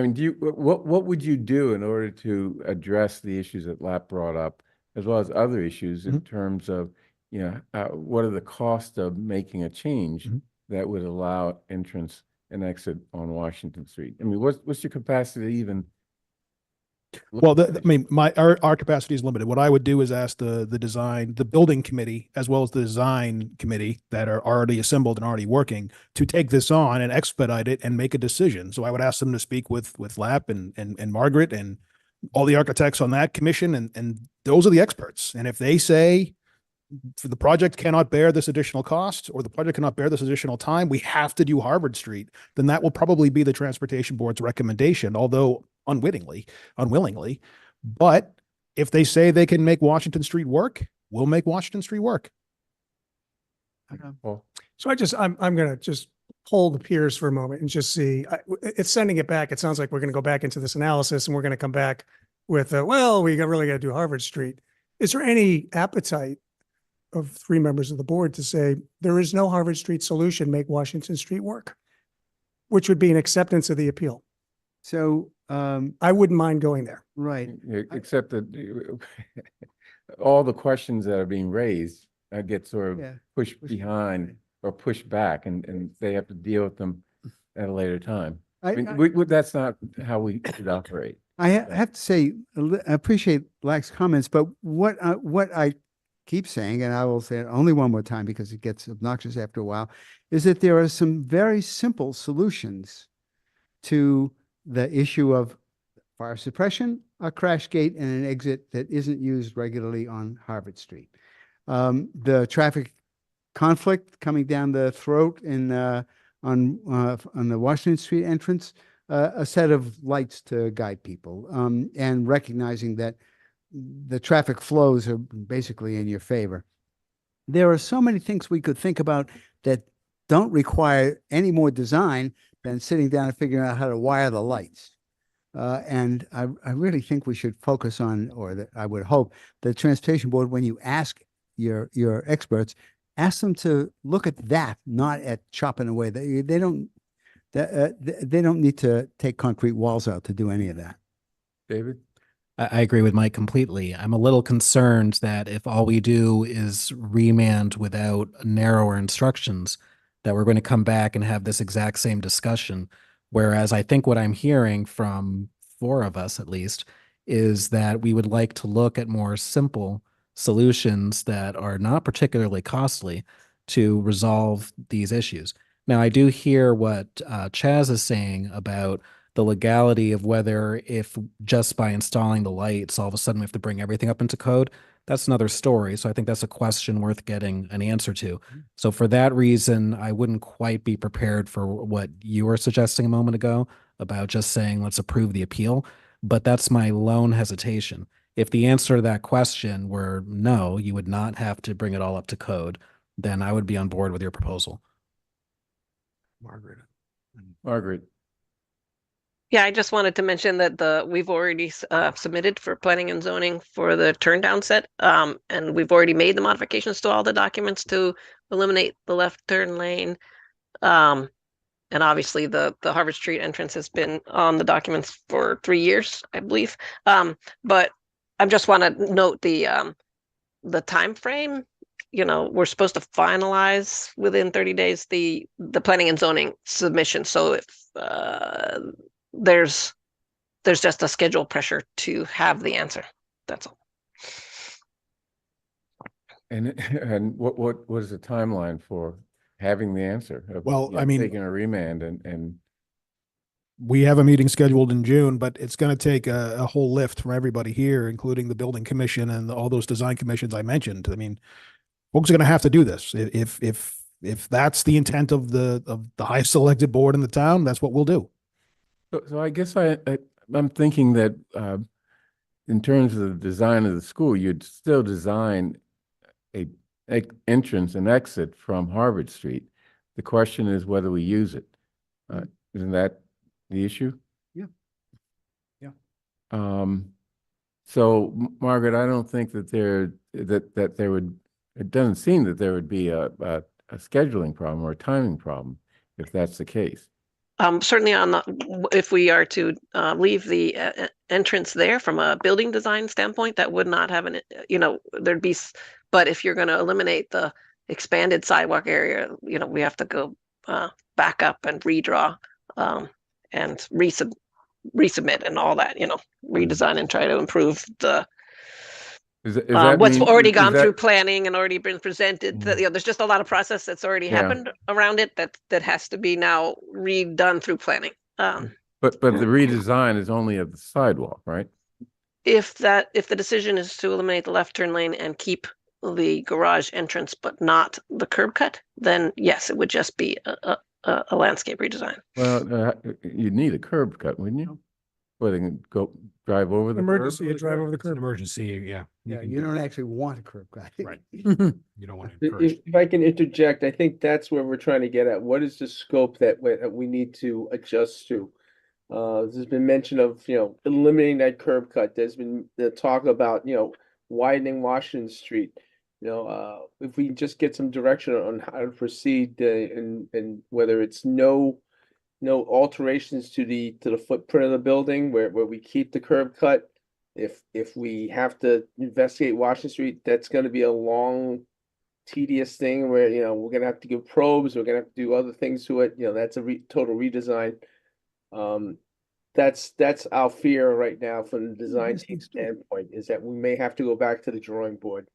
mean, what would you do in order to address the issues that Lap brought up, as well as other issues in terms of, what are the costs of making a change that would allow entrance and exit on Washington Street? I mean, what's your capacity to even? Well, our capacity is limited. What I would do is ask the building committee, as well as the design committee that are already assembled and already working, to take this on and expedite it and make a decision. So I would ask them to speak with Lap and Margaret and all the architects on that commission, and those are the experts. And if they say the project cannot bear this additional cost, or the project cannot bear this additional time, we have to do Harvard Street, then that will probably be the transportation board's recommendation, although unwillingly. But if they say they can make Washington Street work, we'll make Washington Street work. So I'm going to just hold the peers for a moment and just see, it's sending it back. It sounds like we're going to go back into this analysis and we're going to come back with, really got to do Harvard Street. Is there any appetite of 3 members of the board to say, there is no Harvard Street solution, make Washington Street work? Which would be an acceptance of the appeal. So, I wouldn't mind going there. right. Except that all the questions that are being raised get sort of pushed behind or pushed back, and they have to deal with them at a later time. I mean, that's not how we should operate. I have to say, I appreciate Lack's comments, but what I keep saying, and I will say it only one more time because it gets obnoxious after a while, is that there are some very simple solutions to the issue of fire suppression, a crash gate, and an exit that isn't used regularly on Harvard Street. The traffic conflict coming down the throat on the Washington Street entrance, a set of lights to guide people, and recognizing that the traffic flows are basically in your favor. There are so many things we could think about that don't require any more design than sitting down and figuring out how to wire the lights. And I really think we should focus on, or that I would hope the transportation board, when you ask your experts, ask them to look at that, not at chopping away. They don't need to take concrete walls out to do any of that. David? I agree with Mike completely. I'm a little concerned that if all we do is remand without narrower instructions, that we're going to come back and have this exact same discussion. Whereas I think what I'm hearing from four of us, at least, is that we would like to look at more simple solutions that are not particularly costly to resolve these issues. Now, I do hear what Chaz is saying about the legality of whether, if just by installing the lights, all of a sudden we have to bring everything up into code. That's another story. So I think that's a question worth getting an answer to. So for that reason, I wouldn't quite be prepared for what you were suggesting a moment ago about just saying, let's approve the appeal. But that's my lone hesitation. If the answer to that question were no, you would not have to bring it all up to code, then I would be on board with your proposal. Margaret. Yeah, I just wanted to mention that we've already submitted for planning and zoning for the turn down set. And we've already made the modifications to all the documents to eliminate the left turn lane. And obviously the Harvard Street entrance has been on the documents for 3 years, I believe. But I just want to note the time frame. You know, we're supposed to finalize within 30 days the planning and zoning submission. So if there's just a schedule pressure to have the answer. That's all. And what is the timeline for having the answer? Well, I mean, taking a remand and we have a meeting scheduled in June, but it's going to take a whole lift from everybody here, including the building commission and all those design commissions I mentioned. I mean, folks are going to have to do this. If that's the intent of the highest elected board in the town, that's what we'll do. So I guess I'm thinking that in terms of the design of the school, you'd still design a entrance and exit from Harvard Street. The question is whether we use it. Isn't that the issue? Yeah. So Margaret, I don't think that there would. It doesn't seem that there would be a scheduling problem or a timing problem if that's the case. Certainly if we are to leave the entrance there from a building design standpoint, that would not have there'd be, but if you're going to eliminate the expanded sidewalk area, we have to go back up and redraw and resubmit and all that, redesign and try to improve the what's already gone through planning and already been presented. There's just a lot of process that's already happened around it that has to be now redone through planning. But the redesign is only of the sidewalk, right? If the decision is to eliminate the left turn lane and keep the garage entrance but not the curb cut, then yes, it would just be a landscape redesign. Well, you'd need a curb cut, wouldn't you? Where they can go drive over the Emergency, curb? you drive over the It's an curb. emergency, yeah. Yeah, you don't actually want a curb cut. Right. You don't want to encourage. If I can interject, I think that's where we're trying to get at. What is the scope that we need to adjust to? There's been mention of, eliminating that curb cut. There's been the talk about, widening Washington Street. If we just get some direction on how to proceed, and whether it's no alterations to the footprint of the building where we keep the curb cut. If we have to investigate Washington Street, that's going to be a long, tedious thing where, we're going to have to give probes, we're going to have to do other things to it. That's a total redesign. That's our fear right now from the design team standpoint, is that we may have to go back to the drawing board.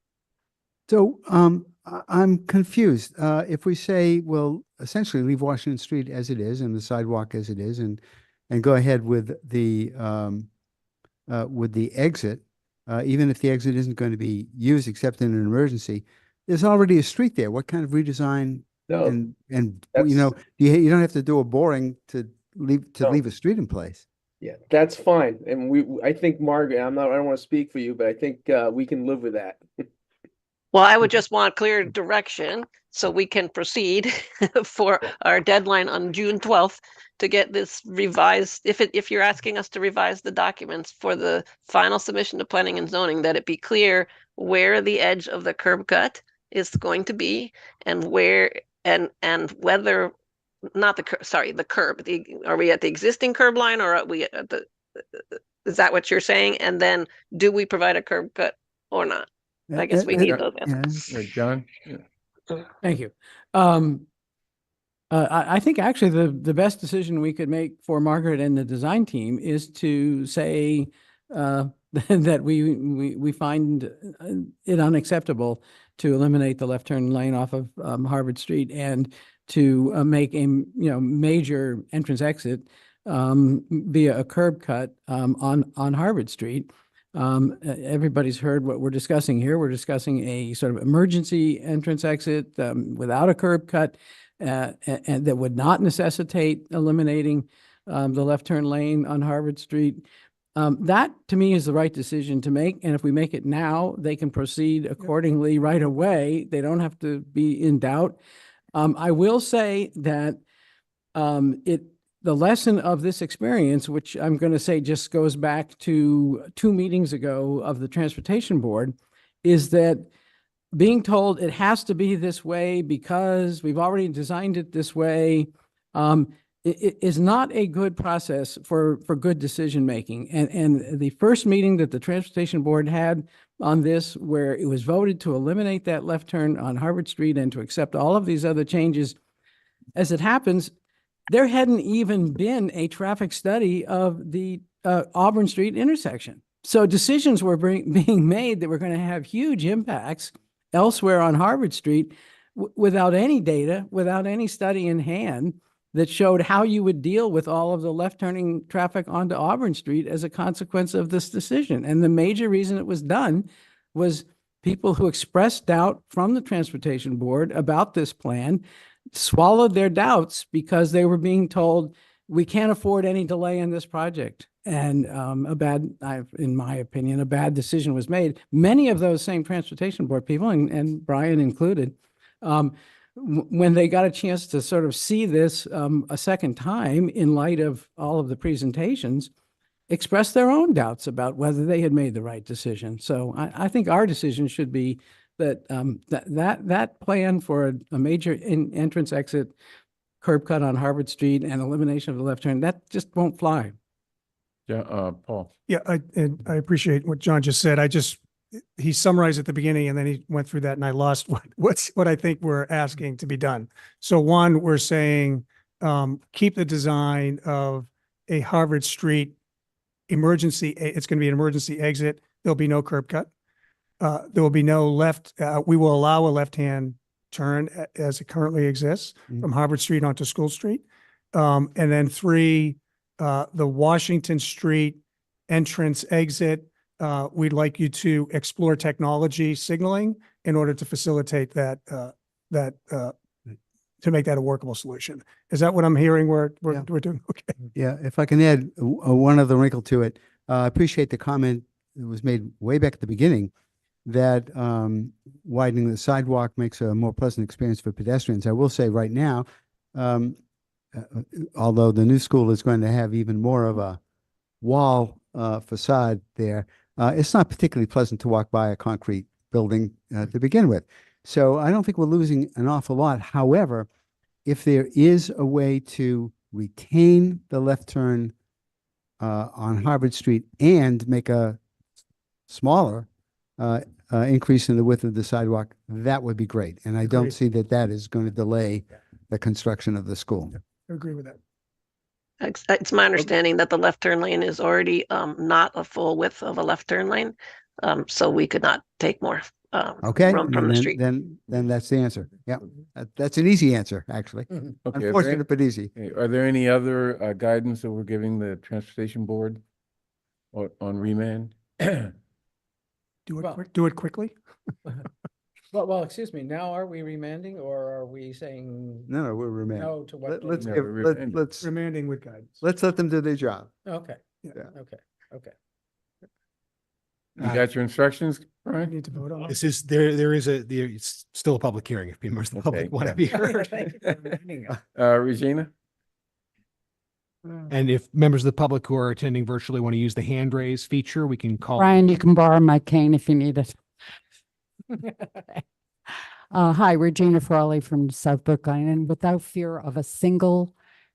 So I'm confused. If we say, well, essentially leave Washington Street as it is and the sidewalk as it is, and go ahead with the exit, even if the exit isn't going to be used except in an emergency, there's already a street there. What kind of redesign? No, you don't have to do a boring to No. leave a street in place. Yeah, that's fine. And I think Margaret, I don't want to speak for you, but I think we can live with that. Well, I would just want clear direction so we can proceed for our deadline on June 12th to get this revised. If you're asking us to revise the documents for the final submission to planning and zoning, that it be clear where the edge of the curb cut is going to be and where and whether not the the curb. Are we at the existing curb line or are we at the? Is that what you're saying? And then do we provide a curb cut or not? I guess we need those answers. John? Thank you. I think actually the best decision we could make for Margaret and the design team is to say that we find it unacceptable to eliminate the left turn lane off of Harvard Street and to make a major entrance exit via a curb cut on Harvard Street. Everybody's heard what we're discussing here. We're discussing a sort of emergency entrance exit without a curb cut and that would not necessitate eliminating the left turn lane on Harvard Street. That to me is the right decision to make. And if we make it now, they can proceed accordingly right away. They don't have to be in doubt. I will say that the lesson of this experience, which I'm going to say just goes back to 2 meetings ago of the Transportation Board, is that being told it has to be this way because we've already designed it this way it is not a good process for good decision making. And the first meeting that the Transportation Board had on this, where it was voted to eliminate that left turn on Harvard Street and to accept all of these other changes, as it happens, there hadn't even been a traffic study of the Auburn Street intersection. So decisions were being made that were going to have huge impacts elsewhere on Harvard Street without any data, without any study in hand that showed how you would deal with all of the left turning traffic onto Auburn Street as a consequence of this decision. And the major reason it was done was people who expressed doubt from the Transportation Board about this plan swallowed their doubts because they were being told, we can't afford any delay in this project. And in my opinion, a bad decision was made. Many of those same Transportation Board people, and Brian included, when they got a chance to sort of see this a second time in light of all of the presentations, expressed their own doubts about whether they had made the right decision. So I think our decision should be that that plan for a major entrance exit curb cut on Harvard Street and elimination of the left turn, that just won't fly. Yeah, Paul. Yeah, I appreciate what John just said. He summarized at the beginning and then he went through that and I lost what I think we're asking to be done. So one, we're saying keep the design of a Harvard Street emergency. It's going to be an emergency exit. There'll be no curb cut. There will be no left. We will allow a left-hand turn as it currently exists from Harvard Street onto School Street. And then 3, the Washington Street entrance exit. We'd like you to explore technology signaling in order to facilitate that, to make that a workable solution. Is that what I'm hearing we're doing? Okay. Yeah, if I can add one other wrinkle to it, I appreciate the comment that was made way back at the beginning that widening the sidewalk makes a more pleasant experience for pedestrians. I will say right now, although the new school is going to have even more of a wall facade there, it's not particularly pleasant to walk by a concrete building to begin with. So I don't think we're losing an awful lot. However, if there is a way to retain the left turn on Harvard Street and make a smaller increase in the width of the sidewalk, that would be great. And I don't see that is going to delay the construction of the school. I agree with that. It's my understanding that the left turn lane is already not a full width of a left turn lane. So we could not take more room from the street. Then that's the answer. Yeah, that's an easy answer, actually. Okay, Unfortunate, but easy. Are there any other guidance that we're giving the Transportation Board on remand? Do it quickly. Well, excuse me, now are we remanding or are we saying No, we're remanding. no to what? Let's No, give, we're remanding. let's, Remanding with guidance. let's let them do their job. Okay, Yeah. okay. You got your instructions, We Brian? need to vote on This it. is, it's still a public hearing if members of the public Okay, want to yeah. be heard. Thank you for reminding us. Regina? And if members of the public who are attending virtually want to use the hand raise feature, we can call. Brian, you can borrow my cane if you need it. Hi, Regina Frawley from South Brookline, and without fear of a single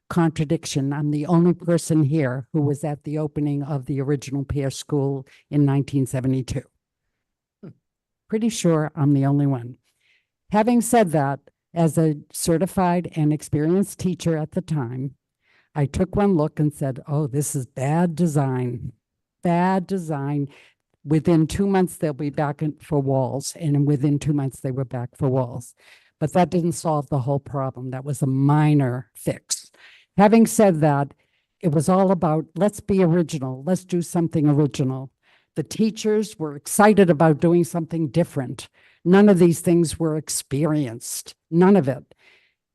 contradiction, I'm the only person here who was at the opening of the original Pierce School in 1972. Pretty sure I'm the only one. Having said that, as a certified and experienced teacher at the time, I took one look and said, oh, this is bad design. Bad design. Within 2 months, they'll be back for walls. And within 2 months, they were back for walls. But that didn't solve the whole problem. That was a minor fix. Having said that, it was all about, let's be original. Let's do something original. The teachers were excited about doing something different. None of these things were experienced. None of it.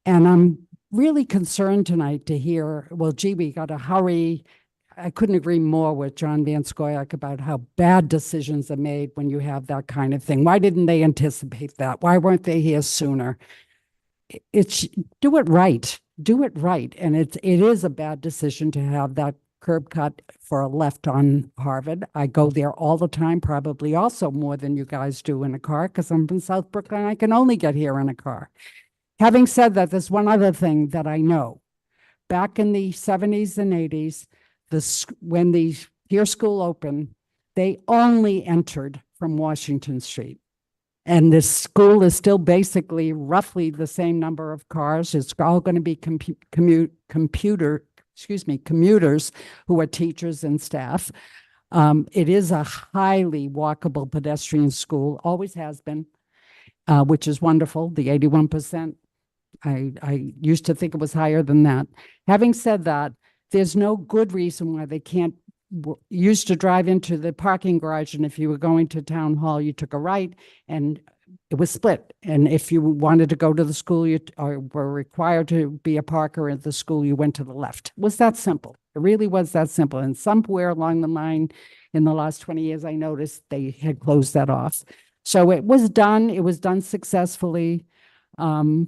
And I'm really concerned tonight to hear, well, gee, we got to hurry. I couldn't agree more with John Van Scoyoc about how bad decisions are made when you have that kind of thing. Why didn't they anticipate that? Why weren't they here sooner? It's do it right. Do it right. And it is a bad decision to have that curb cut for a left on Harvard. I go there all the time, probably also more than you guys do in a car, because I'm from South Brookline. I can only get here in a car. Having said that, there's one other thing that I know. Back in the 70s and 80s, when the Pierce School opened, they only entered from Washington Street. And this school is still basically roughly the same number of cars. It's all going to be commuters who are teachers and staff. It is a highly walkable pedestrian school, always has been, which is wonderful, the 81%. I used to think it was higher than that. Having said that, there's no good reason why they can't. Used to drive into the parking garage, and if you were going to town hall, you took a right, and it was split. And if you wanted to go to the school, you were required to be a parker at the school, you went to the left. It was that simple. It really was that simple. And somewhere along the line, in the last 20 years, I noticed they had closed that off. So it was done. It was done successfully. All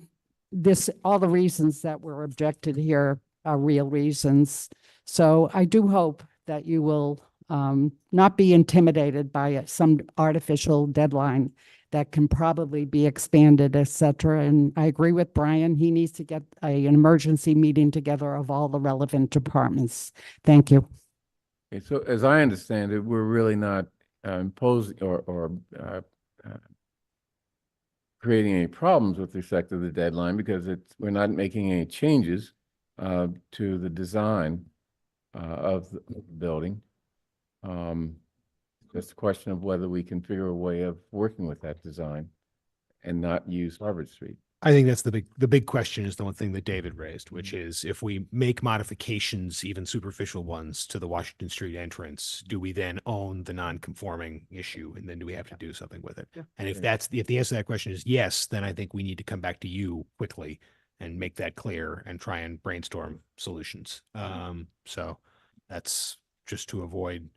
the reasons that were objected here are real reasons. So I do hope that you will not be intimidated by some artificial deadline that can probably be expanded, et cetera. And I agree with Brian. He needs to get an emergency meeting together of all the relevant departments. Thank you. Okay, so as I understand it, we're really not imposing or creating any problems with respect to the deadline because we're not making any changes to the design of the building. Just a question of whether we can figure a way of working with that design and not use Harvard Street. I think that's the big question is the one thing that David raised, which is if we make modifications, even superficial ones, to the Washington Street entrance, do we then own the non-conforming issue? And then do we have to do something with it? Yeah. And if the answer to that question is yes, then I think we need to come back to you quickly and make that clear and try and brainstorm solutions. So that's just to avoid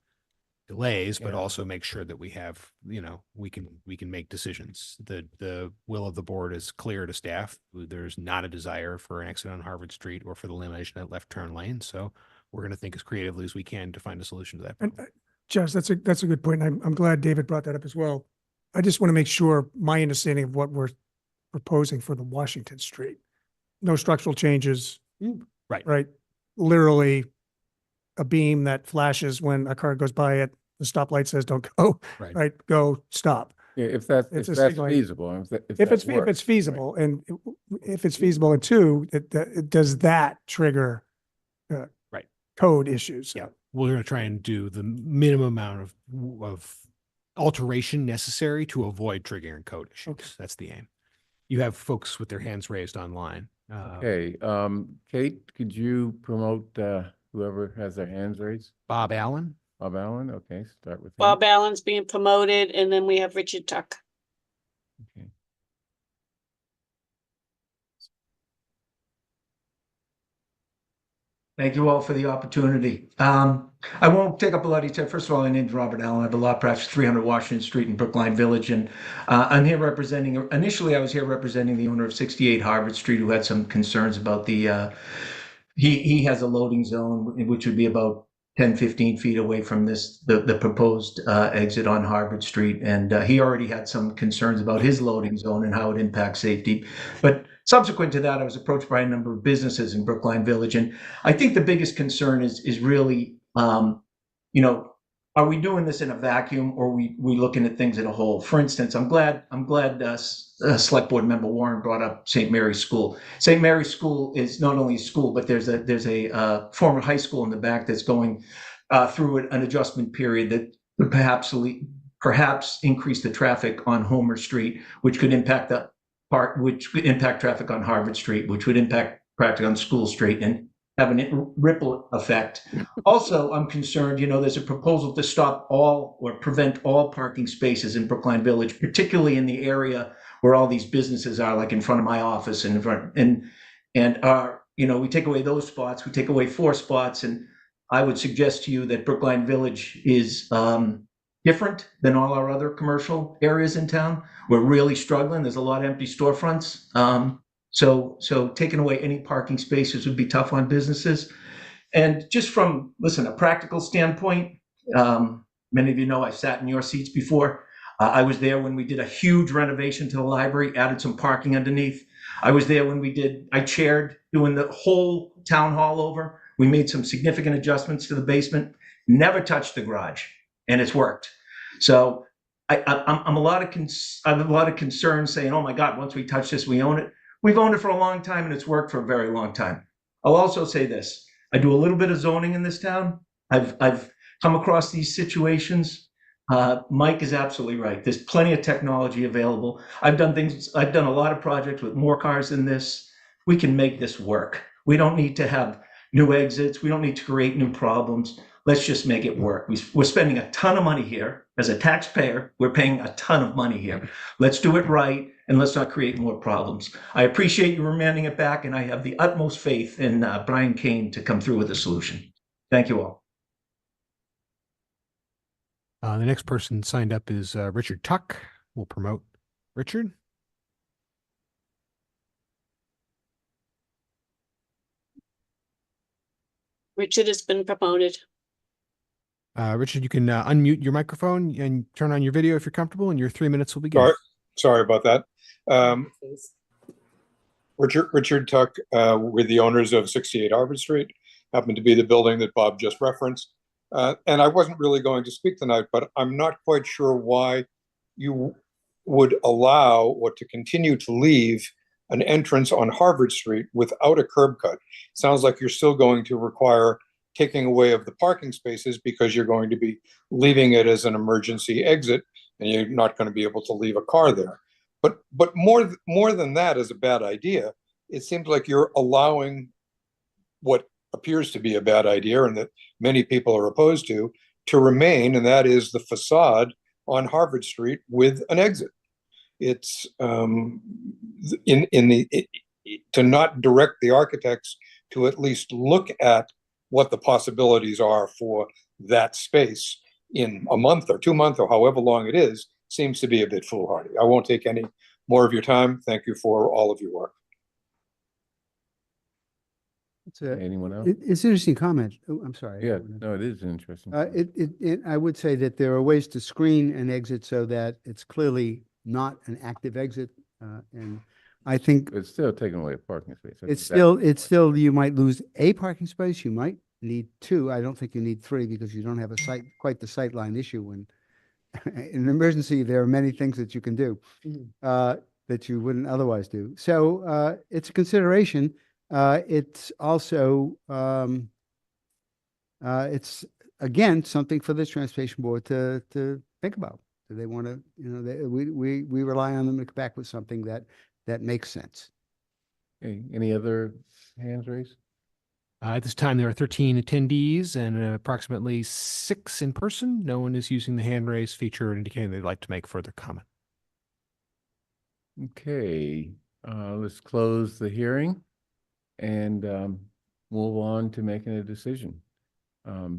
delays, but Yeah. also make sure that we have, we can make decisions. The will of the board is clear to staff. There's not a desire for an exit on Harvard Street or for the elimination of that left turn lane. So we're going to think as creatively as we can to find a solution to that And problem. Jess, that's a good point. And I'm glad David brought that up as well. I just want to make sure my understanding of what we're proposing for the Washington Street. No structural changes. Right. Right. Literally a beam that flashes when a car goes by it. The stoplight says don't go. Right. Go, stop. Yeah, if that's signaling- feasible, and If that it's works, feasible, and if it's feasible, and two, does that trigger Right. code issues? Yeah. We're going to try and do the minimum amount of alteration necessary to avoid triggering code issues. Okay. That's the aim. You have folks with their hands raised online. Okay, Kate, could you promote whoever has their hands raised? Bob Allen. Bob Allen, okay, start with him. Bob Allen's being promoted, and then we have Richard Tuck. Okay. Thank you all for the opportunity. I won't take up a lot of time. First of all, my name's Robert Allen. I have a law practice, 300 Washington Street in Brookline Village. And I'm here representing, initially I was here representing the owner of 68 Harvard Street, who had some concerns about he has a loading zone, which would be about 10, 15 feet away from the proposed exit on Harvard Street. And he already had some concerns about his loading zone and how it impacts safety. But subsequent to that, I was approached by a number of businesses in Brookline Village. And I think the biggest concern is really, are we doing this in a vacuum, or we looking at things in a whole? For instance, I'm glad Select Board Member Warren brought up St. Mary's School. St. Mary's School is not only a school, but there's a former high school in the back that's going through an adjustment period that would perhaps increase the traffic on Homer Street, which could impact traffic on Harvard Street, which would impact traffic on School Street, and have a ripple effect. Also, I'm concerned, there's a proposal to stop all or prevent all parking spaces in Brookline Village, particularly in the area where all these businesses are, like in front of my office and in front, we take away those spots, we take away 4 spots. And I would suggest to you that Brookline Village is different than all our other commercial areas in town. We're really struggling. There's a lot of empty storefronts. So taking away any parking spaces would be tough on businesses. And just from, a practical standpoint, many of you know I've sat in your seats before. I was there when we did a huge renovation to the library, added some parking underneath. I was there when I chaired doing the whole town hall over. We made some significant adjustments to the basement, never touched the garage, and it's worked. So I have a lot of concerns saying, oh my God, once we touch this, we own it. We've owned it for a long time, and it's worked for a very long time. I'll also say this. I do a little bit of zoning in this town. I've come across these situations. Mike is absolutely right. There's plenty of technology available. I've done a lot of projects with more cars than this. We can make this work. We don't need to have new exits. We don't need to create new problems. Let's just make it work. We're spending a ton of money here. As a taxpayer, we're paying a ton of money here. Let's do it right, and let's not create more problems. I appreciate you remanding it back, and I have the utmost faith in Brian Kane to come through with a solution. Thank you all. The next person signed up is Richard Tuck. We'll promote Richard. Richard has been promoted. Richard, you can unmute your microphone and turn on your video if you're comfortable, and your 3 minutes will begin. Sorry about that. Richard Tuck, we're the owners of 68 Harvard Street, happened to be the building that Bob just referenced. And I wasn't really going to speak tonight, but I'm not quite sure why you would allow or to continue to leave an entrance on Harvard Street without a curb cut. Sounds like you're still going to require taking away of the parking spaces because you're going to be leaving it as an emergency exit, and you're not going to be able to leave a car there. But more than that is a bad idea. It seems like you're allowing what appears to be a bad idea and that many people are opposed to remain, and that is the facade on Harvard Street with an exit. It's to not direct the architects to at least look at what the possibilities are for that space in a month or 2 months or however long it is, seems to be a bit foolhardy. I won't take any more of your time. Thank you for all of your work. Anyone else? It's an interesting comment. Oh, I'm sorry. Yeah, no, it is interesting. I would say that there are ways to screen an exit so that it's clearly not an active exit. And I think It's still taking away a parking space. it's still, you might lose a parking space. You might need 2. I don't think you need 3 because you don't have quite the sight line issue. When in an emergency, there are many things that you can do that you wouldn't otherwise do. So it's a consideration. It's also, it's again, something for the Transportation Board to think about. Do they want to, we rely on them to come back with something that makes sense. Okay, any other hands raised? At this time, there are 13 attendees and approximately 6 in person. No one is using the hand raise feature indicating they'd like to make further comment. Okay, let's close the hearing. And move on to making a decision. I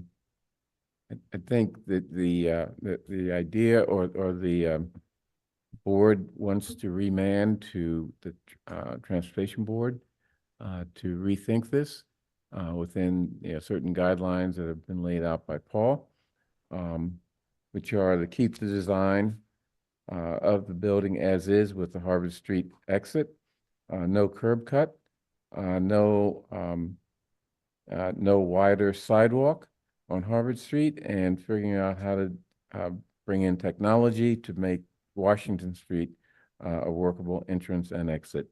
think that the idea or the board wants to remand to the Transportation Board to rethink this within certain guidelines that have been laid out by Paul, which are to keep the design of the building as is with the Harvard Street exit, no curb cut, no wider sidewalk on Harvard Street, and figuring out how to bring in technology to make Washington Street a workable entrance and exit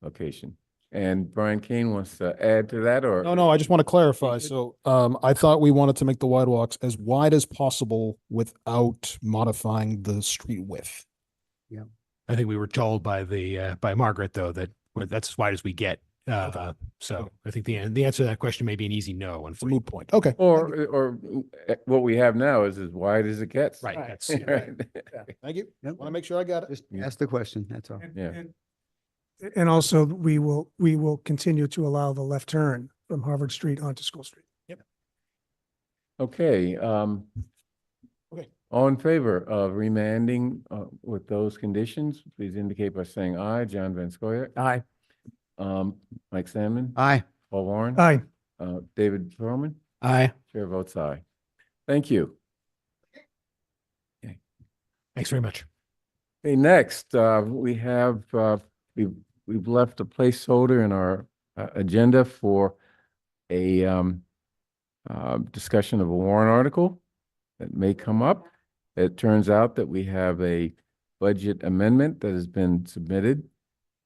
location. And Brian Kane wants to add to that, or? No, I just want to clarify. So I thought we wanted to make the sidewalks as wide as possible without modifying the street width. Yeah. I think we were told by Margaret, though, that that's as wide as we get. So I think the answer to that question may be an easy no. It's a moot point. Okay. Or what we have now is as wide as it gets. Right. That's right. Thank you. Want to make sure I got it. Just ask the question, that's all. Yeah. And also, we will continue to allow the left turn from Harvard Street onto School Street. Yep. Okay. Okay. All in favor of remanding with those conditions, please indicate by saying aye. John Van Scoyac. Aye. Mike Sandman. Aye. Paul Warren. Aye. David Perlman. Aye. Chair votes aye. Thank you. Thanks very much. Okay, next, we have, we've left a placeholder in our agenda for a discussion of a warrant article that may come up. It turns out that we have a budget amendment that has been submitted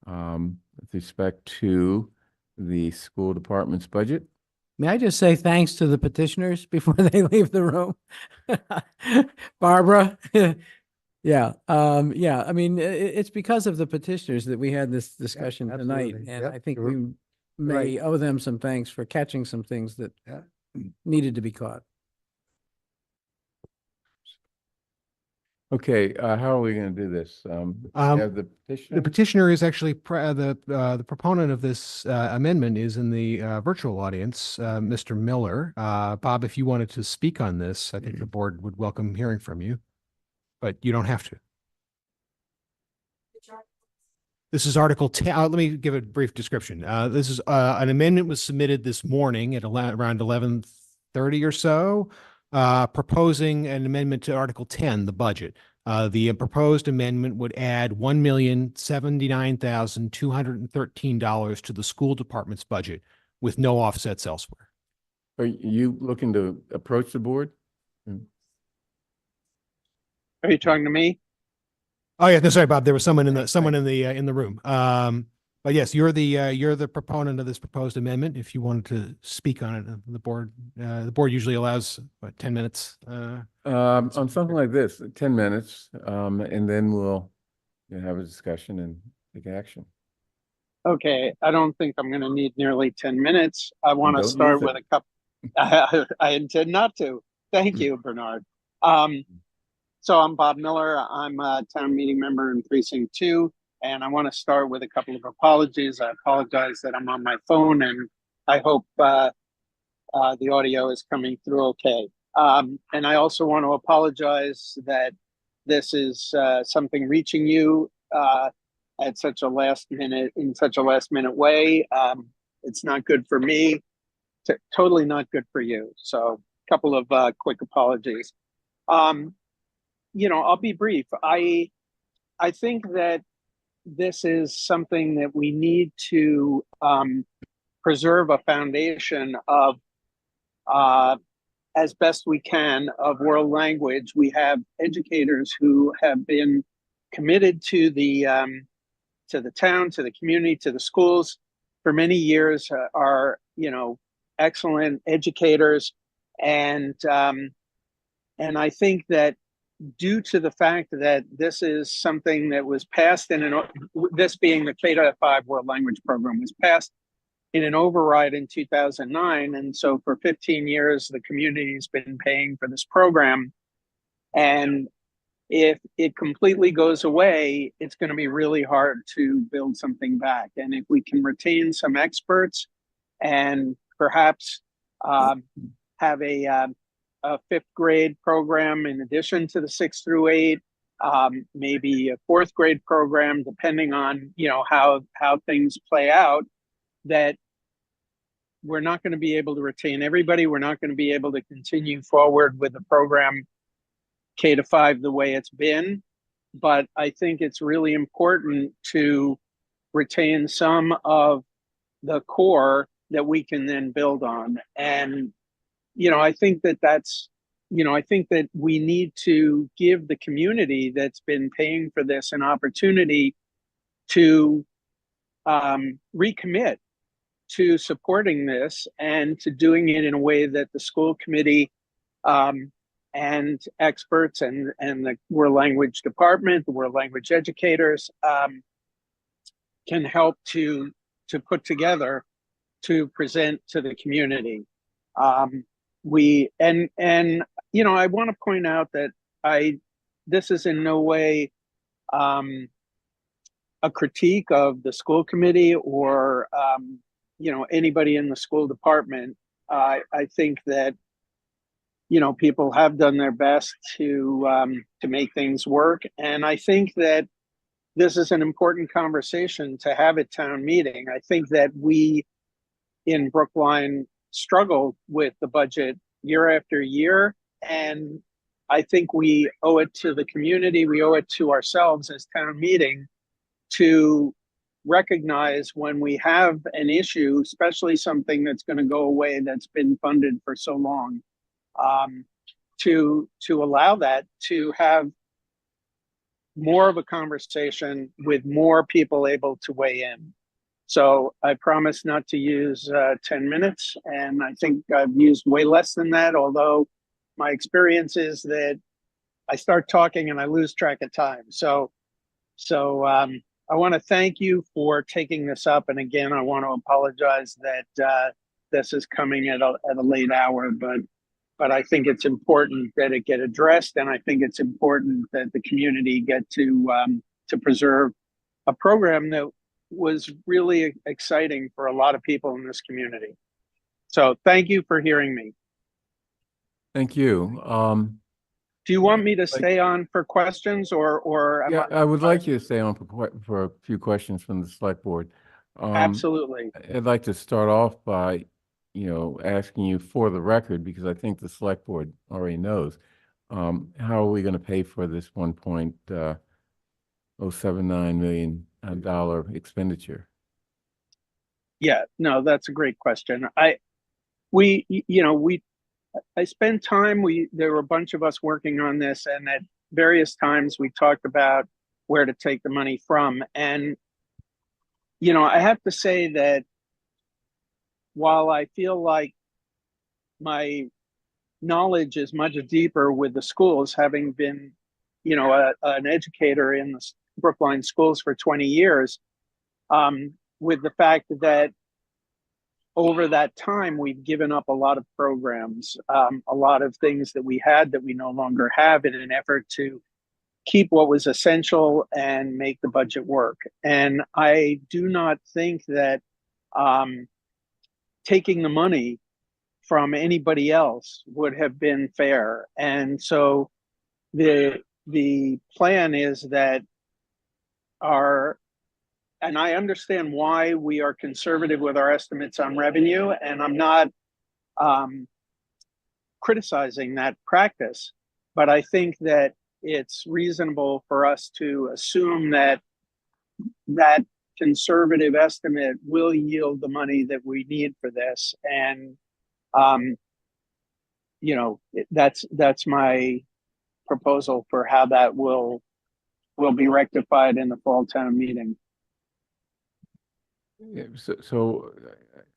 with respect to the school department's budget. May I just say thanks to the petitioners before they leave the room? Barbara? Yeah, I mean, it's because of the petitioners that we had this discussion tonight, absolutely. and Yep, I think you're we may right. owe them some thanks for catching some things that Yeah. needed to be caught. Okay, how are we going to do this? We have the petitioner? The petitioner is actually the proponent of this amendment is in the virtual audience, Mr. Miller. Bob, if you wanted to speak on this, I think the board would welcome hearing from you, but you don't have to. This is Article 10. Let me give a brief description. This is an amendment was submitted this morning at around 11:30 or so, proposing an amendment to Article 10, the budget. The proposed amendment would add $1,079,213 to the school department's budget with no offsets elsewhere. Are you looking to approach the board? Are you talking to me? Oh yeah, no, sorry, Bob. There was someone in the room. But yes, you're the proponent of this proposed amendment. If you wanted to speak on it, the board usually allows 10 minutes. On something like this, 10 minutes, and then we'll have a discussion and take action. Okay, I don't think I'm going to need nearly 10 minutes. I want to Don't start use with a couple. I intend not to. Thank you, Bernard. So I'm Bob Miller. I'm a town meeting member in Precinct 2, and I want to start with a couple of apologies. I apologize that I'm on my phone, and I hope the audio is coming through okay. And I also want to apologize that this is something reaching you at such a last minute way. It's not good for me. Totally not good for you. So a couple of quick apologies. I'll be brief. I think that this is something that we need to preserve a foundation of as best we can of world language. We have educators who have been committed to the town, to the community, to the schools for many years, are excellent educators, and I think that due to the fact that this is something that was passed this being the K-5 World Language Program was passed in an override in 2009. And so for 15 years, the community's been paying for this program. And if it completely goes away, it's going to be really hard to build something back. And if we can retain some experts and perhaps have a fifth grade program in addition to the 6 through 8, maybe a fourth grade program, depending on, you know, how things play out, that we're not going to be able to retain everybody. We're not going to be able to continue forward with the program K to 5 the way it's been. But I think it's really important to retain some of the core that we can then build on. And, you know, I think that we need to give the community that's been paying for this an opportunity to recommit to supporting this and to doing it in a way that the school committee and experts and the world language department, the world language educators can help to put together to present to the community. You know, I want to point out that this is in no way a critique of the school committee or you know, anybody in the school department. I think that, you know, people have done their best to make things work, and I think that this is an important conversation to have at town meeting. I think that we in Brookline struggle with the budget year after year, and I think we owe it to the community, we owe it to ourselves as town meeting to recognize when we have an issue, especially something that's going to go away that's been funded for so long, to allow that to have more of a conversation with more people able to weigh in. So I promise not to use 10 minutes, and I think I've used way less than that, although my experience is that I start talking and I lose track of time. So I want to thank you for taking this up. And again, I want to apologize that this is coming at a late hour, but I think it's important that it get addressed. And I think it's important that the community get to preserve a program that was really exciting for a lot of people in this community. So thank you for hearing me. Thank you. Do you want me to stay on for questions or? Yeah, I would like you to stay on for a few questions from the select board. Absolutely. I'd like to start off by, you know, asking you for the record, because I think the select board already knows, how are we going to pay for this $1.079 million expenditure? Yeah, no, that's a great question. I spent time, there were a bunch of us working on this, and at various times we talked about where to take the money from. And, you know, I have to say that while I feel like my knowledge is much deeper with the schools, having been, you know, an educator in the Brookline schools for 20 years, with the fact that over that time, we've given up a lot of programs, a lot of things that we had that we no longer have, in an effort to keep what was essential and make the budget work. And I do not think that taking the money from anybody else would have been fair. And so the plan is that and I understand why we are conservative with our estimates on revenue, and I'm not criticizing that practice, but I think that it's reasonable for us to assume that that conservative estimate will yield the money that we need for this. And you know, that's my proposal for how that will be rectified in the fall town meeting. Yeah, so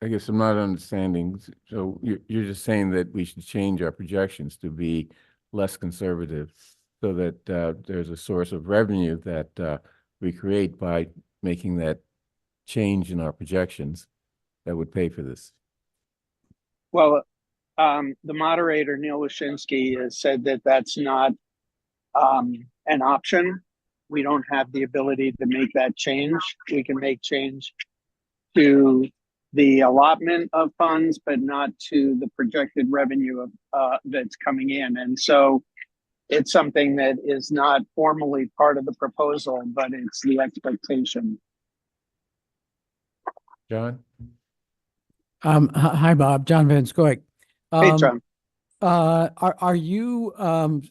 I guess I'm not understanding. So you're just saying that we should change our projections to be less conservative, so that there's a source of revenue that we create by making that change in our projections that would pay for this. Well, the moderator, Neil Wyszynski, has said that that's not an option. We don't have the ability to make that change. We can make change to the allotment of funds, but not to the projected revenue of that's coming in. And so it's something that is not formally part of the proposal, but it's the expectation. John? Hi, Bob. John Van Scoik. Hey, John. Are you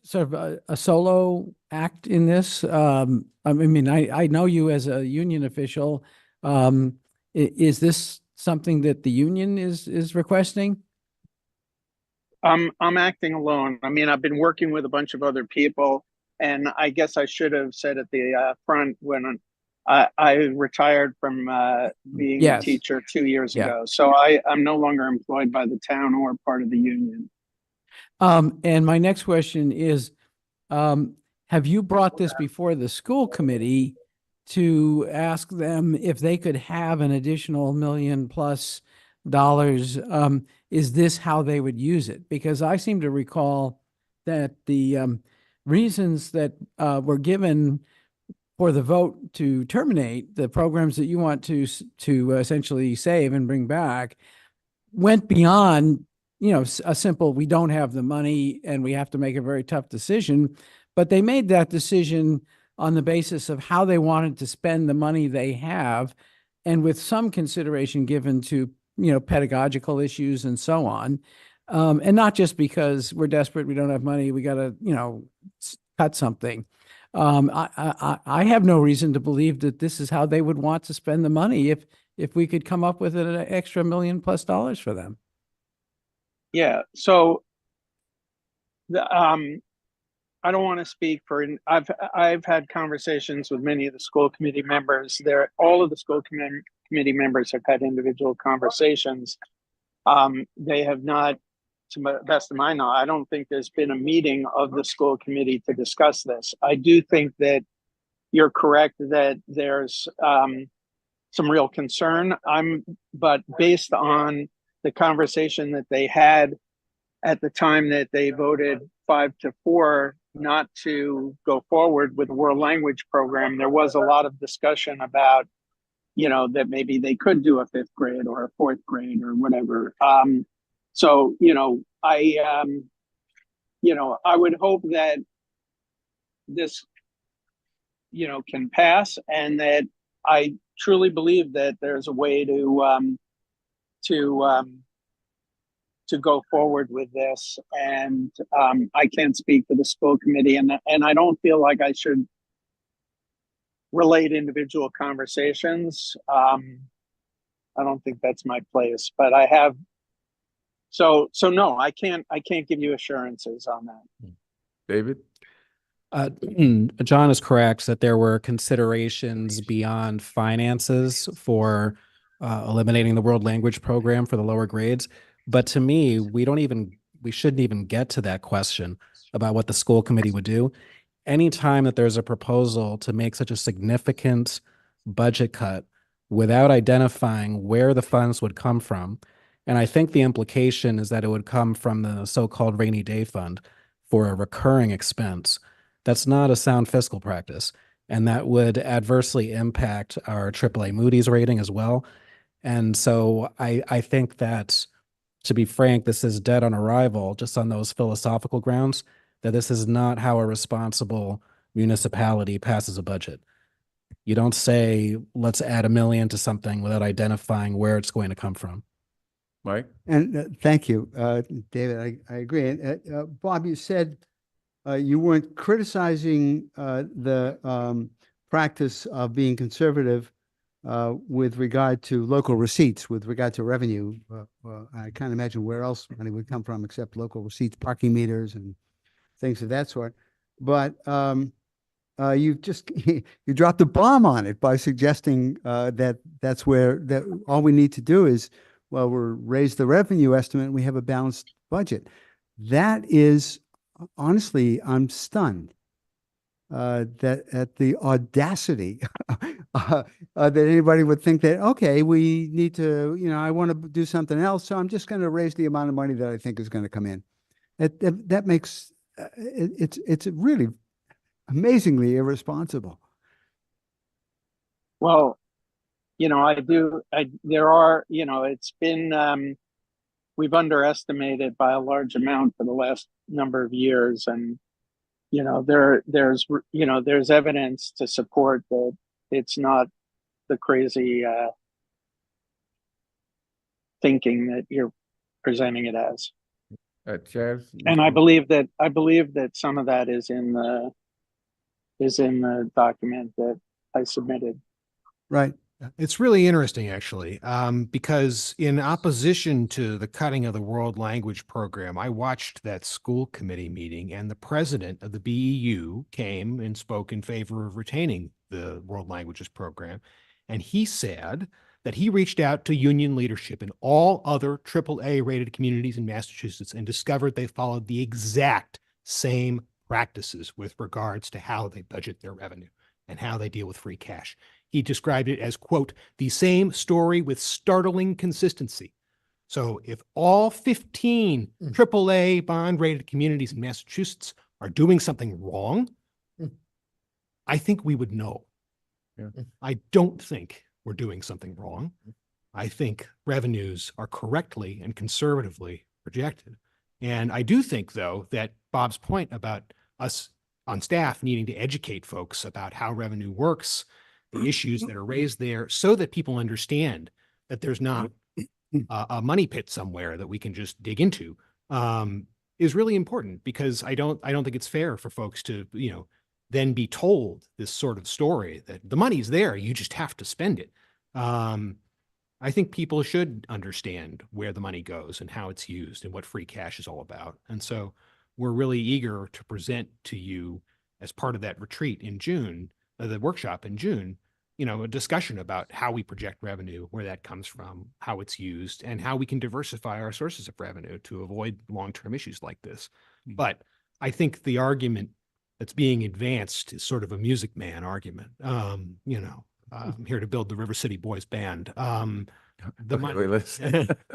sort of a solo act in this? I mean, I know you as a union official. Is this something that the union is requesting? I'm acting alone. I mean, I've been working with a bunch of other people, and I guess I should have said at the front when I retired from being a teacher 2 years ago. So I'm no longer employed by the town or part of the union. And my next question is, have you brought this before the school committee to ask them if they could have an additional $1 million+ dollars? Is this how they would use it? Because I seem to recall that the reasons that were given for the vote to terminate the programs that you want to essentially save and bring back went beyond, you know, a simple, we don't have the money and we have to make a very tough decision. But they made that decision on the basis of how they wanted to spend the money they have, and with some consideration given to, you know, pedagogical issues and so on. And not just because we're desperate, we don't have money, we got to, you know, cut something. I have no reason to believe that this is how they would want to spend the money if we could come up with an extra $1 million+ dollars for them. Yeah. So I don't want to speak for, I've had conversations with many of the school committee members. All of the school committee members have had individual conversations. They have not, to the best of my knowledge, I don't think there's been a meeting of the school committee to discuss this. I do think that you're correct that there's some real concern. But based on the conversation that they had at the time that they voted 5-4 not to go forward with the world language program, there was a lot of discussion about, you know, that maybe they could do a 5th grade or a 4th grade or whatever. So, you know, I would hope that this, you know, can pass, and that I truly believe that there's a way to go forward with this. And I can't speak for the school committee, and I don't feel like I should relate individual conversations. I don't think that's my place, but I have. So no, I can't give you assurances on that. David? John is correct that there were considerations beyond finances for eliminating the world language program for the lower grades. But to me, we shouldn't even get to that question about what the school committee would do. Anytime that there's a proposal to make such a significant budget cut without identifying where the funds would come from, and I think the implication is that it would come from the so-called rainy day fund for a recurring expense, that's not a sound fiscal practice. And that would adversely impact our AAA Moody's rating as well. And so I think that, to be frank, this is dead on arrival just on those philosophical grounds, that this is not how a responsible municipality passes a budget. You don't say, let's add $1 million to something without identifying where it's going to come from. Mike? And thank you, David. I agree. And Bob, you said you weren't criticizing the practice of being conservative with regard to local receipts, with regard to revenue. I can't imagine where else money would come from except local receipts, parking meters and things of that sort. But you just you dropped a bomb on it by suggesting that all we need to do is, well, we'll raise the revenue estimate and we have a balanced budget. That is, honestly, I'm stunned that at the audacity that anybody would think that, okay, we need to, you know, I want to do something else, so I'm just going to raise the amount of money that I think is going to come in. That makes it's really amazingly irresponsible. Well, there are, it's been, we've underestimated by a large amount for the last number of years. And, there's evidence to support that it's not the crazy thinking that you're presenting it as. Chaz? And I believe that some of that is in the document that I submitted. Right. It's really interesting, actually, because in opposition to the cutting of the world language program, I watched that school committee meeting, and the president of the BEU came and spoke in favor of retaining the world languages program. And he said that he reached out to union leadership in all other AAA rated communities in Massachusetts and discovered they followed the exact same practices with regards to how they budget their revenue and how they deal with free cash. He described it as, quote, the same story with startling consistency. So if all 15 AAA bond rated communities in Massachusetts are doing something wrong, I think we would know. Yeah. I don't think we're doing something wrong. I think revenues are correctly and conservatively projected. And I do think, though, that Bob's point about us on staff needing to educate folks about how revenue works, the issues that are raised there, so that people understand that there's not a money pit somewhere that we can just dig into, is really important, because I don't think it's fair for folks to, then be told this sort of story that the money's there, you just have to spend it. I think people should understand where the money goes and how it's used and what free cash is all about. And so we're really eager to present to you, as part of that retreat in June, the workshop in June, a discussion about how we project revenue, where that comes from, how it's used, and how we can diversify our sources of revenue to avoid long-term issues like this. But I think the argument that's being advanced is sort of a Music Man argument. I'm here to build the River City Boys Band. Wait, let's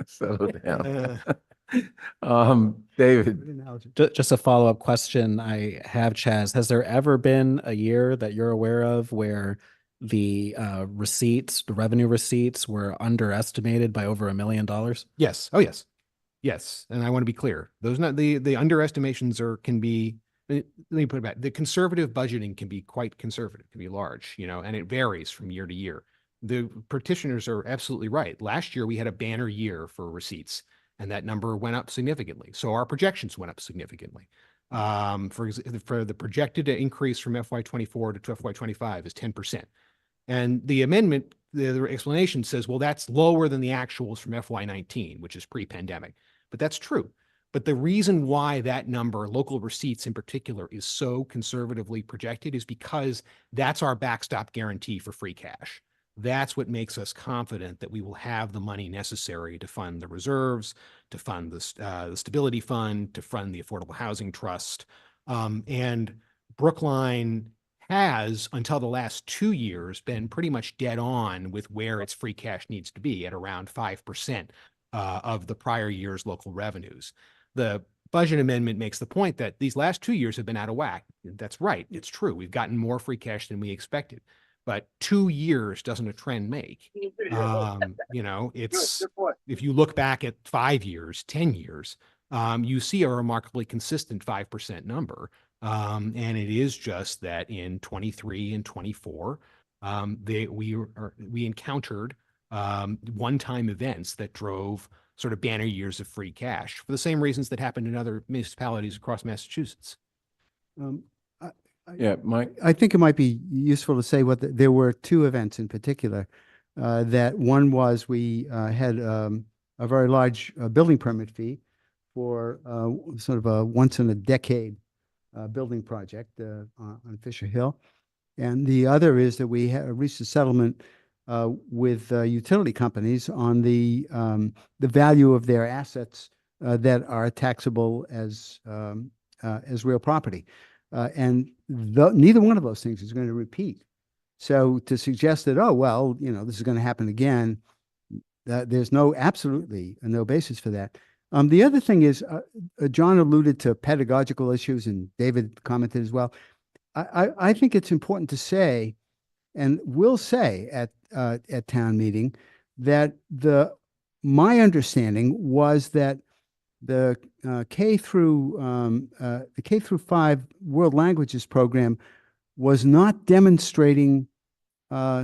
settle down. David. Just a follow-up question I have, Chaz. Has there ever been a year that you're aware of where the revenue receipts were underestimated by over $1 million? Yes. Oh, yes. Yes. And I want to be clear. Those the underestimations can be, let me put it back. The conservative budgeting can be quite conservative, can be large, and it varies from year to year. The petitioners are absolutely right. Last year, we had a banner year for receipts, and that number went up significantly. So our projections went up significantly. For the projected increase from FY24 to FY25 is 10%. And the amendment, the explanation says, well, that's lower than the actuals from FY19, which is pre-pandemic. But that's true. But the reason why that number, local receipts in particular, is so conservatively projected is because that's our backstop guarantee for free cash. That's what makes us confident that we will have the money necessary to fund the reserves, to fund the stability fund, to fund the Affordable Housing Trust. And Brookline has, until the last 2 years, been pretty much dead on with where its free cash needs to be, at around 5% of the prior year's local revenues. The budget amendment makes the point that these last 2 years have been out of whack. That's right. It's true. We've gotten more free cash than we expected. But 2 years doesn't a trend make. It's, if you look back at 5 years, 10 years, you see a remarkably consistent 5% number. And it is just that in 23 and 24, we encountered one-time events that drove sort of banner years of free cash for the same reasons that happened in other municipalities across Massachusetts. Yeah, Mike. I think it might be useful to say there were two events in particular. That one was we had a very large building permit fee for sort of a once in a decade building project on Fisher Hill. And the other is that we reached a settlement with utility companies on the value of their assets that are taxable as real property. And neither one of those things is going to repeat. So to suggest that, oh, well, this is going to happen again, there's absolutely no basis for that. The other thing is, John alluded to pedagogical issues, and David commented as well. I think it's important to say, and will say at town meeting that my understanding was that the K through 5 world languages program was not demonstrating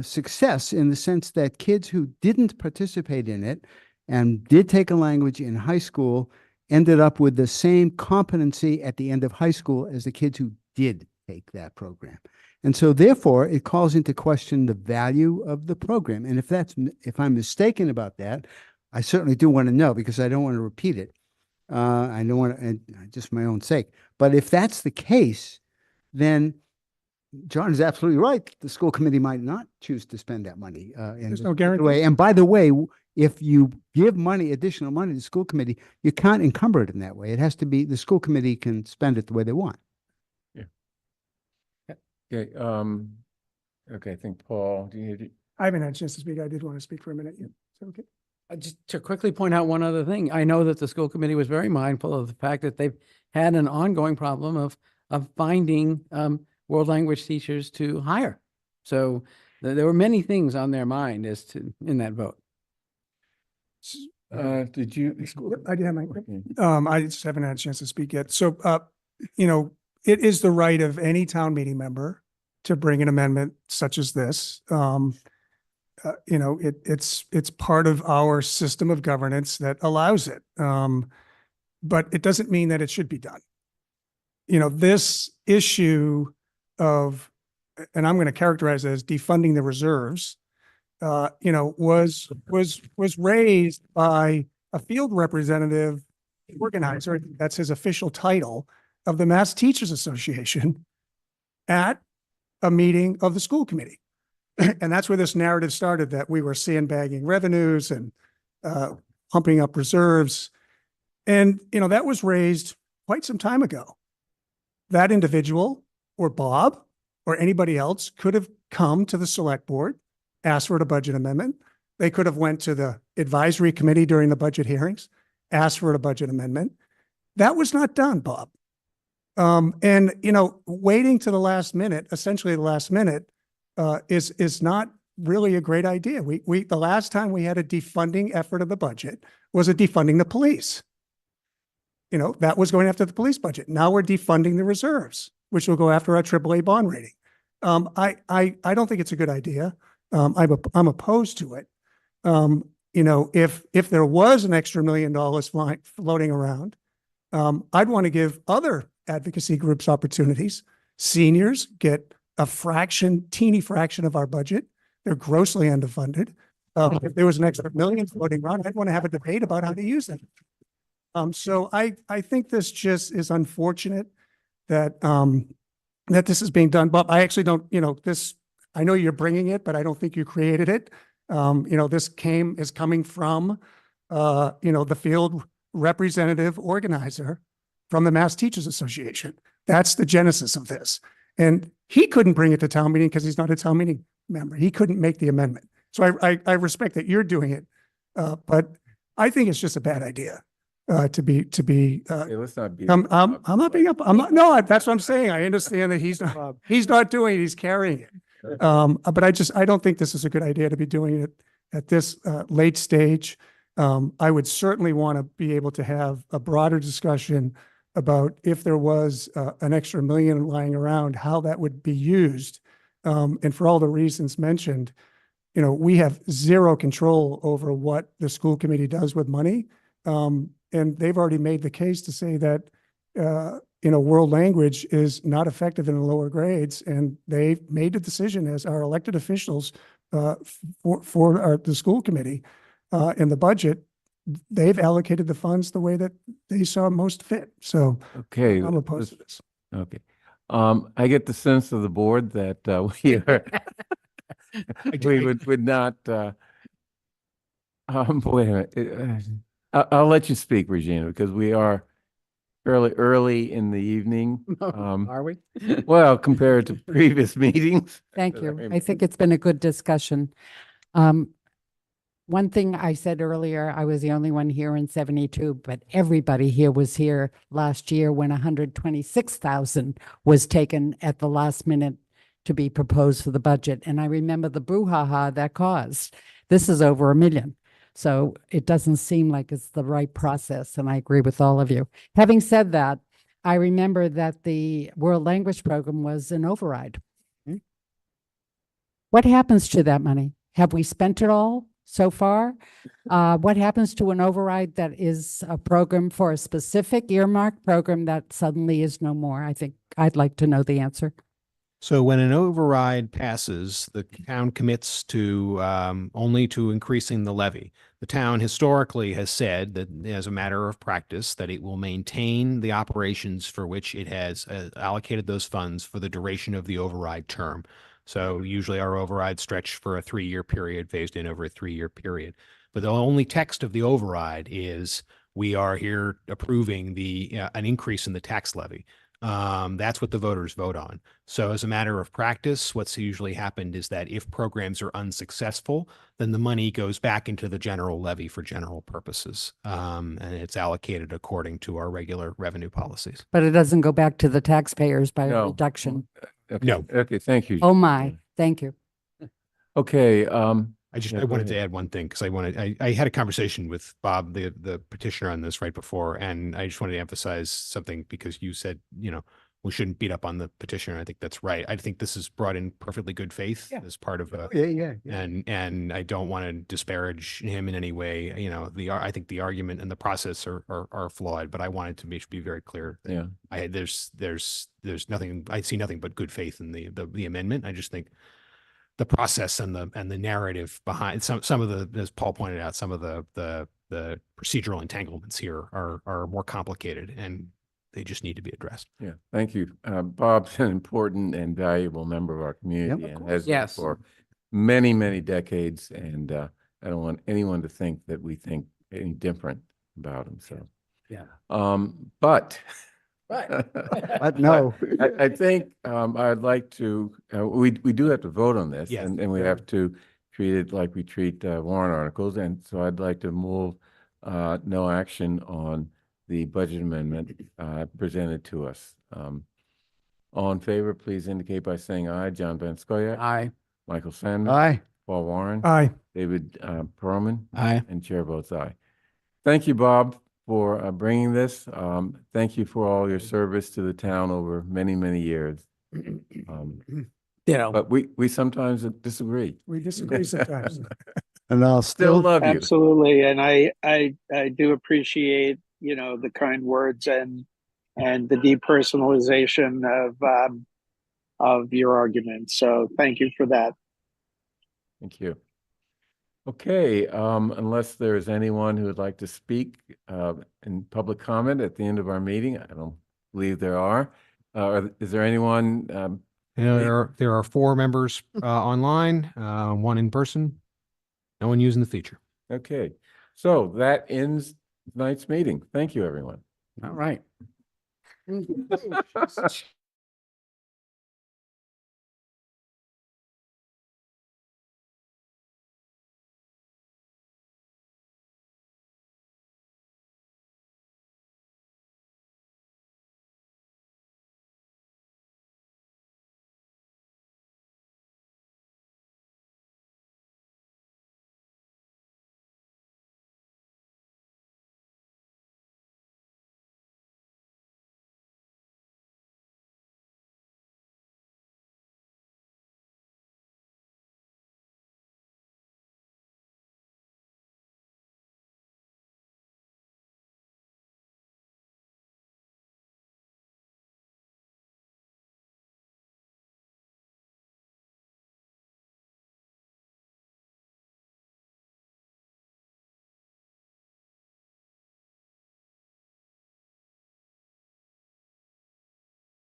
success, in the sense that kids who didn't participate in it and did take a language in high school ended up with the same competency at the end of high school as the kids who did take that program. And so therefore it calls into question the value of the program. And if I'm mistaken about that, I certainly do want to know, because I don't want to repeat it. I don't want to, just for my own sake. But if that's the case, then John is absolutely right. The school committee might not choose to spend that money. There's no guarantee. Way. And by the way, if you give additional money to the school committee, you can't encumber it in that way. It has to be, the school committee can spend it the way they want. Okay, okay, I think Paul, I haven't had a chance to speak. I did want to speak for a minute. So, okay. Just to quickly point out one other thing, I know that the school committee was very mindful of the fact that they've had an ongoing problem of finding world language teachers to hire. So there were many things on their mind in that vote. did you? I did have my, I just haven't had a chance to speak yet. So, it is the right of any town meeting member to bring an amendment such as this. It's part of our system of governance that allows it. But it doesn't mean that it should be done. This issue of, and I'm going to characterize it as defunding the reserves, was raised by a field representative organizer, that's his official title, of the Mass Teachers Association at a meeting of the school committee. And that's where this narrative started, that we were sandbagging revenues and pumping up reserves. And, that was raised quite some time ago. That individual or Bob or anybody else could have come to the select board, asked for a budget amendment. They could have went to the advisory committee during the budget hearings, asked for a budget amendment. That was not done, Bob. And, waiting to the last minute, essentially the last minute, is not really a great idea. The last time we had a defunding effort of the budget was a defunding the police. That was going after the police budget. Now we're defunding the reserves, which will go after our AAA bond rating. I don't think it's a good idea. I'm opposed to it. If there was an extra $1 million floating around, I'd want to give other advocacy groups opportunities. Seniors get a teeny fraction of our budget. They're grossly underfunded. If there was an extra $1 million floating around, I'd want to have a debate about how to use them. So I think this just is unfortunate that that this is being done. But I actually don't, I know you're bringing it, but I don't think you created it. This is coming from, the field representative organizer from the Mass Teachers Association. That's the genesis of this. And he couldn't bring it to town meeting because he's not a town meeting member. He couldn't make the amendment. So I respect that you're doing it. But I think it's just a bad idea to be. Hey, let's not be. I'm not being up. No, that's what I'm saying. I understand that he's not doing it. He's carrying it. But I don't think this is a good idea to be doing it at this late stage. I would certainly want to be able to have a broader discussion about if there was an extra $1 million lying around, how that would be used. And for all the reasons mentioned, we have zero control over what the school committee does with money. And they've already made the case to say that, world language is not effective in the lower grades. And they've made a decision as our elected officials for the school committee in the budget. They've allocated the funds the way that they saw most fit. So Okay. I'm opposed to this. Okay. I get the sense of the board that we are, we would not, wait a minute. I'll let you speak, Regina, because we are fairly early in the evening. Are we? Well, compared to previous meetings. Thank you. I think it's been a good discussion. One thing I said earlier, I was the only one here in 72, but everybody here was here last year when 126,000 was taken at the last minute to be proposed for the budget. And I remember the brouhaha that caused. This is over $1 million. So it doesn't seem like it's the right process, and I agree with all of you. Having said that, I remember that the World Language Program was an override. What happens to that money? Have we spent it all so far? What happens to an override that is a program for a specific earmarked program that suddenly is no more? I think I'd like to know the answer. So when an override passes, the town commits to only to increasing the levy. The town historically has said that as a matter of practice, that it will maintain the operations for which it has allocated those funds for the duration of the override term. So usually our overrides stretch for a 3-year period, phased in over a 3-year period. But the only text of the override is we are here approving an increase in the tax levy. That's what the voters vote on. So as a matter of practice, what's usually happened is that if programs are unsuccessful, then the money goes back into the general levy for general purposes. And it's allocated according to our regular revenue policies. But it doesn't go back to the taxpayers by a No. reduction. Okay. No. Okay, thank you. Oh my, thank you. Okay, I go wanted to ahead. add one thing because I had a conversation with Bob, the petitioner, on this right before, and I just wanted to emphasize something because you said, we shouldn't beat up on the petitioner. I think that's right. I think this is brought in perfectly good faith as part of and I don't want to disparage him in any way. I think the argument and the process are flawed, but I wanted to be very clear. Yeah. There's nothing, I see nothing but good faith in the amendment. I just think the process and the narrative behind some of the, as Paul pointed out, some of the procedural entanglements here are more complicated and they just need to be addressed. Yeah, thank you. Bob's an important and valuable member of our community and has been Yes. for many, many decades. And I don't want anyone to think that we think any different about him. So, Yeah. But But no. I think I'd like to, we do have to vote on this. Yes. And we have to treat it like we treat warrant articles. And so I'd like to move no action on the budget amendment presented to us. All in favor, please indicate by saying aye. John Van Scoyac. Aye. Michael Sandman. Aye. Paul Warren. Aye. David Perlman. Aye. And chair votes aye. Thank you, Bob, for bringing this. Thank you for all your service to the town over many, many years. But we sometimes disagree. We disagree sometimes. And I'll Still love you. Absolutely. And I do appreciate, the kind words and the depersonalization of your argument. So thank you for that. Thank you. Okay, unless there's anyone who would like to speak in public comment at the end of our meeting, I don't believe there are. Is there anyone? There are 4 members online, 1 in person, no one using the feature. Okay, so that ends tonight's meeting. Thank you, everyone. All right.